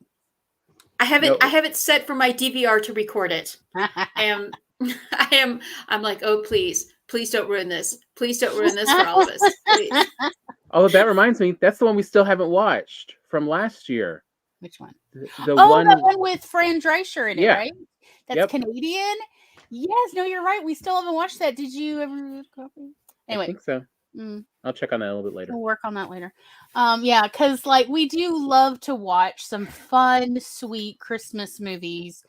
I have it set for my DVR to record it. I'm like, oh, please don't ruin this. Please don't ruin this for all of us. Please. Oh, that reminds me. That's the one we still haven't watched from last year. Which one? The one with Fran Drescher in it, right? That's Canadian? Yes, no, you're right. We still haven't watched that. Did you ever? Anyway. I think so. I'll check on that a little bit later. We'll work on that later. Yeah, because we do love to watch some fun, sweet Christmas movies.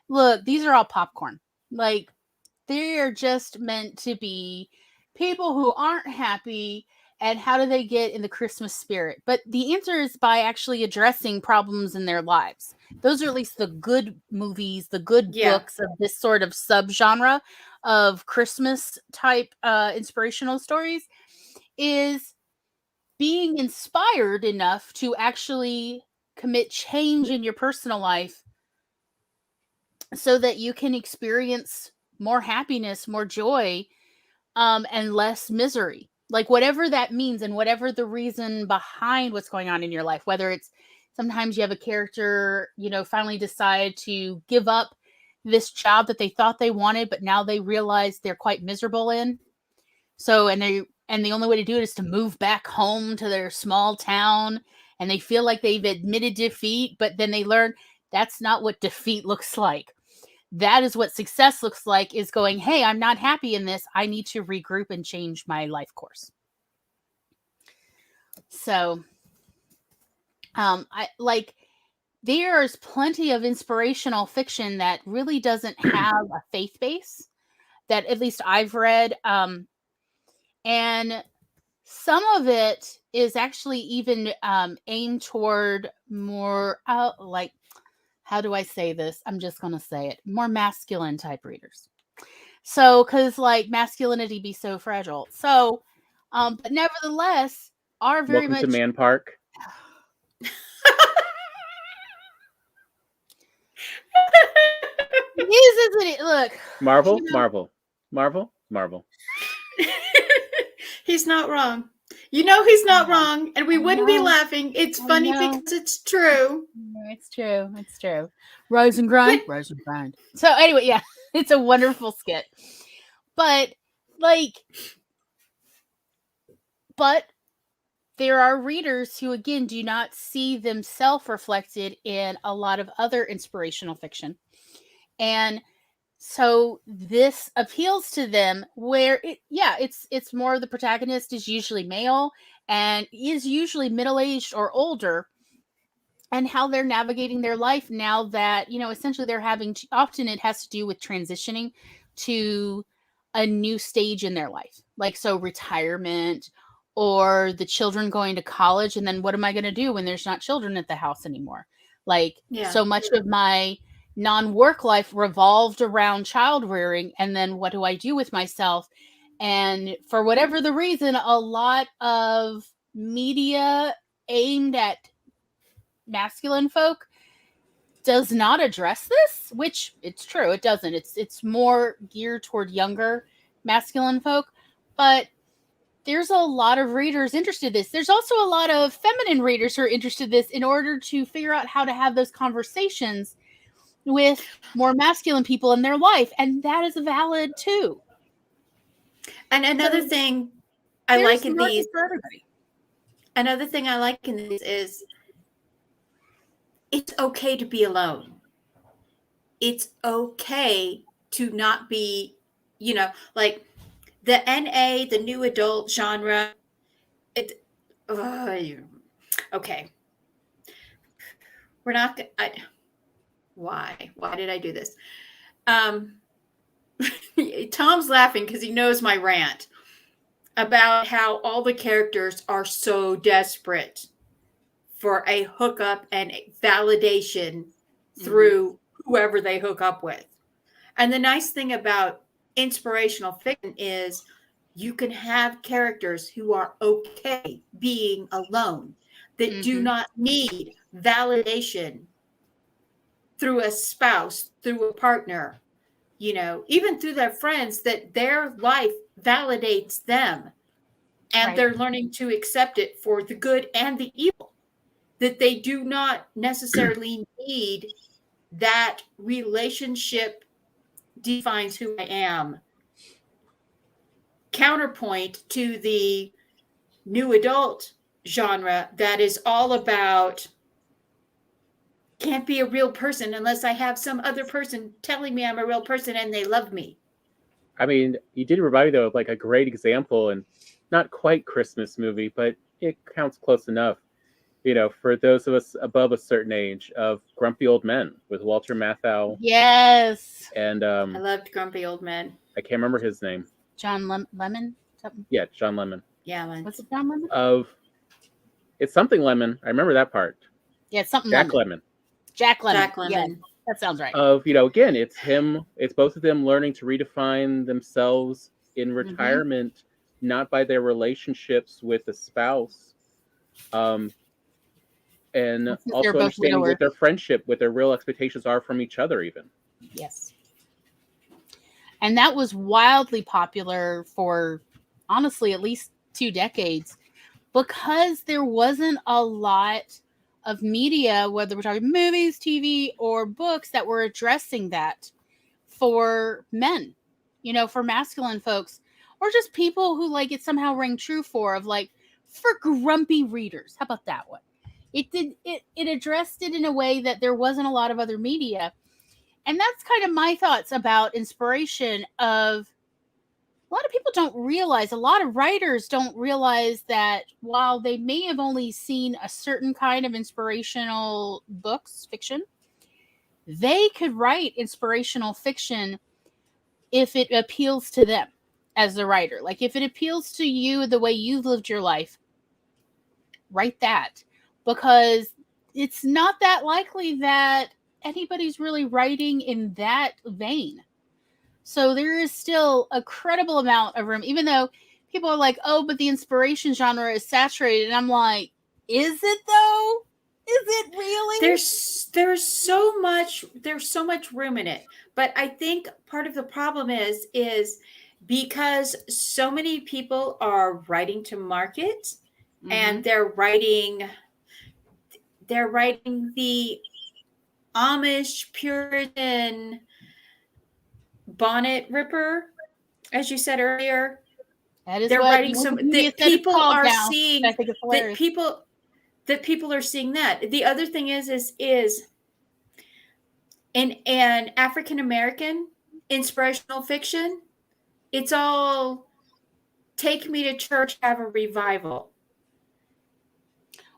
Look, these are all popcorn. They are just meant to be people who aren't happy. And how do they get in the Christmas spirit? But the answer is by actually addressing problems in their lives. Those are at least the good movies, the good books of this sort of subgenre of Christmas type inspirational stories, is being inspired enough to actually commit change in your personal life so that you can experience more happiness, more joy, and less misery. Whatever that means and whatever the reason behind what's going on in your life, whether it's sometimes you have a character, finally decide to give up this job that they thought they wanted, but now they realize they're quite miserable in. So, and the only way to do it is to move back home to their small town, and they feel like they've admitted defeat, but then they learn that's not what defeat looks like. That is what success looks like, is going, hey, I'm not happy in this. I need to regroup and change my life course. So, there's plenty of inspirational fiction that really doesn't have a faith base, that at least I've read. And some of it is actually even aimed toward more how do I say this? I'm just going to say it. More masculine type readers. So, because masculinity be so fragile. So, but nevertheless, are very Welcome much. to Man Park. It is, isn't it? Look. Marvel. He's not wrong. You know he's not wrong, and we wouldn't be laughing. It's funny because it's true. It's true. It's true. Rise and grind. Rise and grind. So anyway, yeah, it's a wonderful skit. But there are readers who, again, do not see themselves reflected in a lot of other inspirational fiction. And so this appeals to them where it's more the protagonist is usually male and is usually middle-aged or older, and how they're navigating their life now that, essentially they're having to, often it has to do with transitioning to a new stage in their life. Like, so retirement, or the children going to college, and then what am I going to do when there's not children at the house anymore? So much of my non-work life revolved around child rearing, and then what do I do with myself? And for whatever the reason, a lot of media aimed at masculine folk does not address this, which it's true, it doesn't. It's more geared toward younger masculine folk, but there's a lot of readers interested in this. There's also a lot of feminine readers who are interested in this in order to figure out how to have those conversations with more masculine people in their life, and that is valid too. And another thing I like in these for everybody. Another thing I like in these is it's okay to be alone. It's okay to not be, like the NA, the new adult genre. Okay. We're not. Why? Why did I do this? Tom's laughing because he knows my rant about how all the characters are so desperate for a hookup and validation through whoever they hook up with. And the nice thing about inspirational fiction is you can have characters who are okay being alone, that do not need validation through a spouse, through a partner, even through their friends, that their life validates them, and they're learning to accept it for the good and the evil, that they do not necessarily need that relationship defines who I am. Counterpoint to the new adult genre that is all about can't be a real person unless I have some other person telling me I'm a real person and they love me. I mean, you did remind me, though, of like a great example, and not quite Christmas movie, but it counts close enough, for those of us above a certain age, of Grumpy Old Men with Walter Matthau. Yes. And I loved Grumpy Old Men. I can't remember his name. John Lemon? Something? Yeah, John Lemon. Yeah, was it John Lemon? It's something Lemon. I remember that part. Yeah, it's something Jack Lemon. Lemon. Jack Lemon. Jack Lemon. Yeah, that sounds right. Again, it's him. It's both of them learning to redefine themselves in retirement, not by their relationships with a spouse, and also understanding what their friendship, what their real expectations are from each other, even. Yes. And that was wildly popular for, honestly, at least 2 decades, because there wasn't a lot of media, whether we're talking movies, TV, or books, that were addressing that for men, for masculine folks, or just people who it somehow rang true for grumpy readers. How about that one? It addressed it in a way that there wasn't a lot of other media. And that's kind of my thoughts about inspiration. Of a lot of people don't realize, a lot of writers don't realize that while they may have only seen a certain kind of inspirational books, fiction, they could write inspirational fiction if it appeals to them as a writer. Like, if it appeals to you the way you've lived your life, write that. Because it's not that likely that anybody's really writing in that vein. So there is still a credible amount of room, even though people are like, oh, but the inspiration genre is saturated. And I'm like, is it though? Is it really? There's so much room in it. But I think part of the problem is because so many people are writing to market, and Mhm. they're writing the Amish Puritan bonnet ripper, as you said earlier. That is They're what writing some Wikipedia that said it's people called are now. seeing I think it's that hilarious. people are seeing that. The other thing is in African American inspirational fiction, it's all take me to church, have a revival.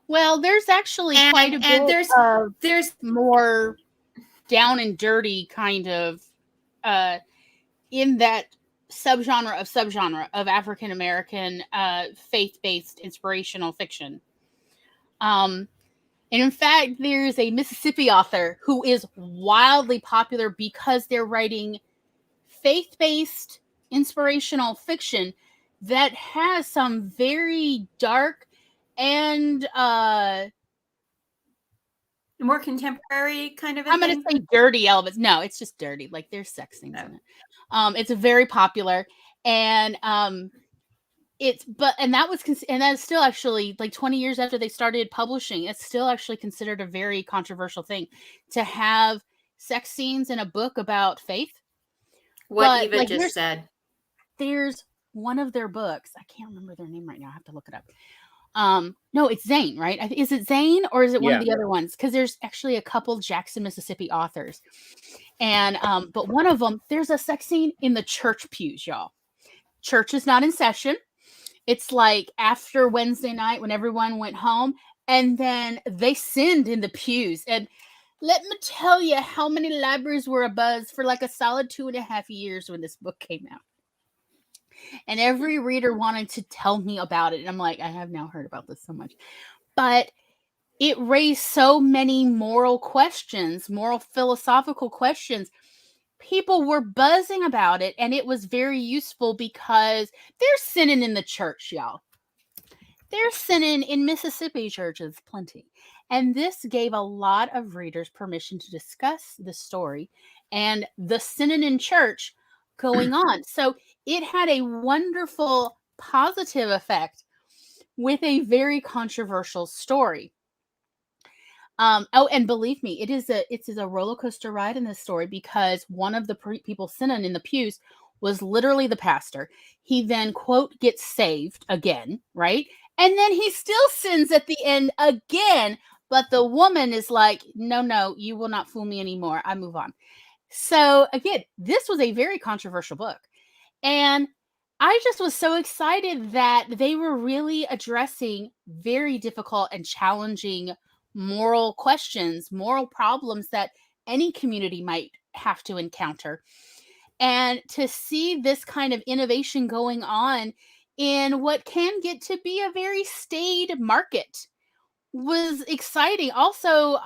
Well, there's actually quite a bit of there's more down and dirty kind of in that subgenre of African American faith-based inspirational fiction. And in fact, there's a Mississippi author who is wildly popular because they're writing faith-based inspirational fiction that has some very dark and more contemporary kind of a I'm thing. going to say dirty elements. No, it's just dirty. Like there's sex things in it. It's very popular, and that is still actually like 20 years after they started publishing. It's still actually considered a very controversial thing to have sex scenes in a book about faith. What Eva just said. There's one of their books. I can't remember their name right now. I have to look it up. No, it's Zane, right? Is it Zane or is it one of the other ones? Because there's actually a couple Jackson, Mississippi authors. And but one of them, there's a sex scene in the church pews, y'all. Church is not in session. It's like after Wednesday night when everyone went home, and then they sinned in the pews. And let me tell you how many libraries were abuzz for like a solid 2.5 years when this book came out. And every reader wanted to tell me about it. And I'm like, I have now heard about this so much. But it raised so many moral questions, moral philosophical questions. People were buzzing about it, and it was very useful because they're sinning in the church, y'all. They're sinning in Mississippi churches, plenty. And this gave a lot of readers permission to discuss the story and the sinning in church going on. So it had a wonderful positive effect with a very controversial story. And believe me, it is a roller coaster ride in this story because one of the people sinning in the pews was literally the pastor. He then, quote, gets saved again, right? And then he still sins at the end again. But the woman is like, no, you will not fool me anymore. I move on. So again, this was a very controversial book. And I just was so excited that they were really addressing very difficult and challenging moral questions, moral problems that any community might have to encounter. And to see this kind of innovation going on in what can get to be a very staid market was exciting. Also,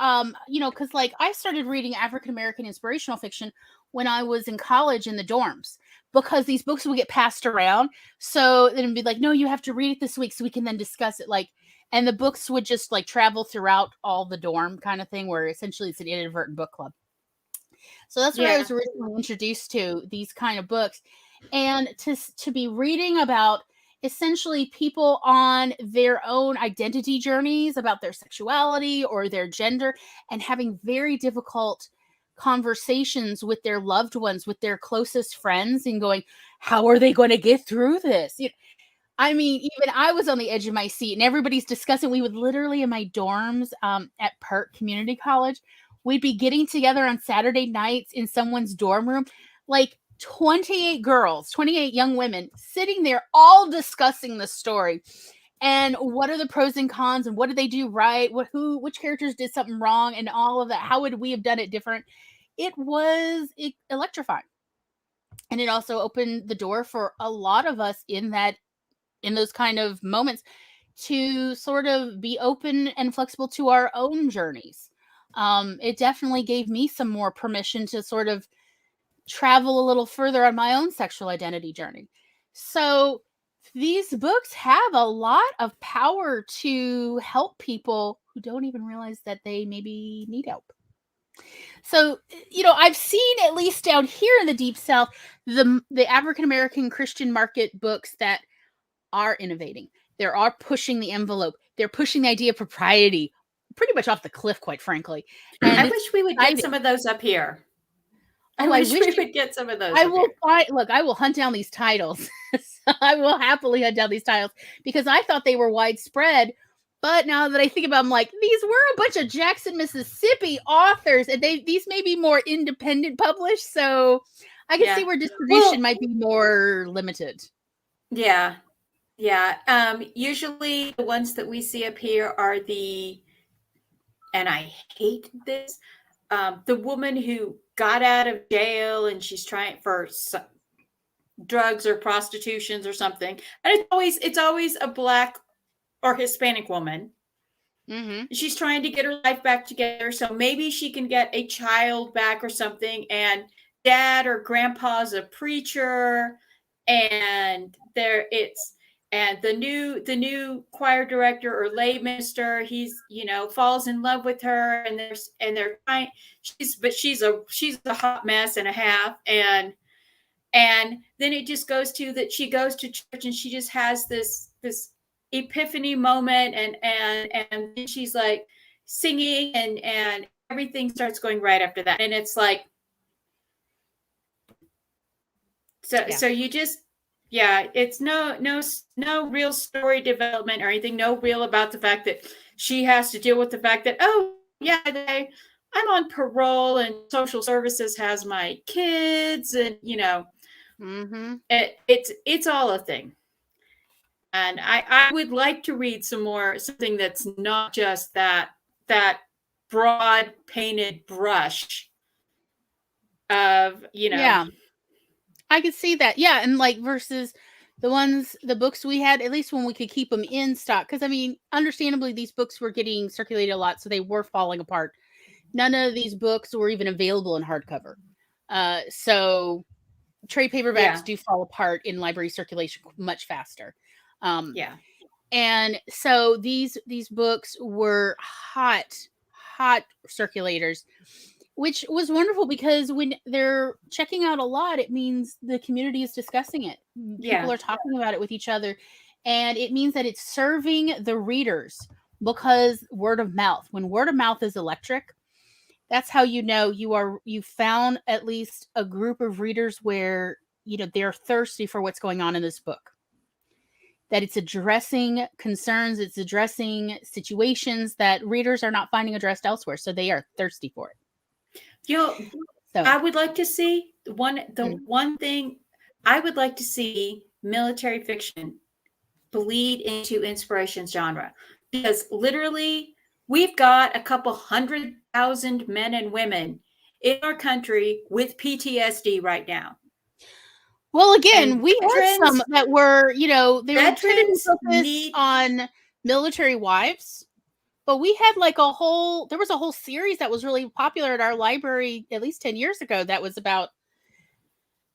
because like I started reading African American inspirational fiction when I was in college in the dorms because these books would get passed around. So it'd be like, no, you have to read it this week so we can then discuss it. Like, and the books would just like travel throughout all the dorm kind of thing, where essentially it's an inadvertent book club. So that's where I was originally introduced to these kind of books, and to be reading about essentially people on their own identity journeys about their sexuality or their gender and having very difficult conversations with their loved ones, with their closest friends, and going, how are they going to get through this? I mean, even I was on the edge of my seat and everybody's discussing. We would literally in my dorms at Pert Community College, we'd be getting together on Saturday nights in someone's dorm room, like 28 girls, 28 young women sitting there all discussing the story and what are the pros and cons and what did they do right? Which characters did something wrong and all of that. How would we have done it different? It was electrifying. And it also opened the door for a lot of us in those kind of moments to sort of be open and flexible to our own journeys. It definitely gave me some more permission to sort of travel a little further on my own sexual identity journey. So these books have a lot of power to help people who don't even realize that they maybe need help. So, I've seen, at least down here in the Deep South, the African-American Christian market books that are innovating. They are pushing the envelope. They're pushing the idea of propriety pretty much off the cliff, quite frankly. And I wish we would get some of those up here. I wish we would get some of those. I will hunt down these titles. I will happily hunt down these titles because I thought they were widespread. But now that I think about them, like, these were a bunch of Jackson, Mississippi authors, and these may be more independent published. So I can see where distribution might be more limited. Yeah. Yeah. Usually the ones that we see up here are and I hate this, the woman who got out of jail and she's trying for drugs or prostitutions or something. And it's always a Black or Hispanic woman. Mm-hmm. She's trying to get her life back together. So maybe she can get a child back or something. And dad or grandpa's a preacher. And and the new choir director or lay minister, he's, falls in love with her, and they're trying, she's a hot mess and a half. And then it just goes to that she goes to church and she just has this epiphany moment, and then she's like singing, and everything starts going right after that. And it's like, so you just, it's no real story development or anything. No real about the fact that she has to deal with the fact that, I'm on parole and social services has my kids, and Mm-hmm. it's all a thing. And I would like to read something that's not just that broad painted brush of, Yeah, I could see that. Yeah. And like versus the books we had, at least when we could keep them in stock. Because, I mean, understandably, these books were getting circulated a lot, so they were falling apart. None of these books were even available in hardcover. So trade paperbacks do fall apart in library circulation much faster. And so these books were hot circulators, which was wonderful because when they're checking out a lot, it means the community is discussing it. People are talking about it with each other, and it means that it's serving the readers because word of mouth. When word of mouth is electric, that's how you found at least a group of readers where they're thirsty for what's going on in this book. That it's addressing concerns, it's addressing situations that readers are not finding addressed elsewhere, so they are thirsty for it. I would like to see one thing. I would like to see military fiction bleed into inspiration genre, because literally we've got a couple 100,000 men and women in our country with PTSD right now. Well, again, we had some that were, they were focused on military wives, but we had there was a whole series that was really popular at our library at least 10 years ago that was about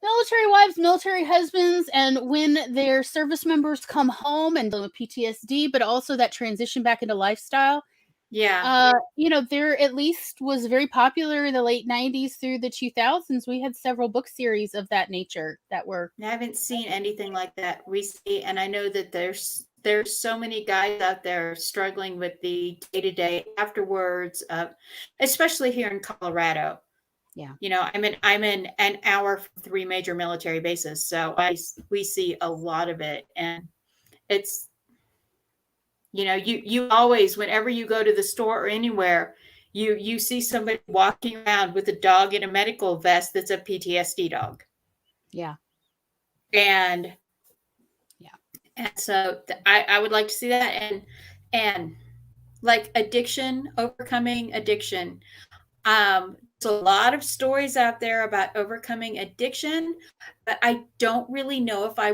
military wives, military husbands, and when their service members come home and deal with PTSD, but also that transition back into lifestyle. There at least was very popular in the late 90s through the 2000s. We had several book series of that nature that were. I haven't seen anything like that recently, and I know that there's so many guys out there struggling with the day-to-day afterwards, especially here in Colorado. Yeah, I'm in an hour from 3 major military bases, so we see a lot of it, and it's. You always, whenever you go to the store or anywhere, you see somebody walking around with a dog in a medical vest that's a PTSD dog. Yeah. And so I would like to see that, and like overcoming addiction. There's a lot of stories out there about overcoming addiction, but I don't really know if I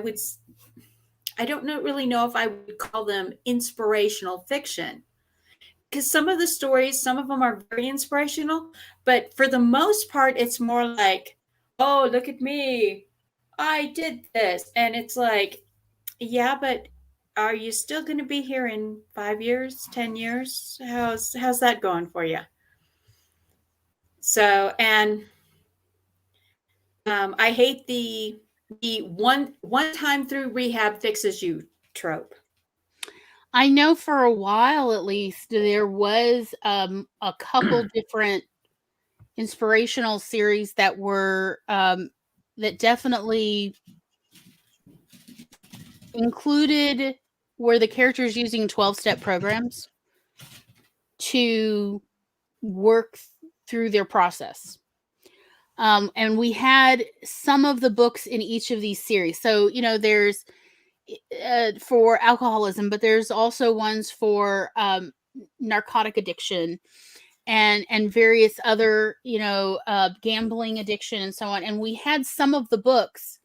would call them inspirational fiction, because some of the stories, some of them are very inspirational, but for the most part, it's more like, oh, look at me, I did this. And it's like, yeah, but are you still going to be here in 5 years, 10 years? How's that going for you? So, and I hate the one time through rehab fixes you trope. I know for a while, at least, there was a couple different inspirational series that were that definitely included were the characters using 12-step programs to work through their process. And we had some of the books in each of these series. So, there's for alcoholism, but there's also ones for narcotic addiction and various other, gambling addiction and so on. And we had some of the books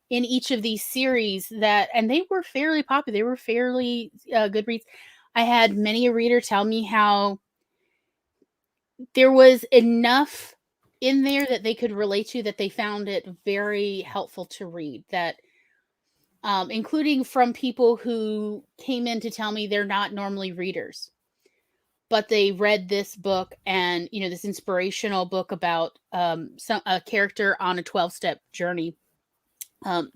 in each of these series and they were fairly popular. They were fairly good reads. I had many a reader tell me how there was enough in there that they could relate to, that they found it very helpful to read, that including from people who came in to tell me they're not normally readers, but they read this book and, this inspirational book about a character on a 12-step journey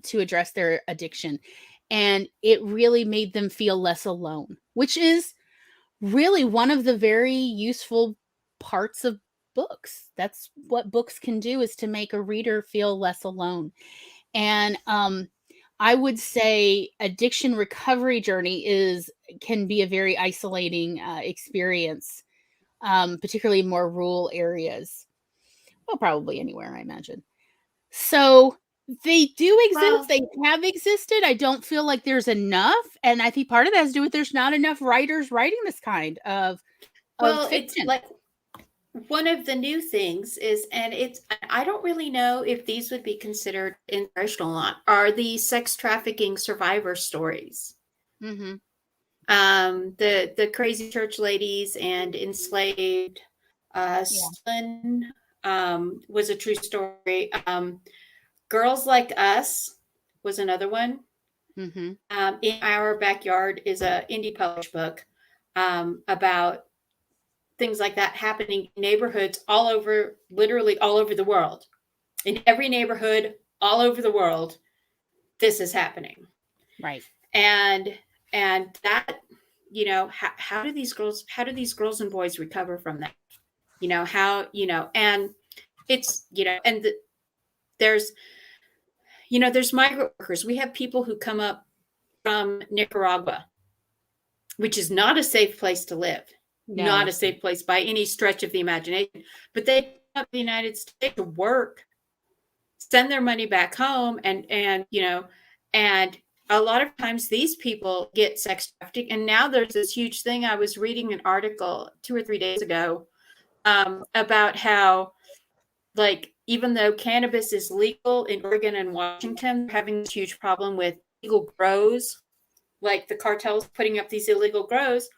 to address their addiction. And it really made them feel less alone, which is really one of the very useful parts of books. That's what books can do, is to make a reader feel less alone. And I would say addiction recovery journey can be a very isolating experience, particularly in more rural areas. Well, probably anywhere, I imagine. So they do exist. They have existed. I don't feel like there's enough. And I think part of that has to do with there's not enough writers writing this kind of fiction. It's like one of the new things is, and I don't really know if these would be considered inspirational or not, are the sex trafficking survivor stories. Mm-hmm. The crazy church ladies and enslaved son was a true story. Girls Like Us was another one. Mm-hmm. In Our Backyard is a indie published book about things like that happening in neighborhoods literally all over the world. In every neighborhood, all over the world, this is happening. Right. And that, how do these girls and boys recover from that? And it's, and there's migrant workers. We have people who come up from Nicaragua, which is not a safe place to live. No. Not a safe place by any stretch of the imagination. But they come up to the United States to work, send their money back home, and a lot of times these people get sex trafficked. And now there's this huge thing. I was reading an article 2 or 3 days ago about how, like, even though cannabis is legal in Oregon and Washington, they're having this huge problem with illegal grows, like the cartels putting up these illegal grows.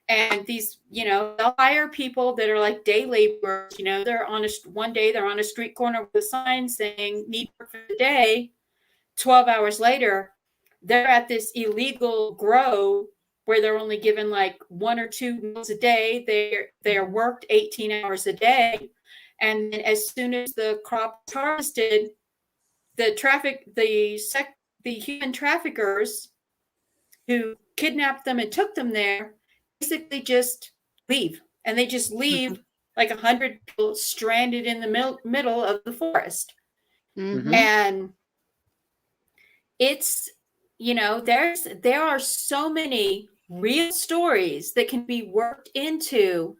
And these, they'll hire people that are like day laborers. They're one day they're on a street corner with a sign saying need work for the day. 12 hours later, they're at this illegal grow where they're only given like 1 or 2 meals a day. They're worked 18 hours a day. And as soon as the crop is harvested, the human traffickers who kidnapped them and took them there basically just leave. And they just leave like 100 people stranded in the middle of the forest. Mm-hmm. And it's, there are so many real stories that can be worked into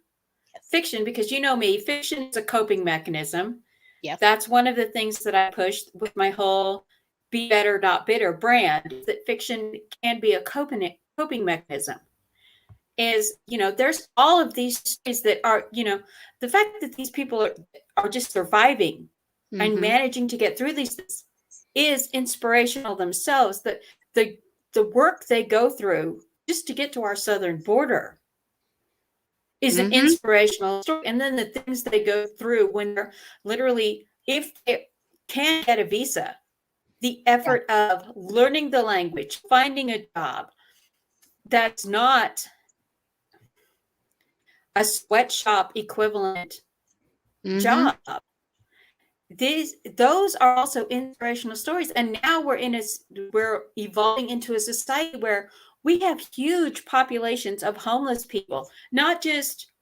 fiction, because me, fiction is a coping mechanism. Yes. That's one of the things that I pushed with my whole Be Better, Not Bitter brand, that fiction can be a coping mechanism. Is, there's all of these stories that are, the fact that these people are just surviving and managing to get through these things is inspirational themselves. That the work they go through just to get to our southern border is an inspirational story. And then the things they go through when they're literally, if they can't get a visa, the effort of learning the language, finding a job that's not a sweatshop equivalent job. Those are also inspirational stories, and now we're evolving into a society where we have huge populations of homeless people, not just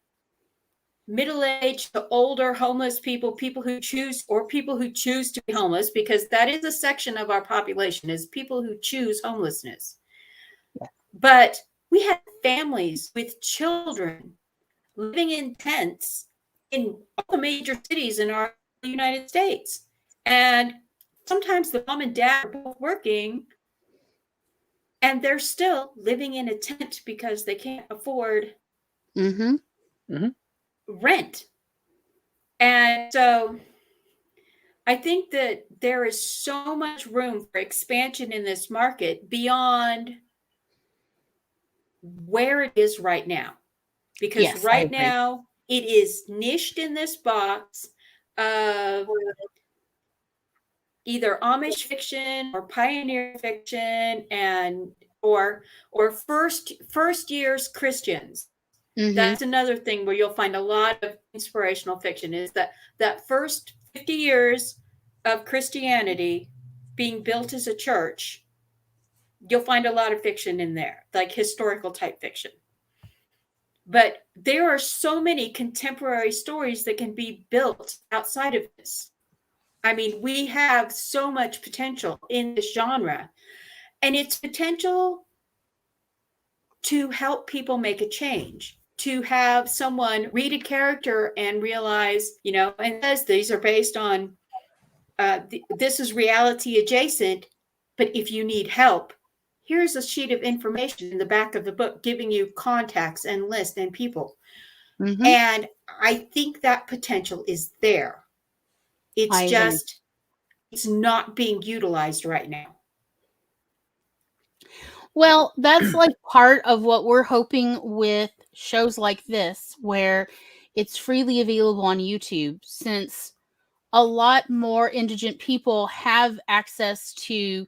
middle-aged to older homeless people, people who choose to be homeless, because that is a section of our population, is people who choose homelessness. Yeah. But we have families with children living in tents in all the major cities in our United States. And sometimes the mom and dad are both working, and they're still living in a tent because they can't afford rent. And so I think that there is so much room for expansion in this market beyond where it is right now. Because right now it is niched in this box of either Amish fiction or pioneer fiction or first years Christians. That's another thing where you'll find a lot of inspirational fiction, is that first 50 years of Christianity being built as a church. You'll find a lot of fiction in there, like historical type fiction. But there are so many contemporary stories that can be built outside of this. I mean, we have so much potential in this genre, and it's potential to help people make a change, to have someone read a character and realize, and says these are based on, this is reality adjacent, but if you need help, here's a sheet of information in the back of the book giving you contacts and lists and people. And I think that potential is there. It's not being utilized right now. Well, that's like part of what we're hoping with shows like this, where it's freely available on YouTube, since a lot more indigent people have access to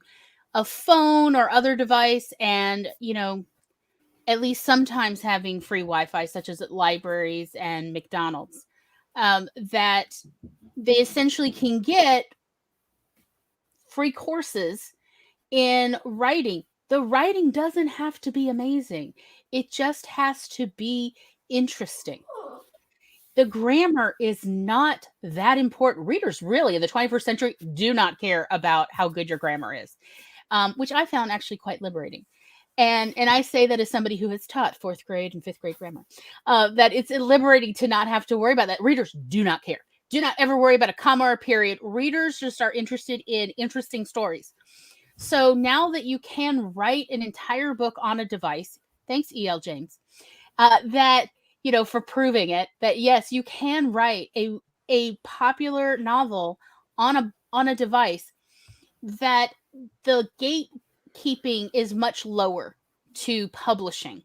a phone or other device, and, at least sometimes having free Wi-Fi, such as at libraries and McDonald's, that they essentially can get free courses in writing. The writing doesn't have to be amazing. It just has to be interesting. The grammar is not that important. Readers really in the 21st century do not care about how good your grammar is, which I found actually quite liberating. And I say that as somebody who has taught 4th grade and 5th grade grammar, that it's liberating to not have to worry about that. Readers do not care. Do not ever worry about a comma or a period. Readers just are interested in interesting stories. So now that you can write an entire book on a device, thanks E.L. James, that, for proving it, that yes, you can write a popular novel on a device, that the gatekeeping is much lower to publishing,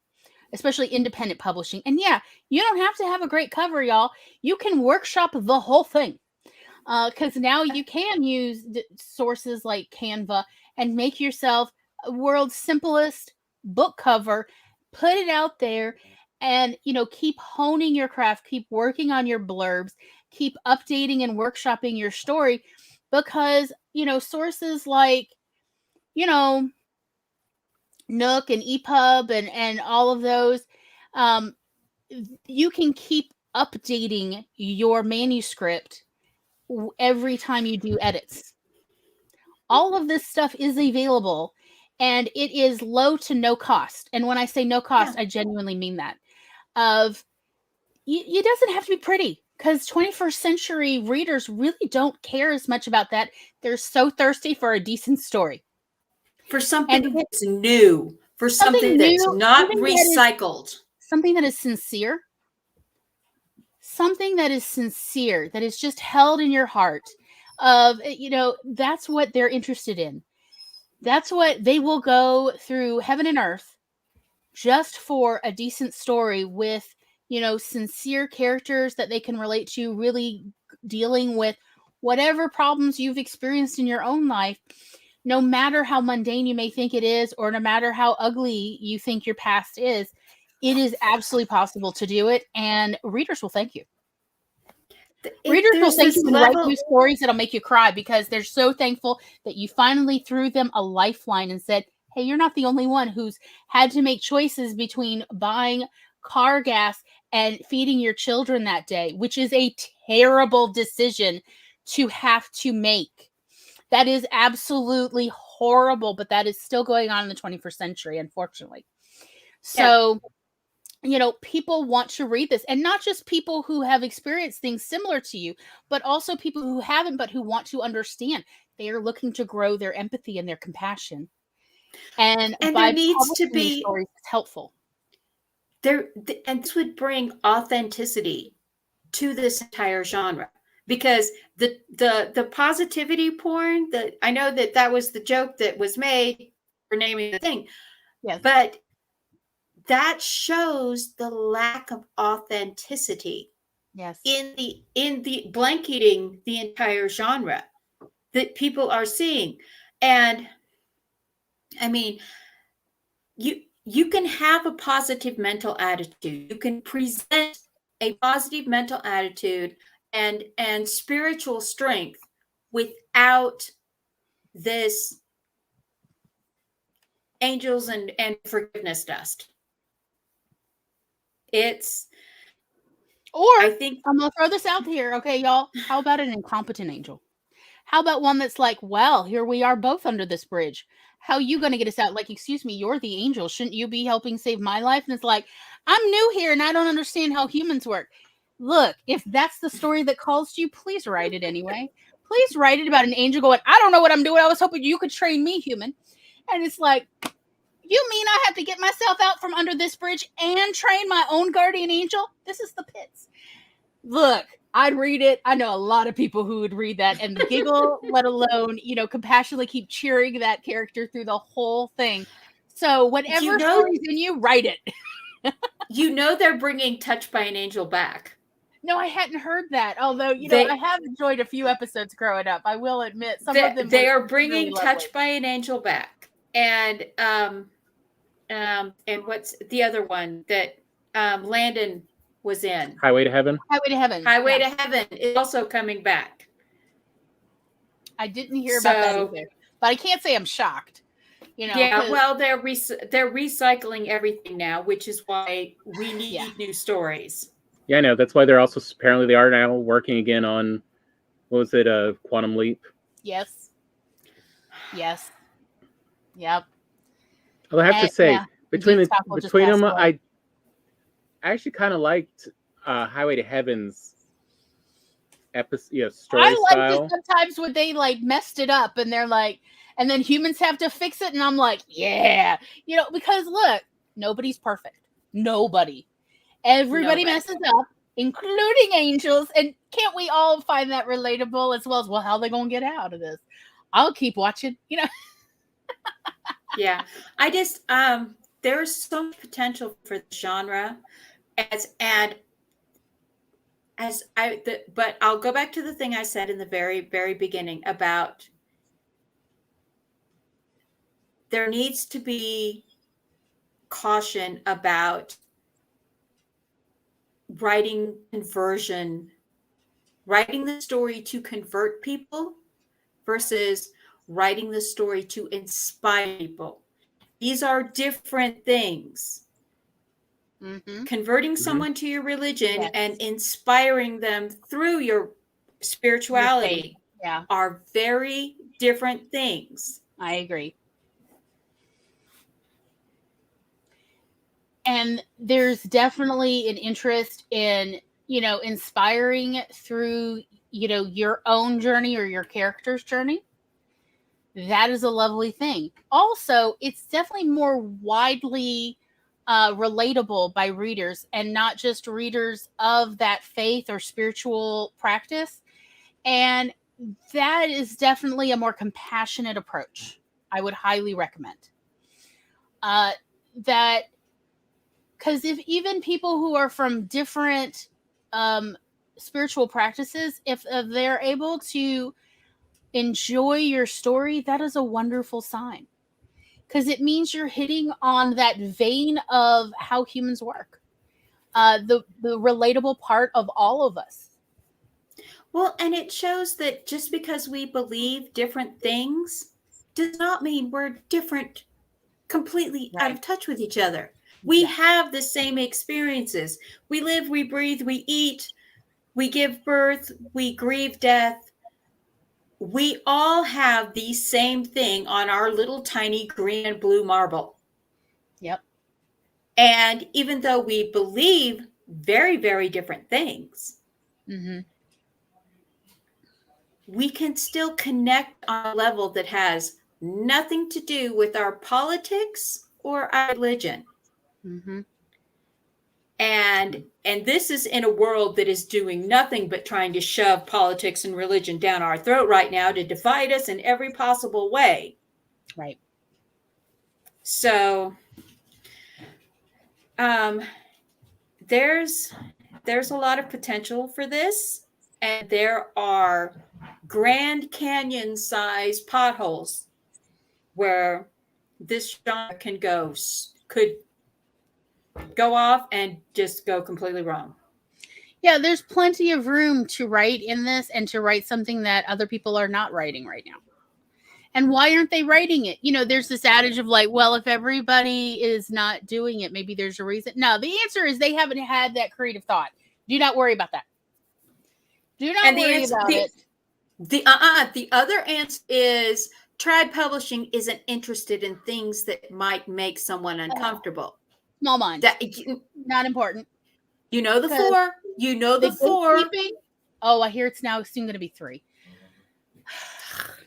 especially independent publishing. And yeah, you don't have to have a great cover, y'all. You can workshop the whole thing. Because now you can use sources like Canva and make yourself a world's simplest book cover, put it out there, and, keep honing your craft, keep working on your blurbs, keep updating and workshopping your story, because, sources like, Nook and EPUB and all of those, you can keep updating your manuscript every time you do edits. All of this stuff is available, and it is low to no cost. And when I say no cost, I genuinely mean that. It doesn't have to be pretty, because 21st century readers really don't care as much about that. They're so thirsty for a decent story. For something that's new. For something that's not recycled. Something that is sincere. Something that is sincere, that is just held in your heart. That's what they're interested in. That's what they will go through heaven and earth just for a decent story with, sincere characters that they can relate to, really dealing with whatever problems you've experienced in your own life, no matter how mundane you may think it is, or no matter how ugly you think your past is. It is absolutely possible to do it, and readers will thank you. Readers will thank you and write you stories that'll make you cry because they're so thankful that you finally threw them a lifeline and said, hey, you're not the only one who's had to make choices between buying car gas and feeding your children that day, which is a terrible decision to have to make. That is absolutely horrible, but that is still going on in the 21st century, unfortunately. So, people want to read this, and not just people who have experienced things similar to you, but also people who haven't, but who want to understand. They are looking to grow their empathy and their compassion. And by there needs to be stories, it's helpful. And this would bring authenticity to this entire genre, because the positivity porn, I know that was the joke that was made for naming the thing. Yes. But that shows the lack of authenticity. Yes. In the blanketing the entire genre that people are seeing. And I mean, you can have a positive mental attitude. You can present a positive mental attitude and spiritual strength without this angels and forgiveness dust. I think I'm gonna throw this out here, okay, y'all. How about an incompetent angel? How about one that's like, well, here we are both under this bridge. How are you gonna get us out? Like, excuse me, you're the angel. Shouldn't you be helping save my life? And it's like, I'm new here and I don't understand how humans work. Look, if that's the story that calls to you, please write it anyway. Please write it about an angel going, I don't know what I'm doing. I was hoping you could train me, human. And it's like, you mean I have to get myself out from under this bridge and train my own guardian angel? This is the pits. Look, I'd read it. I know a lot of people who would read that and giggle, let alone, compassionately keep cheering that character through the whole thing. So whatever story's in you, write it. They're bringing Touched by an Angel back. No, I hadn't heard that. Although, I have enjoyed a few episodes growing up. I will admit some of them. They are bringing really Touched by an Angel back. And what's the other one that Landon was in? Highway to Heaven. Highway to Heaven. Highway to Heaven is also coming back. I didn't hear about that either, but I can't say I'm shocked. Yeah, well, they're recycling everything now, which is why we need new stories. Yeah, I know. That's why they are now working again on, what was it, Quantum Leap? Yes. Yep. Well, I have to say, between them, I actually kind of liked Highway to Heaven's episode, story I style. It sometimes when they messed it up and they're like, and then humans have to fix it, and I'm like, yeah, because look, nobody's perfect. Nobody. Everybody messes up, including angels. And can't we all find that relatable as well as, well, how are they going to get out of this? I'll keep watching, Yeah. I just, there's so much potential for the genre but I'll go back to the thing I said in the very, very beginning about there needs to be caution about writing the story to convert people versus writing the story to inspire people. These are different things. Mm-hmm. Converting someone to your religion and inspiring them through your spirituality are very different things. I agree. And there's definitely an interest in, inspiring through, your own journey or your character's journey. That is a lovely thing. Also, it's definitely more widely relatable by readers, and not just readers of that faith or spiritual practice. And that is definitely a more compassionate approach. I would highly recommend that. Because if even people who are from different spiritual practices, if they're able to enjoy your story, that is a wonderful sign. Because it means you're hitting on that vein of how humans work. The relatable part of all of us. Well, and it shows that just because we believe different things does not mean we're different, completely out of touch with each other. We have the same experiences. We live, we breathe, we eat, we give birth, we grieve death. We all have the same thing on our little tiny green and blue marble. Yep. And even though we believe very, very different things, we can still connect on a level that has nothing to do with our politics or our religion. And this is in a world that is doing nothing but trying to shove politics and religion down our throat right now to divide us in every possible way. Right. So there's a lot of potential for this, and there are Grand Canyon size potholes where this genre could go off and just go completely wrong. Yeah, there's plenty of room to write in this and to write something that other people are not writing right now. And why aren't they writing it? You know, there's this adage of like, well, if everybody is not doing it, maybe there's a reason. No, the answer is they haven't had that creative thought. Do not worry about that. Do not worry about it. The other answer is trad publishing isn't interested in things that might make someone uncomfortable. Small mind. Not important. You know the 4. You know the 4. Oh, I hear it's now soon going to be 3.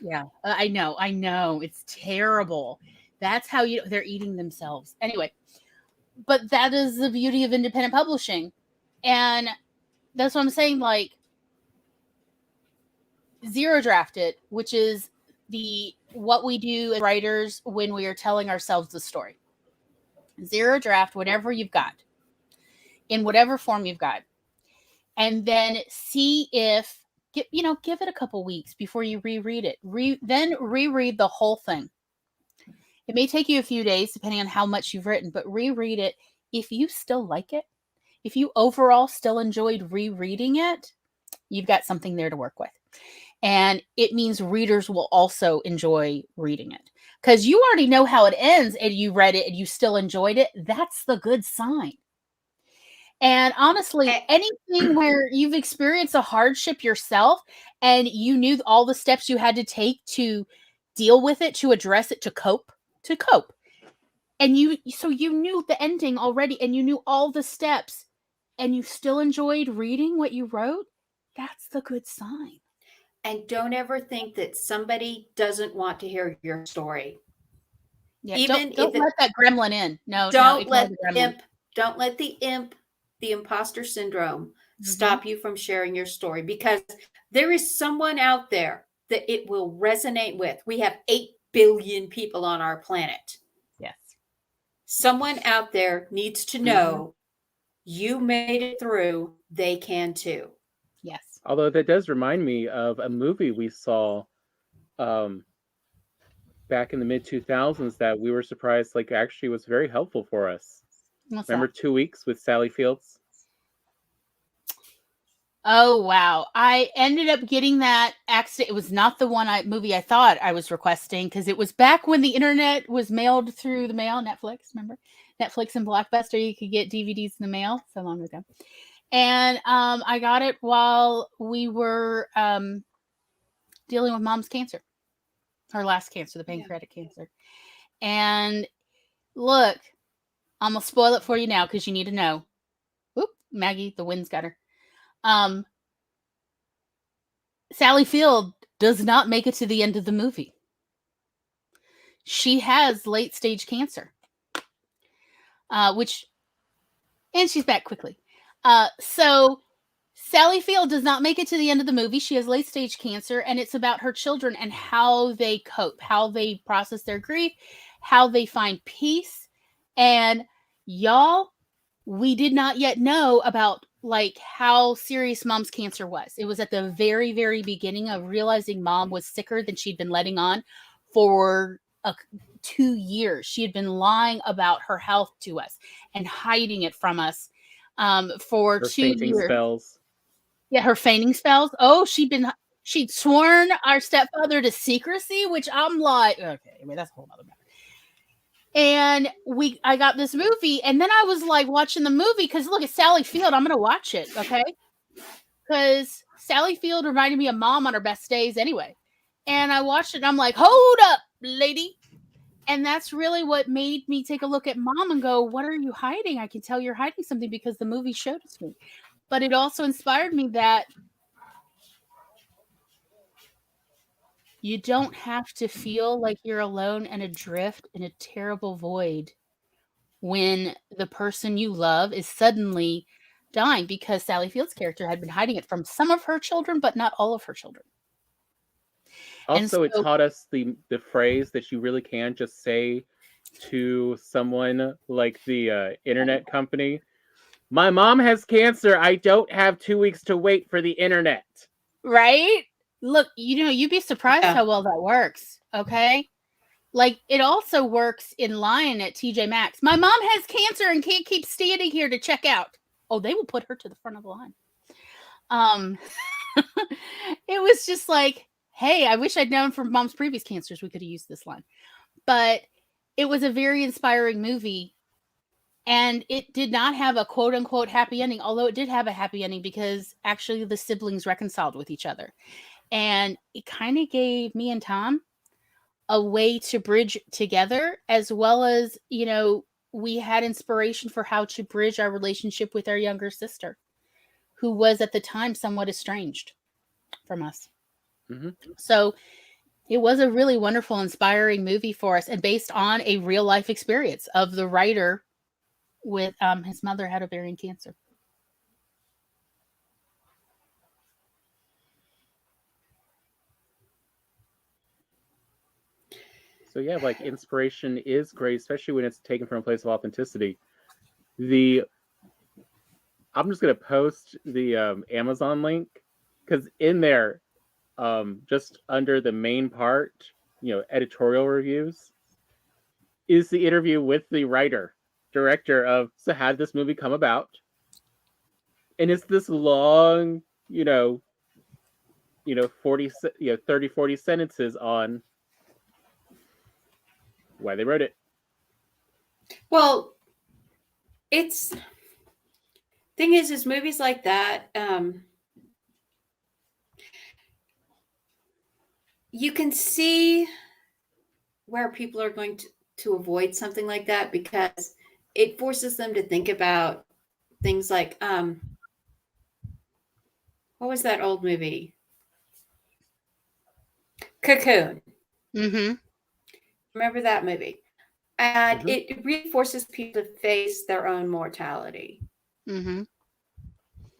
Yeah, I know. It's terrible. That's how they're eating themselves. Anyway, but that is the beauty of independent publishing. And that's what I'm saying, like, zero draft it, which is what we do as writers when we are telling ourselves the story. Zero draft whatever you've got, in whatever form you've got. And then see if, give it a couple weeks before you reread it. Then reread the whole thing. It may take you a few days, depending on how much you've written, but reread it. If you still like it, if you overall still enjoyed rereading it, you've got something there to work with. And it means readers will also enjoy reading it. Because you already know how it ends and you read it and you still enjoyed it. That's the good sign. And honestly, anything where you've experienced a hardship yourself and you knew all the steps you had to take to deal with it, to address it, to cope. And you knew the ending already and you knew all the steps and you still enjoyed reading what you wrote. That's the good sign. And don't ever think that somebody doesn't want to hear your story. Yeah, even don't let that gremlin in. Don't let the imp, the imposter syndrome, stop you from sharing your story, because there is someone out there that it will resonate with. We have 8 billion people on our planet. Yes. Someone out there needs to know you made it through. They can too. Yes. Although that does remind me of a movie we saw back in the mid-2000s that we were surprised actually was very helpful for us. Remember 2 Weeks with Sally Fields? Oh, wow. I ended up getting that accident. It was not the movie I thought I was requesting, because it was back when the internet was mailed through the mail. Netflix, remember? Netflix and Blockbuster, you could get DVDs in the mail so long ago. And I got it while we were dealing with Mom's cancer. Her last cancer, the pancreatic cancer. And look, I'm going to spoil it for you now because you need to know. Oop, Maggie, the wind's got her. Sally Field does not make it to the end of the movie. She has late stage cancer, and she's back quickly. So Sally Field does not make it to the end of the movie. She has late stage cancer, and it's about her children and how they cope, how they process their grief, how they find peace. And y'all, we did not yet know about how serious Mom's cancer was. It was at the very, very beginning of realizing Mom was sicker than she'd been letting on for 2 years. She had been lying about her health to us and hiding it from us for her 2 years. Spells. Yeah, her feigning spells. Oh, she'd sworn our stepfather to secrecy, which I'm like, okay, I mean, that's a whole other matter. And I got this movie, and then I was like watching the movie because look, it's Sally Field. I'm gonna watch it, okay? Because Sally Field reminded me of Mom on her best days anyway. And I watched it, and I'm like, hold up, lady. And that's really what made me take a look at Mom and go, what are you hiding? I can tell you're hiding something because the movie showed it to me. But it also inspired me that you don't have to feel like you're alone and adrift in a terrible void when the person you love is suddenly dying, because Sally Field's character had been hiding it from some of her children, but not all of her children. Also, it taught us the phrase that you really can just say to someone like the internet company, my mom has cancer. I don't have 2 weeks to wait for the internet. Right? Look, you'd be surprised how well that works, okay? Like, it also works in line at TJ Maxx. My mom has cancer and can't keep standing here to check out. Oh, they will put her to the front of the line. It was just like, hey, I wish I'd known from Mom's previous cancers we could have used this line. But it was a very inspiring movie. And it did not have a quote-unquote happy ending, although it did have a happy ending because actually the siblings reconciled with each other. And it kind of gave me and Tom a way to bridge together, as well as, we had inspiration for how to bridge our relationship with our younger sister, who was at the time somewhat estranged from us. Mm-hmm. So it was a really wonderful, inspiring movie for us, and based on a real life experience of the writer with his mother had ovarian cancer. So yeah, like inspiration is great, especially when it's taken from a place of authenticity. I'm just gonna post the Amazon link, because in there, just under the main part, editorial reviews, is the interview with the writer, director of So How Did This Movie Come About? And it's this long, 30, 40 sentences on why they wrote it. Well, thing is movies like that, you can see where people are going to avoid something like that, because it forces them to think about things like, what was that old movie? Cocoon. Mm-hmm. Remember that movie? And it really forces people to face their own mortality. Mm-hmm.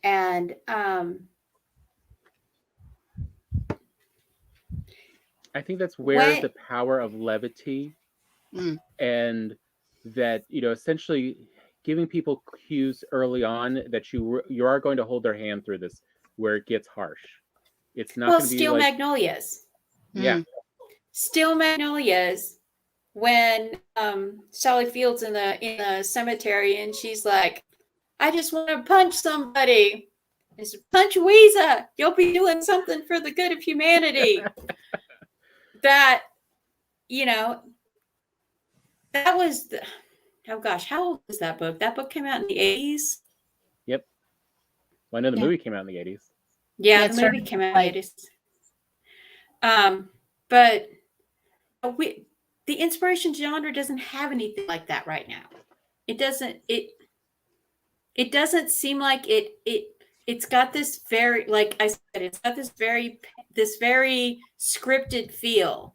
And I think that's where the power of levity and that, essentially giving people cues early on that you are going to hold their hand through this, where it gets harsh. It's not going to be Steel like Magnolias. Yeah. Steel Magnolias, when Sally Field's in the cemetery and she's like, I just want to punch somebody. I said, punch Weezer. You'll be doing something for the good of humanity. That, that was oh gosh, how old was that book? That book came out in the 80s. Yep. Well, I know the movie came out in the 80s. Yeah, the movie came out in the 80s. But the inspiration genre doesn't have anything like that right now. It doesn't seem like it's got this very, like I said, it's got this very scripted feel.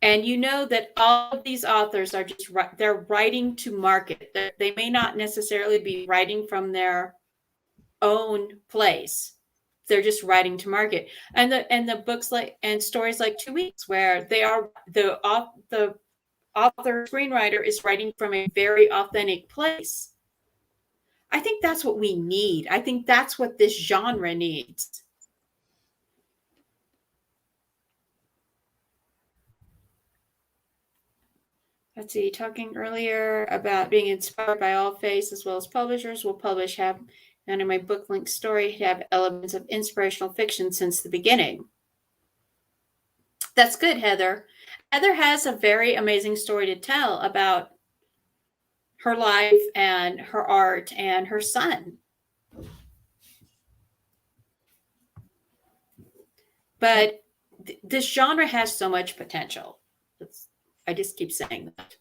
And that all of these authors are they're writing to market. They may not necessarily be writing from their own place. They're just writing to market. And the books and stories like 2 Weeks, where they are the author screenwriter is writing from a very authentic place. I think that's what we need. I think that's what this genre needs. Let's see, talking earlier about being inspired by all faiths as well as publishers. Will publish And in my book link story, have elements of inspirational fiction since the beginning. That's good, Heather. Heather has a very amazing story to tell about her life and her art and her son. But this genre has so much potential. I just keep saying that.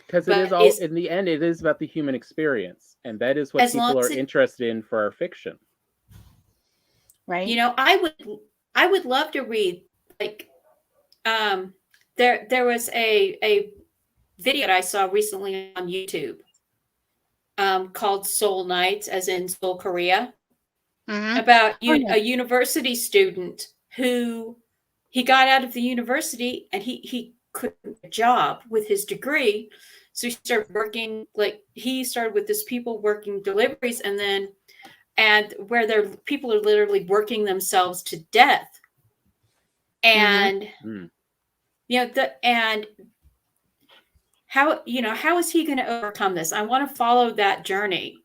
Because it is all, in the end, it is about the human experience. And that is what people are interested in for our fiction. Right. You know, I would love to read, like, there was a video that I saw recently on YouTube called Soul Nights, as in Seoul, Korea, about a university student who he got out of the university and he couldn't get a job with his degree. So he started working, like he started with this people working deliveries, and where people are literally working themselves to death. And and how is he going to overcome this? I want to follow that journey.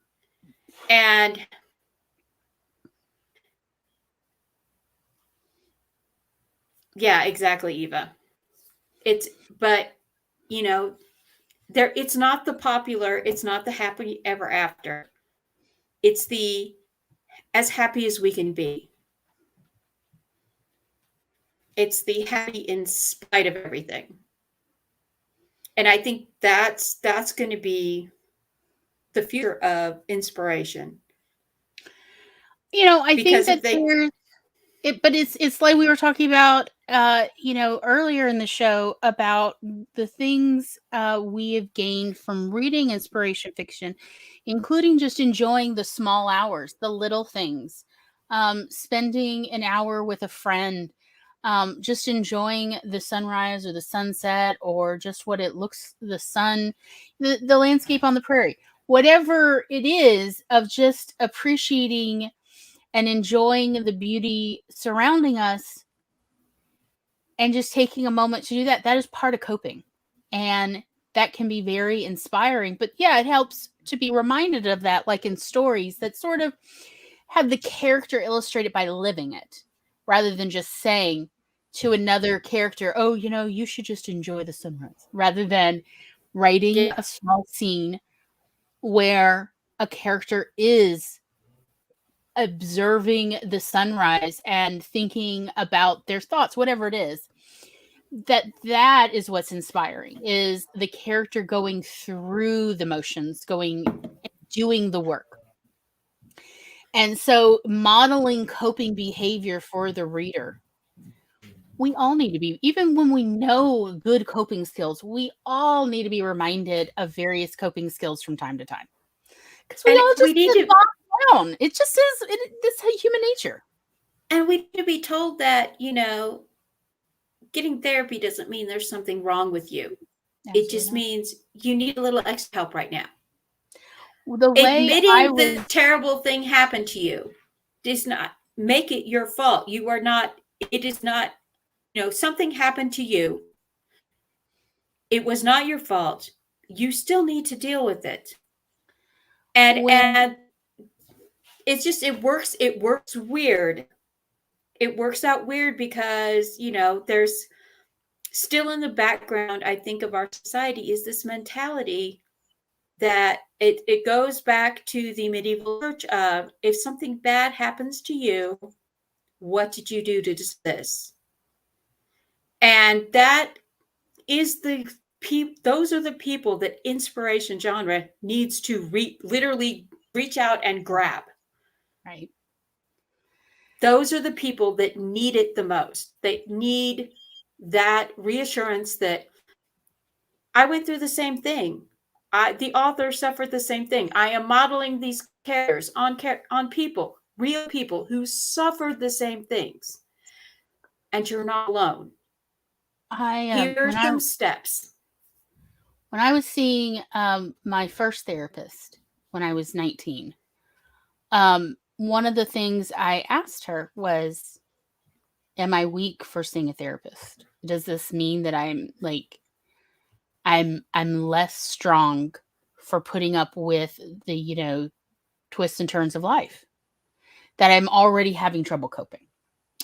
And yeah, exactly, Eva. But it's not the popular, it's not the happy ever after. It's the as happy as we can be. It's the happy in spite of everything. And I think that's going to be the future of inspiration. I think that but it's like we were talking about, earlier in the show about the things we have gained from reading inspiration fiction, including just enjoying the small hours, the little things, spending an hour with a friend, just enjoying the sunrise or the sunset, or just what it looks, the sun, the landscape on the prairie, whatever it is, of just appreciating and enjoying the beauty surrounding us, and just taking a moment to do that. That is part of coping. And that can be very inspiring. But yeah, it helps to be reminded of that, like in stories that sort of have the character illustrated by living it, rather than just saying to another character, oh, you should just enjoy the sunrise, rather than writing a small scene where a character is observing the sunrise and thinking about their thoughts, whatever it is. That is what's inspiring, is the character going through the motions, doing the work. And so modeling coping behavior for the reader, we all need to be, even when we know good coping skills, we all need to be reminded of various coping skills from time to time. Because we all just need to down. It just is. It's human nature. And we need to be told that, getting therapy doesn't mean there's something wrong with you. Absolutely. It just means you need a little extra help right now. Admitting the terrible thing happened to you does not make it your fault. You are not, it is not, something happened to you. It was not your fault. You still need to deal with it. And it's just, it works weird. It works out weird because, there's still in the background, I think, of our society is this mentality that it goes back to the medieval church of, if something bad happens to you, what did you do to deserve this? And that is those are the people that inspiration genre needs to literally reach out and grab. Right. Those are the people that need it the most. They need that reassurance that I went through the same thing. The author suffered the same thing. I am modeling these characters on people, real people who suffered the same things. And you're not alone. Here's some steps. When I was seeing my first therapist when I was 19, one of the things I asked her was, am I weak for seeing a therapist? Does this mean that I'm less strong for putting up with the, twists and turns of life, that I'm already having trouble coping.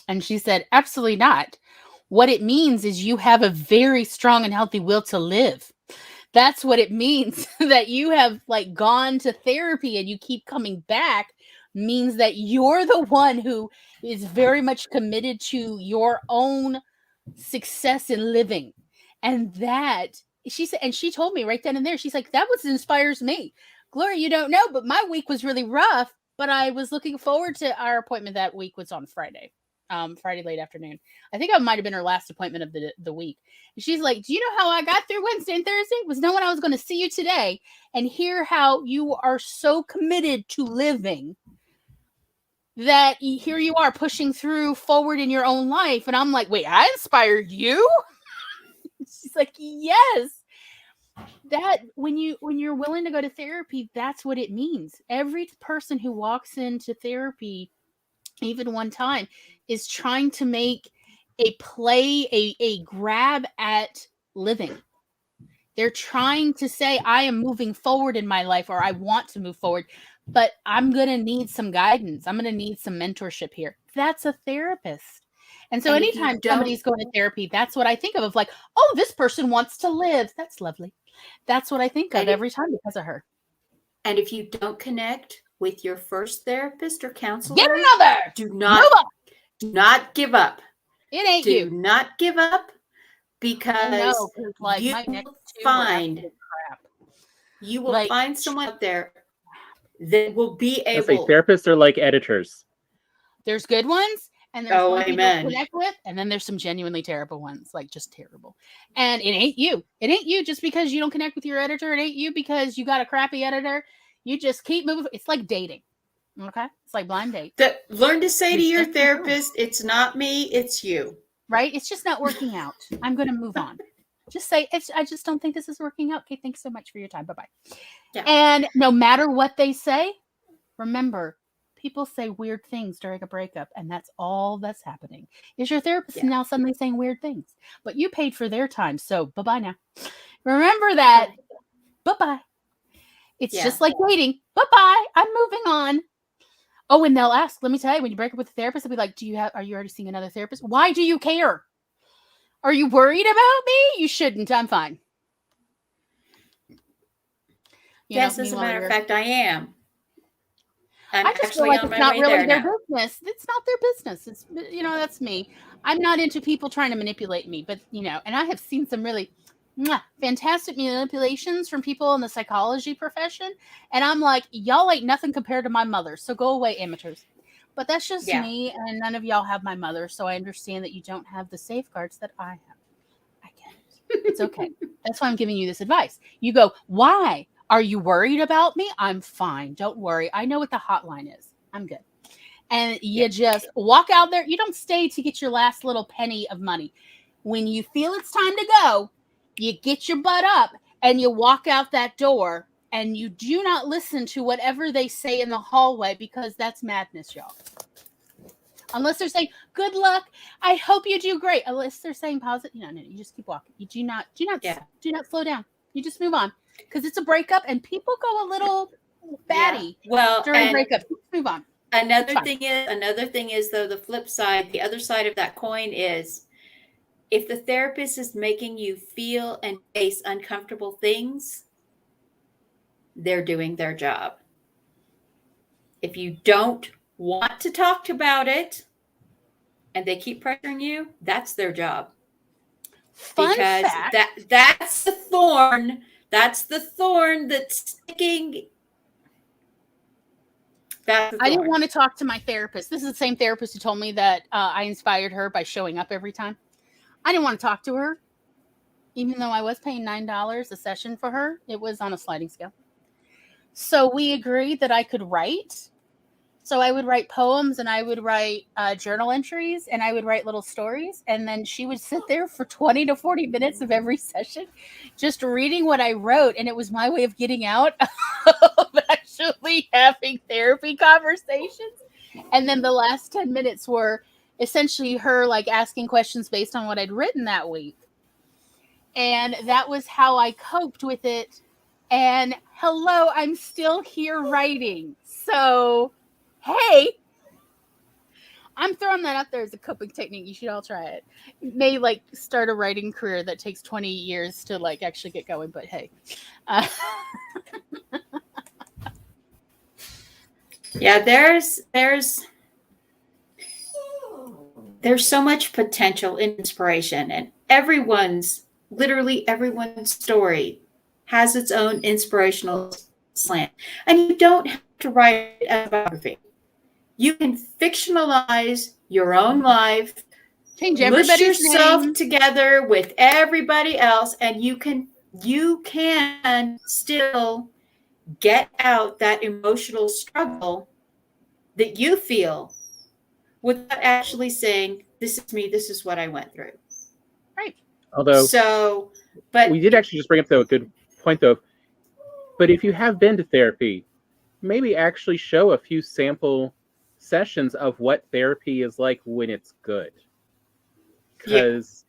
And she said, absolutely not. What it means is you have a very strong and healthy will to live. That's what it means. That you have like gone to therapy and you keep coming back means that you're the one who is very much committed to your own success in living. And that she said, and she told me right then and there, she's like, that what inspires me. Gloria, you don't know, but my week was really rough, but I was looking forward to our appointment that week was on Friday. Friday late afternoon. I think I might have been her last appointment of the week. And she's like, do you know how I got through Wednesday and Thursday? Was knowing I was going to see you today and hear how you are so committed to living that here you are pushing through forward in your own life. And I'm like, wait, I inspired you? She's like, yes. That when you're willing to go to therapy, that's what it means. Every person who walks into therapy, even one time, is trying to make a grab at living. They're trying to say, I am moving forward in my life, or I want to move forward, but I'm going to need some guidance. I'm going to need some mentorship here. That's a therapist. And so anytime somebody's going to therapy, that's what I think of like, oh, this person wants to live. That's lovely. That's what I think of every time because of her. And if you don't connect with your first therapist or counselor, get another. Do not give up. It ain't you. Do not give up, because like, you will find someone out there that will be able. Therapists are like editors. There's good ones, and there's ones you don't connect with, and then there's some genuinely terrible ones, like just terrible. And it ain't you. It ain't you just because you don't connect with your editor. It ain't you because you got a crappy editor. You just keep moving. It's like dating. Okay? It's like blind date. Learn to say to your therapist, it's not me, it's you. Right? It's just not working out. I'm going to move on. Just say, I just don't think this is working out. Okay, thanks so much for your time. Bye-bye. Yeah. And no matter what they say, remember, people say weird things during a breakup, and that's all that's happening. Is your therapist now suddenly saying weird things? But you paid for their time, so bye-bye now. Remember that. Bye-bye. It's just like dating. Bye-bye. I'm moving on. Oh, and they'll ask, let me tell you, when you break up with a therapist, they'll be like, are you already seeing another therapist? Why do you care? Are you worried about me? You shouldn't. I'm fine. Yes, as a matter of fact, I am. I just feel like it's not really their business. It's not their business. It's, that's me. I'm not into people trying to manipulate me, but, and I have seen some really fantastic manipulations from people in the psychology profession. And I'm like, y'all ain't nothing compared to my mother. So go away, amateurs. But that's just me. And none of y'all have my mother. So I understand that you don't have the safeguards that I have. I get it. It's okay. That's why I'm giving you this advice. You go, why? Are you worried about me? I'm fine. Don't worry. I know what the hotline is. I'm good. And you just walk out there. You don't stay to get your last little penny of money. When you feel it's time to go, you get your butt up and you walk out that door, and you do not listen to whatever they say in the hallway, because that's madness, y'all. Unless they're saying, good luck, I hope you do great. Unless they're saying positive. No, you just keep walking. You do not slow down. You just move on, because it's a breakup and people go a little batty during breakup. Move on. Another thing is though, the flip side, the other side of that coin is, if the therapist is making you feel and face uncomfortable things, they're doing their job. If you don't want to talk about it and they keep pressuring you, that's their job. Because that's the thorn. That's the thorn that's sticking. I didn't want to talk to my therapist. This is the same therapist who told me that I inspired her by showing up every time. I didn't want to talk to her, even though I was paying $9 a session for her. It was on a sliding scale. So we agreed that I could write. So I would write poems, and I would write journal entries, and I would write little stories. And then she would sit there for 20 to 40 minutes of every session just reading what I wrote. And it was my way of getting out of actually having therapy conversations. And then the last 10 minutes were essentially her like asking questions based on what I'd written that week. And that was how I coped with it And hello, I'm still here writing. So, hey, I'm throwing that out there as a coping technique. You should all try it. It may like start a writing career that takes 20 years to like actually get going, but hey. Yeah, there's so much potential in inspiration, and literally everyone's story has its own inspirational slant. And you don't have to write a biography. You can fictionalize your own life, change mush everybody's yourself name together with everybody else, and you can still get out that emotional struggle that you feel without actually saying, this is me, this is what I went through. Right. Although, but we did actually just bring up, though, a good point, though. But if you have been to therapy, maybe actually show a few sample sessions of what therapy is like when it's good. Because,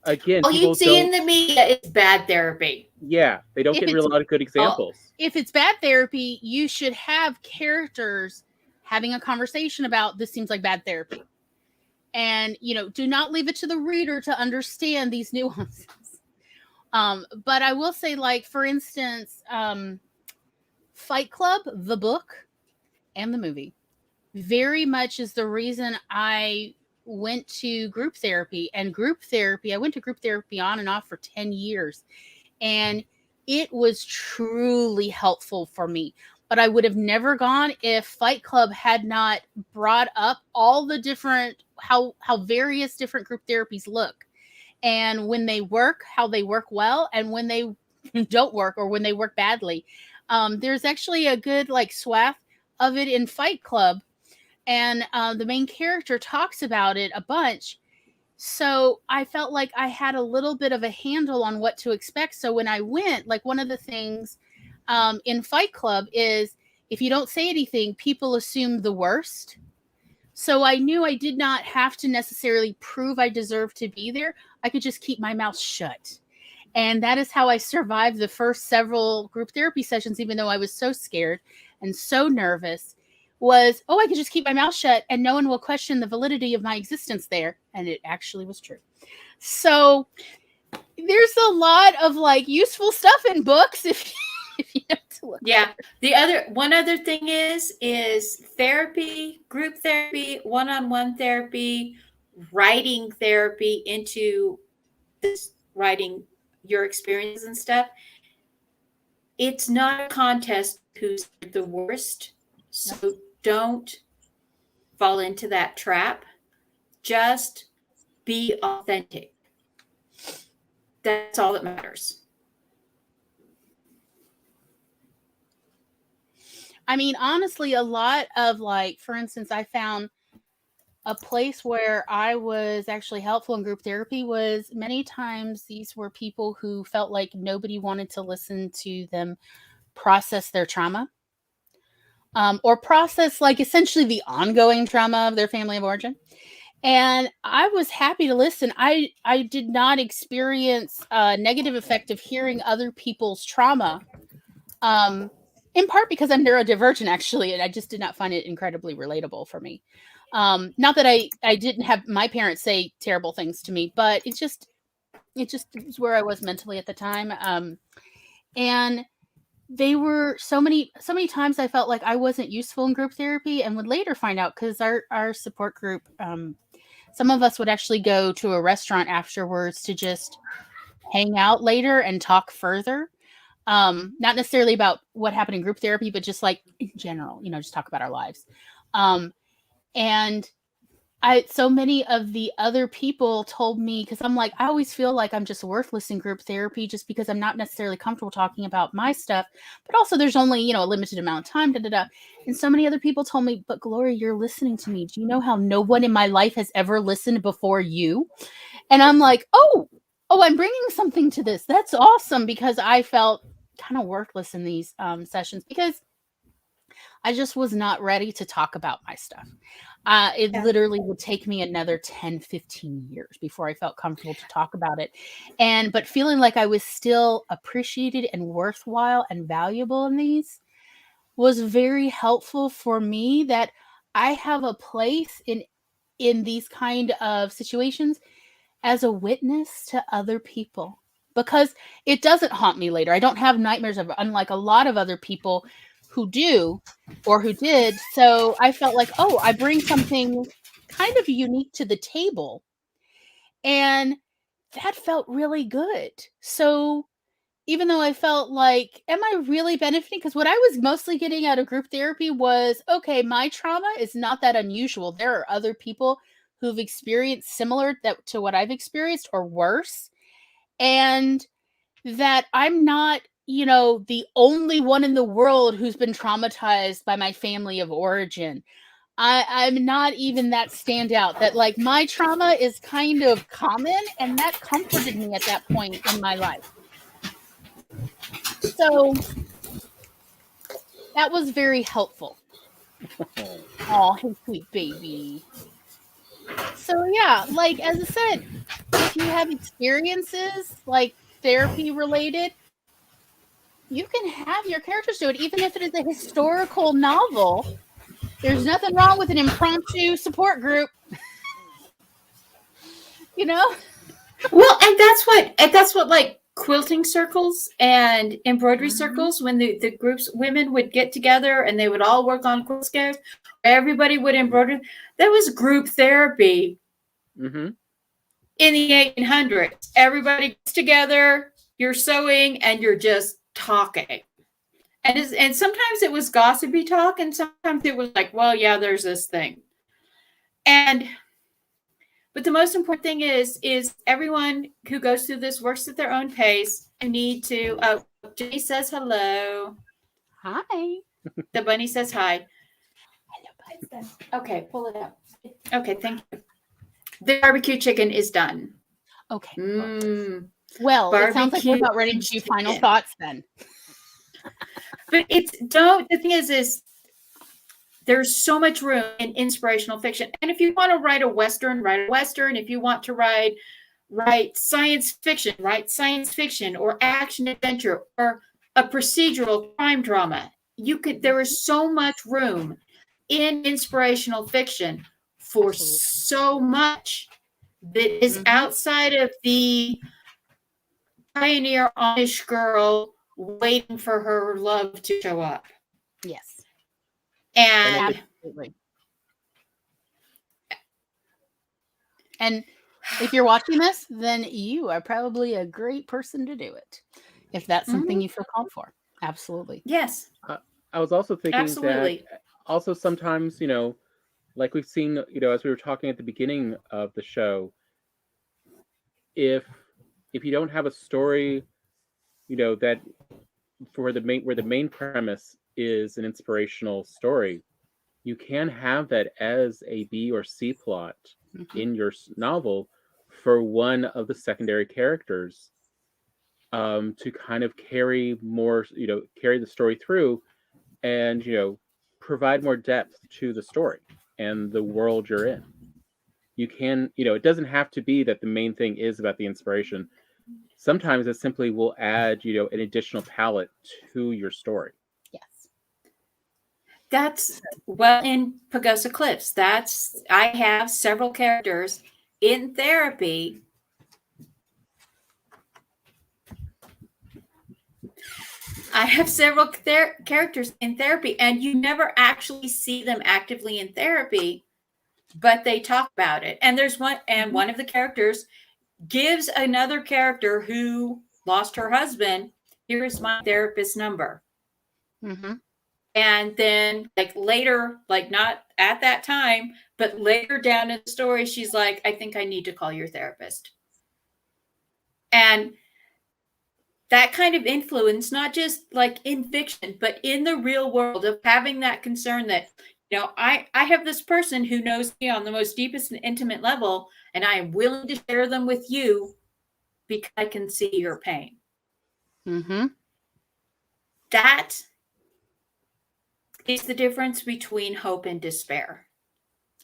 again, all you see in the media is bad therapy. Yeah, they don't get a lot of good examples. If it's bad therapy, you should have characters having a conversation about this seems like bad therapy. And, do not leave it to the reader to understand these nuances. But I will say, like, for instance, Fight Club, the book, and the movie, very much is the reason I went to group therapy. And I went to group therapy on and off for 10 years. And it was truly helpful for me. But I would have never gone if Fight Club had not brought up all the different, how various different group therapies look. And when they work, how they work well, and when they don't work or when they work badly. There's actually a good like swath of it in Fight Club. And the main character talks about it a bunch. So I felt like I had a little bit of a handle on what to expect. So when I went, like one of the things in Fight Club is if you don't say anything, people assume the worst. So I knew I did not have to necessarily prove I deserved to be there. I could just keep my mouth shut. And that is how I survived the first several group therapy sessions, even though I was so scared and so nervous. I could just keep my mouth shut and no one will question the validity of my existence there. And it actually was true. So there's a lot of like useful stuff in books if you know to look. Yeah. One other thing is therapy, group therapy, one-on-one therapy, writing therapy into this, writing your experiences and stuff. It's not a contest who's the worst. So don't fall into that trap. Just be authentic. That's all that matters. I mean, honestly, a lot of like, for instance, I found a place where I was actually helpful in group therapy was many times these were people who felt like nobody wanted to listen to them process their trauma. Or process like essentially the ongoing trauma of their family of origin. And I was happy to listen. I did not experience a negative effect of hearing other people's trauma. In part because I'm neurodivergent, actually, and I just did not find it incredibly relatable for me. Not that I didn't have my parents say terrible things to me, but it just was where I was mentally at the time. And they were so many times I felt like I wasn't useful in group therapy and would later find out because our support group, some of us would actually go to a restaurant afterwards to just hang out later and talk further. Not necessarily about what happened in group therapy, but just like in general, just talk about our lives. And so many of the other people told me, because I'm like, I always feel like I'm just worthless in group therapy just because I'm not necessarily comfortable talking about my stuff, but also there's only, a limited amount of time, And so many other people told me, but Gloria, you're listening to me. Do you know how no one in my life has ever listened before you? And I'm like, oh, I'm bringing something to this. That's awesome, because I felt kind of worthless in these sessions because I just was not ready to talk about my stuff. It literally would take me another 10, 15 years before I felt comfortable to talk about it. But feeling like I was still appreciated and worthwhile and valuable in these was very helpful for me, that I have a place in these kind of situations as a witness to other people, because it doesn't haunt me later. I don't have nightmares of it, unlike a lot of other people who do or who did. So I felt like, oh, I bring something kind of unique to the table. And that felt really good. So even though I felt like, am I really benefiting? Because what I was mostly getting out of group therapy was, okay, my trauma is not that unusual. There are other people who've experienced similar to what I've experienced or worse. And that I'm not, the only one in the world who's been traumatized by my family of origin. I'm not even that standout, that like my trauma is kind of common, and that comforted me at that point in my life. So that was very helpful. Oh, hey, sweet baby. So yeah, like as I said, if you have experiences like therapy related, you can have your characters do it, even if it is a historical novel. There's nothing wrong with an impromptu support group. Well, and that's what like quilting circles and embroidery circles, when the groups, women would get together and they would all work on quilt squares, everybody would embroider. That was group therapy. In the 1800s. Everybody gets together, you're sewing, and you're just talking. And sometimes it was gossipy talk, and sometimes it was like, well, yeah, there's this thing. But the most important thing is everyone who goes through this works at their own pace. You need to, Jenny says hello. Hi. The bunny says hi. Hello, bunny. Okay, pull it up. Okay, thank you. The barbecue chicken is done. Okay. Well, barbecue, it sounds like we're about ready to do final thoughts then. But the thing is there's so much room in inspirational fiction. And if you want to write a Western, write a Western. If you want to write science fiction, write science fiction, or action adventure, or a procedural crime drama. There is so much room in inspirational fiction for so much that is outside of the pioneer Amish girl waiting for her love to show up. Yes. And absolutely. And if you're watching this, then you are probably a great person to do it, if that's something you feel called for. Absolutely. Yes. I was also thinking that also sometimes, like we've seen, as we were talking at the beginning of the show, if you don't have a story, that where the main premise is an inspirational story, you can have that as a B or C plot in your novel for one of the secondary characters, to kind of carry more, carry the story through, and provide more depth to the story and the world you're in. You can, it doesn't have to be that the main thing is about the inspiration. Sometimes it simply will add, an additional palette to your story. Yes. That's in Pagosa Cliffs. I have several characters in therapy. I have several characters in therapy, and you never actually see them actively in therapy, but they talk about it. And there's one of the characters gives another character who lost her husband, here's my therapist number. And then later, not at that time, but later down in the story, she's like, I think I need to call your therapist. And that kind of influence, not just in fiction, but in the real world, of having that concern that, I have this person who knows me on the most deepest and intimate level, and I am willing to share them with you because I can see your pain. That It's the difference between hope and despair.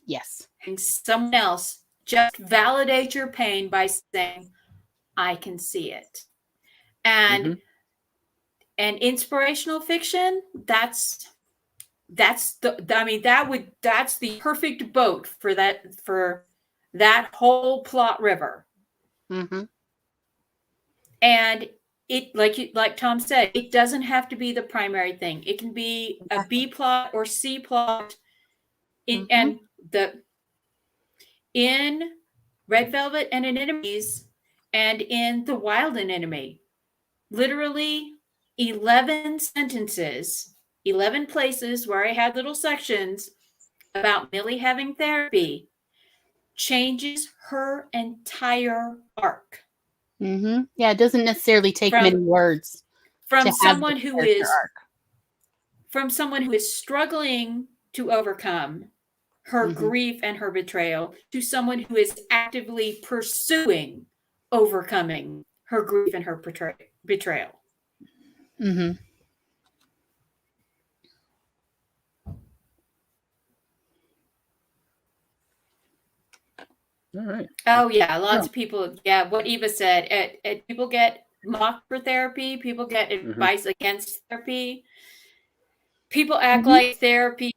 Yes. And someone else just validate your pain by saying, I can see it. And inspirational fiction, that's the perfect boat for that whole plot river. Mm-hmm. And it, like Tom said, it doesn't have to be the primary thing. It can be a B plot or C plot. And in Red Velvet and Anemones, and in The Wild Anemone, literally 11 sentences, 11 places where I had little sections about Millie having therapy changes her entire arc. Mm-hmm. Yeah, it doesn't necessarily take many words from someone who is struggling to overcome her grief and her betrayal to someone who is actively pursuing overcoming her grief and her betrayal. Mm-hmm. All right. Oh yeah, lots of people. Yeah, what Eva said. People get mocked for therapy. People get advice against therapy. People act like therapy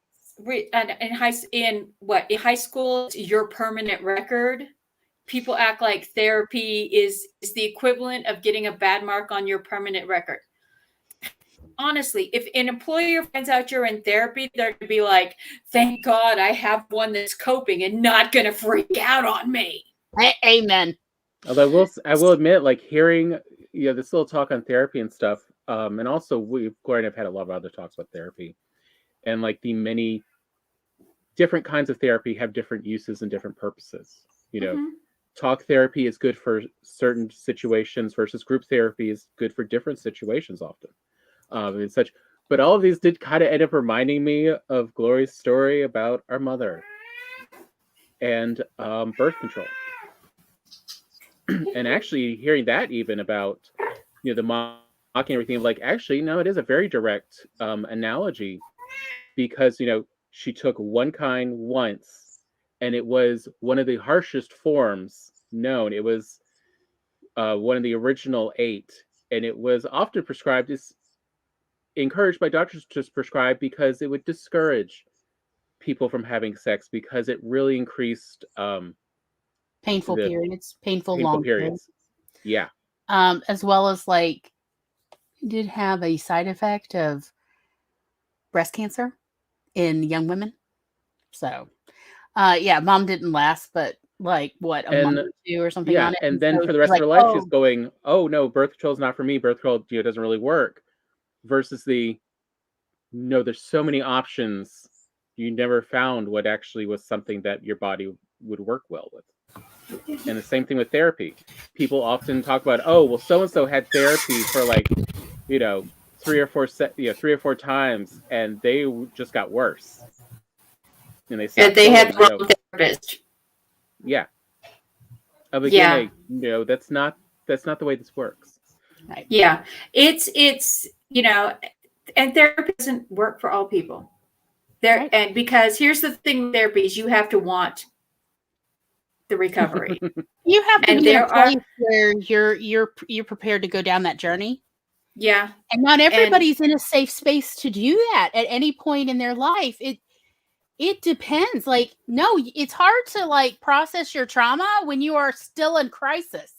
in high school it's your permanent record. People act like therapy is the equivalent of getting a bad mark on your permanent record. Honestly, if an employer finds out you're in therapy, they're going to be like, thank God I have one that's coping and not going to freak out on me. Amen. Although I will admit, like hearing this little talk on therapy and stuff, and also Gloria and I've had a lot of other talks about therapy, and like the many different kinds of therapy have different uses and different purposes. Talk therapy is good for certain situations versus group therapy is good for different situations often. And such, but all of these did kind of end up reminding me of Gloria's story about our mother and birth control. And actually hearing that even about the mocking everything, like actually no, it is a very direct analogy, because she took one kind once and it was one of the harshest forms known. It was one of the original 8, and it was often prescribed, is encouraged by doctors to prescribe because it would discourage people from having sex because it really increased painful periods, painful long periods. Yeah. As well as like did have a side effect of breast cancer in young women. So yeah, mom didn't last, but like what, a month or 2 or something on it. And then so for the rest of her life, she's going, oh no, birth control is not for me. Birth control doesn't really work. Versus no, there's so many options. You never found what actually was something that your body would work well with. And the same thing with therapy. People often talk about, oh, well, so-and-so had therapy for like, 3 or 4 times, and they just got worse. And they had the wrong therapist. Yeah. Again, that's not the way this works. Right. Yeah. It's and therapy doesn't work for all people. And because here's the thing with therapy is you have to want the recovery. You have to be in a place where you're prepared to go down that journey. Yeah. And not everybody's in a safe space to do that at any point in their life. It depends. Like, no, it's hard to like process your trauma when you are still in crisis.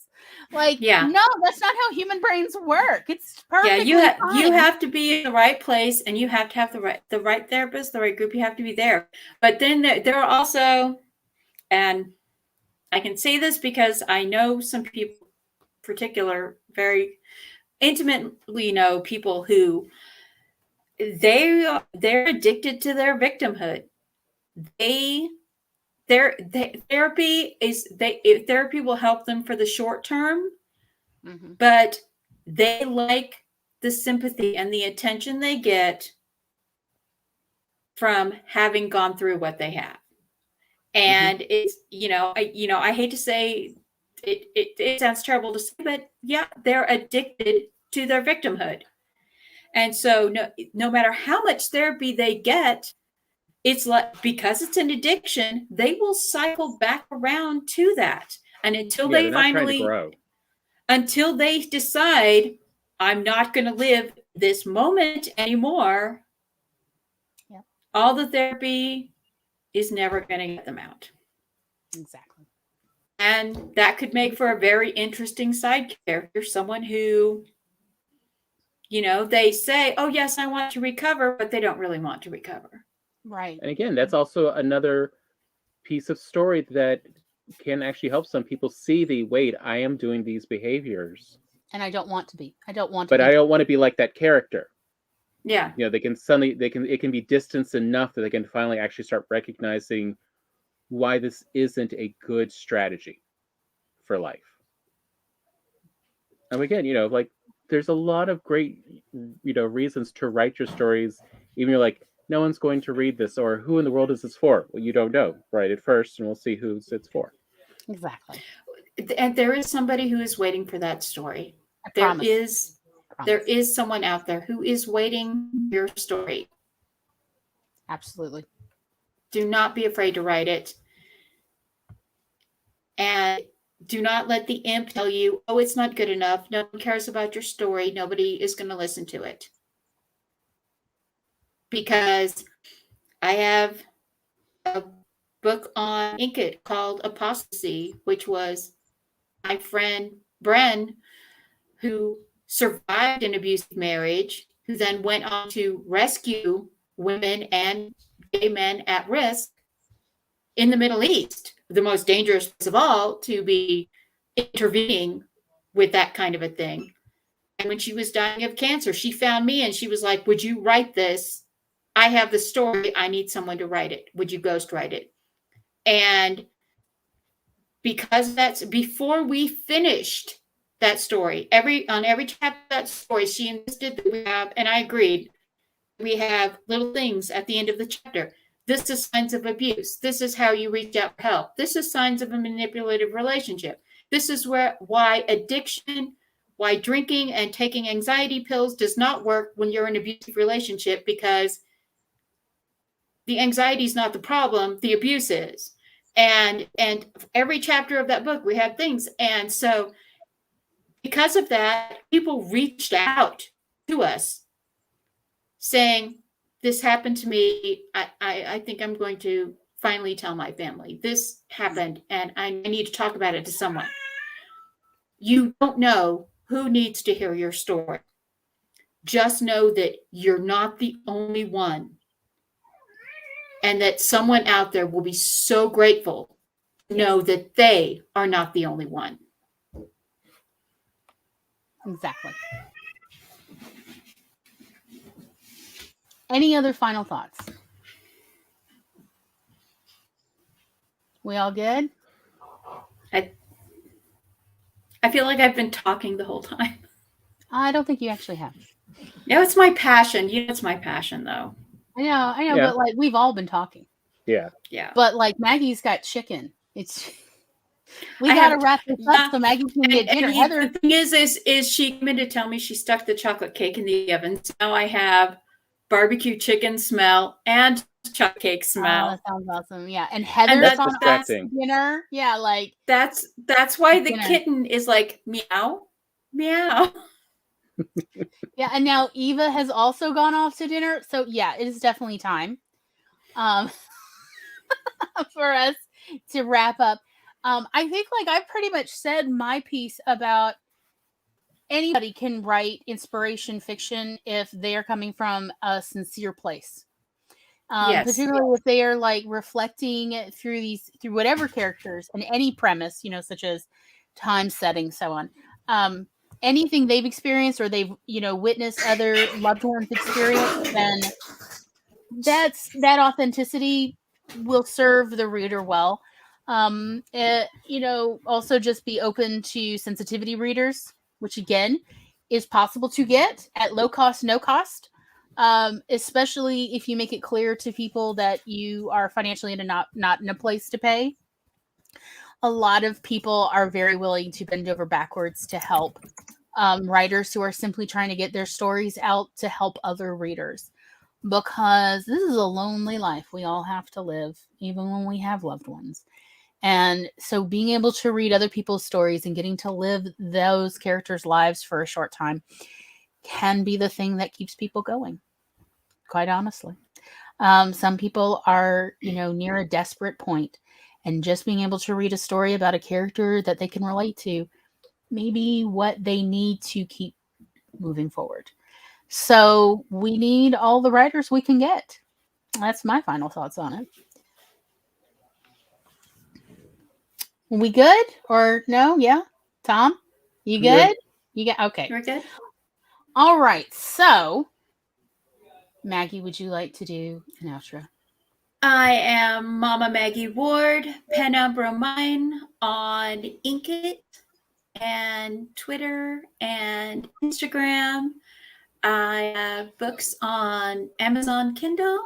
Like, no, that's not how human brains work. It's perfectly fine. You have to be in the right place, and you have to have the right therapist, the right group. You have to be there. But then there are also, and I can say this because I know some people, particular, very intimately know people who they're addicted to their victimhood. Therapy will help them for the short term, but they like the sympathy and the attention they get from having gone through what they have. And it's, I hate to say it sounds terrible to say, but yeah, they're addicted to their victimhood. And so no matter how much therapy they get, it's like, because it's an addiction, they will cycle back around to that. And until they finally, until they decide, I'm not going to live this moment anymore, all the therapy is never going to get them out. Exactly. And that could make for a very interesting side character, someone who, you know, they say, oh, yes, I want to recover, but they don't really want to recover. Right. And again, that's also another piece of story that can actually help some people see wait, I am doing these behaviors. And I don't want to be. I don't want to But I don't want to be like that character. Yeah. You know, it can be distanced enough that they can finally actually start recognizing why this isn't a good strategy for life. And again, you know, like, there's a lot of great, you know, reasons to write your stories. Even you're like, no one's going to read this, or who in the world is this for? Well, you don't know. Write it first and we'll see who it's for. Exactly. And there is somebody who is waiting for that story. There is someone out there who is waiting for your story. Absolutely. Do not be afraid to write it. And do not let the imp tell you, oh, it's not good enough. No one cares about your story. Nobody is going to listen to it. Because I have a book on Incut called Apostasy, which was my friend Brene, who survived an abusive marriage, who then went on to rescue women and gay men at risk in the Middle East, the most dangerous place of all to be intervening with that kind of a thing. And when she was dying of cancer, she found me and she was like, would you write this? I have the story. I need someone to write it. Would you ghostwrite it? And because that's before we finished that story, on every chapter of that story, she insisted that we have, and I agreed, we have little things at the end of the chapter. This is signs of abuse. This is how you reach out for help. This is signs of a manipulative relationship. This is why addiction, why drinking and taking anxiety pills does not work when you're in an abusive relationship, because the anxiety is not the problem, the abuse is. And every chapter of that book, we have things. And so because of that, people reached out to us saying, this happened to me. I think I'm going to finally tell my family. This happened, and I need to talk about it to someone. You don't know who needs to hear your story. Just know that you're not the only one, and that someone out there will be so grateful to know that they are not the only one. Exactly. Any other final thoughts? We all good? I feel like I've been talking the whole time. I don't think you actually have. No, it's my passion. You know, it's my passion, though. I know, yeah. But like, we've all been talking. Yeah. But like, Maggie's got chicken. We gotta wrap this up so Maggie can get dinner. Heather, the thing is she came to tell me she stuck the chocolate cake in the oven. So now I have barbecue chicken smell and chocolate cake smell. Oh, that sounds awesome. Yeah, and Heather's on dinner. Yeah, like that's why the kitten is like meow, meow. Yeah, and now Eva has also gone off to dinner. So yeah, it is definitely time for us to wrap up. I think like I've pretty much said my piece about anybody can write inspiration fiction if they are coming from a sincere place. Particularly if they are like reflecting through whatever characters and any premise, you know, such as time, setting, so on. Anything they've experienced or they've, you know, witnessed other loved ones experience, then that authenticity will serve the reader well. You know, also just be open to sensitivity readers, which again is possible to get at low cost, no cost. Especially if you make it clear to people that you are financially not in a place to pay. A lot of people are very willing to bend over backwards to help writers who are simply trying to get their stories out to help other readers, because this is a lonely life we all have to live, even when we have loved ones. And so being able to read other people's stories and getting to live those characters' lives for a short time can be the thing that keeps people going, quite honestly. Some people are, near a desperate point, and just being able to read a story about a character that they can relate to may be what they need to keep moving forward. So we need all the writers we can get. That's my final thoughts on it. We good or no? Yeah. Tom, you good? You got okay. We're good. All right. So, Maggie, would you like to do an outro? I am Mama Maggie Ward, Penumbra Mine on Inkit and Twitter and Instagram. I have books on Amazon Kindle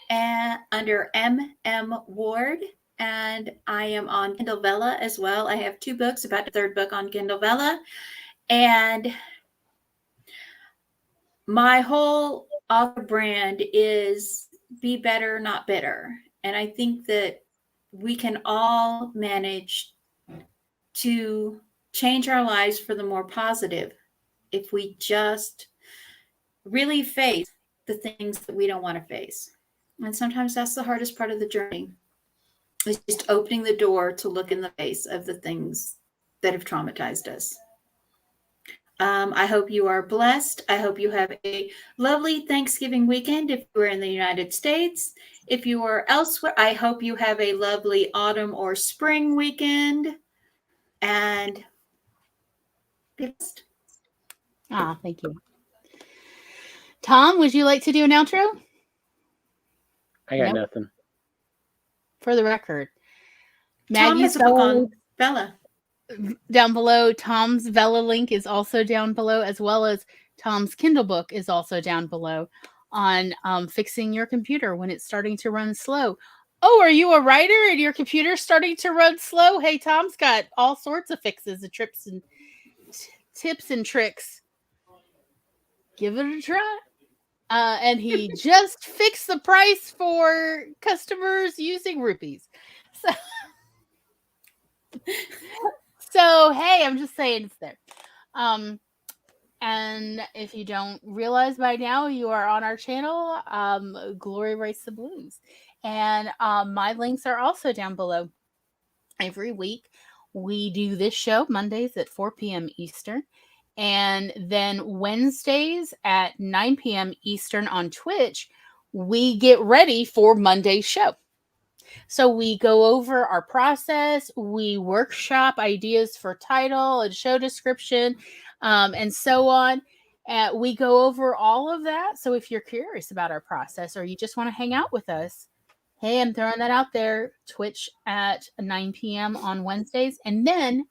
and under MM Ward, and I am on Kindle Vella as well. I have 2 books, about the 3rd book on Kindle Vella, and my whole author brand is be better, not bitter. And I think that we can all manage to change our lives for the more positive if we just really face the things that we don't want to face. And sometimes that's the hardest part of the journey, is just opening the door to look in the face of the things that have traumatized us. I hope you are blessed. I hope you have a lovely Thanksgiving weekend if you are in the United States. If you are elsewhere, I hope you have a lovely autumn or spring weekend. And be blessed. Thank you. Tom, would you like to do an outro? I got nothing. For the record, Tom has a book on Vella. Down below. Tom's Vella link is also down below, as well as Tom's Kindle book is also down below on fixing your computer when it's starting to run slow. Oh, are you a writer and your computer's starting to run slow? Hey, Tom's got all sorts of fixes and trips and tips and tricks. Give it a try. And he just fixed the price for customers using rupees. So hey, I'm just saying it's there. And if you don't realize by now, you are on our channel, Glory Writes the Blues. And my links are also down below. Every week, we do this show Mondays at 4 p.m. Eastern. And then Wednesdays at 9 p.m. Eastern on Twitch, we get ready for Monday's show. So we go over our process, we workshop ideas for title and show description, and so on. We go over all of that. So if you're curious about our process or you just want to hang out with us, hey, I'm throwing that out there. Twitch at 9 p.m. on Wednesdays, and then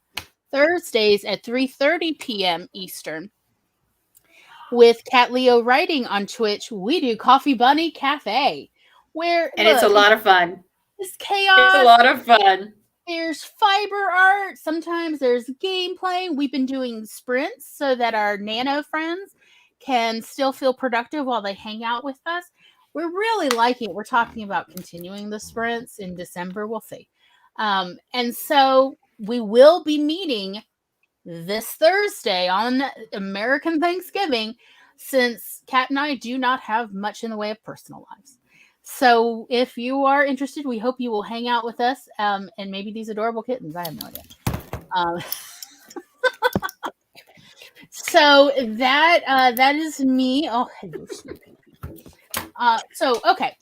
Thursdays at 3:30 p.m. Eastern. With Cat Leo Writing on Twitch, we do Coffee Bunny Cafe, where it's a lot of fun. It's chaos. It's a lot of fun. There's fiber art. Sometimes there's gameplay. We've been doing sprints so that our nano friends can still feel productive while they hang out with us. We're really liking it. We're talking about continuing the sprints in December. We'll see. And so we will be meeting this Thursday on American Thanksgiving, since Kat and I do not have much in the way of personal lives. So if you are interested, we hope you will hang out with us, and maybe these adorable kittens. I have no idea. So that is me. Oh, hello, Snoopy. So okay.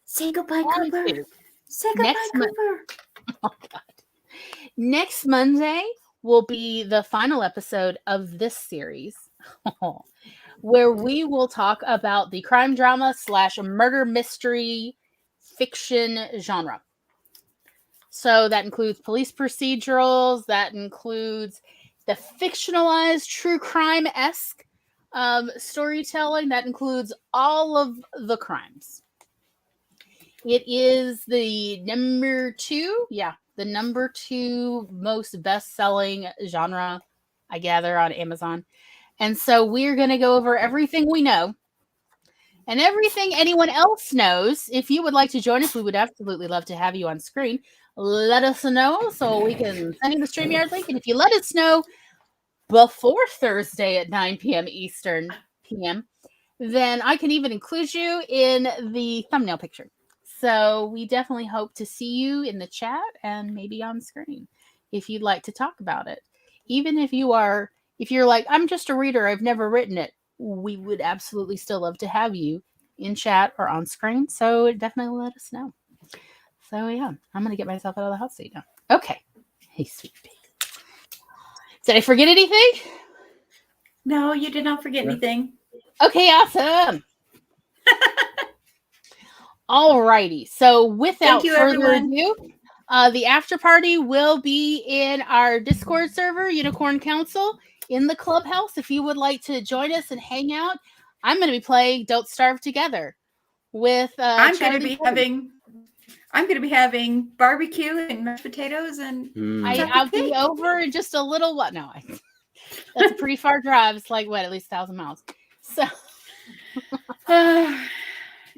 Say goodbye, Cooper. Say goodbye, Cooper. Oh God. Next Monday will be the final episode of this series. Where we will talk about the crime drama / murder mystery fiction genre. So that includes police procedurals, that includes the fictionalized true crime-esque storytelling, that includes all of the crimes. It is the number 2 most best-selling genre I gather, on Amazon. And so we're going to go over everything we know and everything anyone else knows. If you would like to join us, we would absolutely love to have you on screen. Let us know so we can send you the StreamYard link. And if you let us know before Thursday at 9 p.m. Eastern PM, then I can even include you in the thumbnail picture. So we definitely hope to see you in the chat and maybe on screen if you'd like to talk about it. Even if you're like, I'm just a reader, I've never written it, we would absolutely still love to have you in chat or on screen. So definitely let us know. So yeah, I'm going to get myself out of the hot seat now. Okay. Hey, sweet pig. Did I forget anything? No, you did not forget anything. Okay, awesome. Alrighty. So without further ado, the after party will be in our Discord server, Unicorn Council, in the clubhouse. If you would like to join us and hang out, I'm going to be playing Don't Starve Together with. I'm going to be having barbecue and mashed potatoes, and I'll be over in just a little. What? No, that's a pretty far drive. It's like what, at least 1,000 miles. So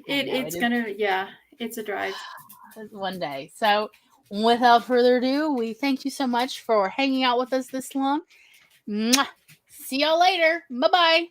it's a drive. One day. So without further ado, we thank you so much for hanging out with us this long. Mwah. See y'all later. Bye-bye.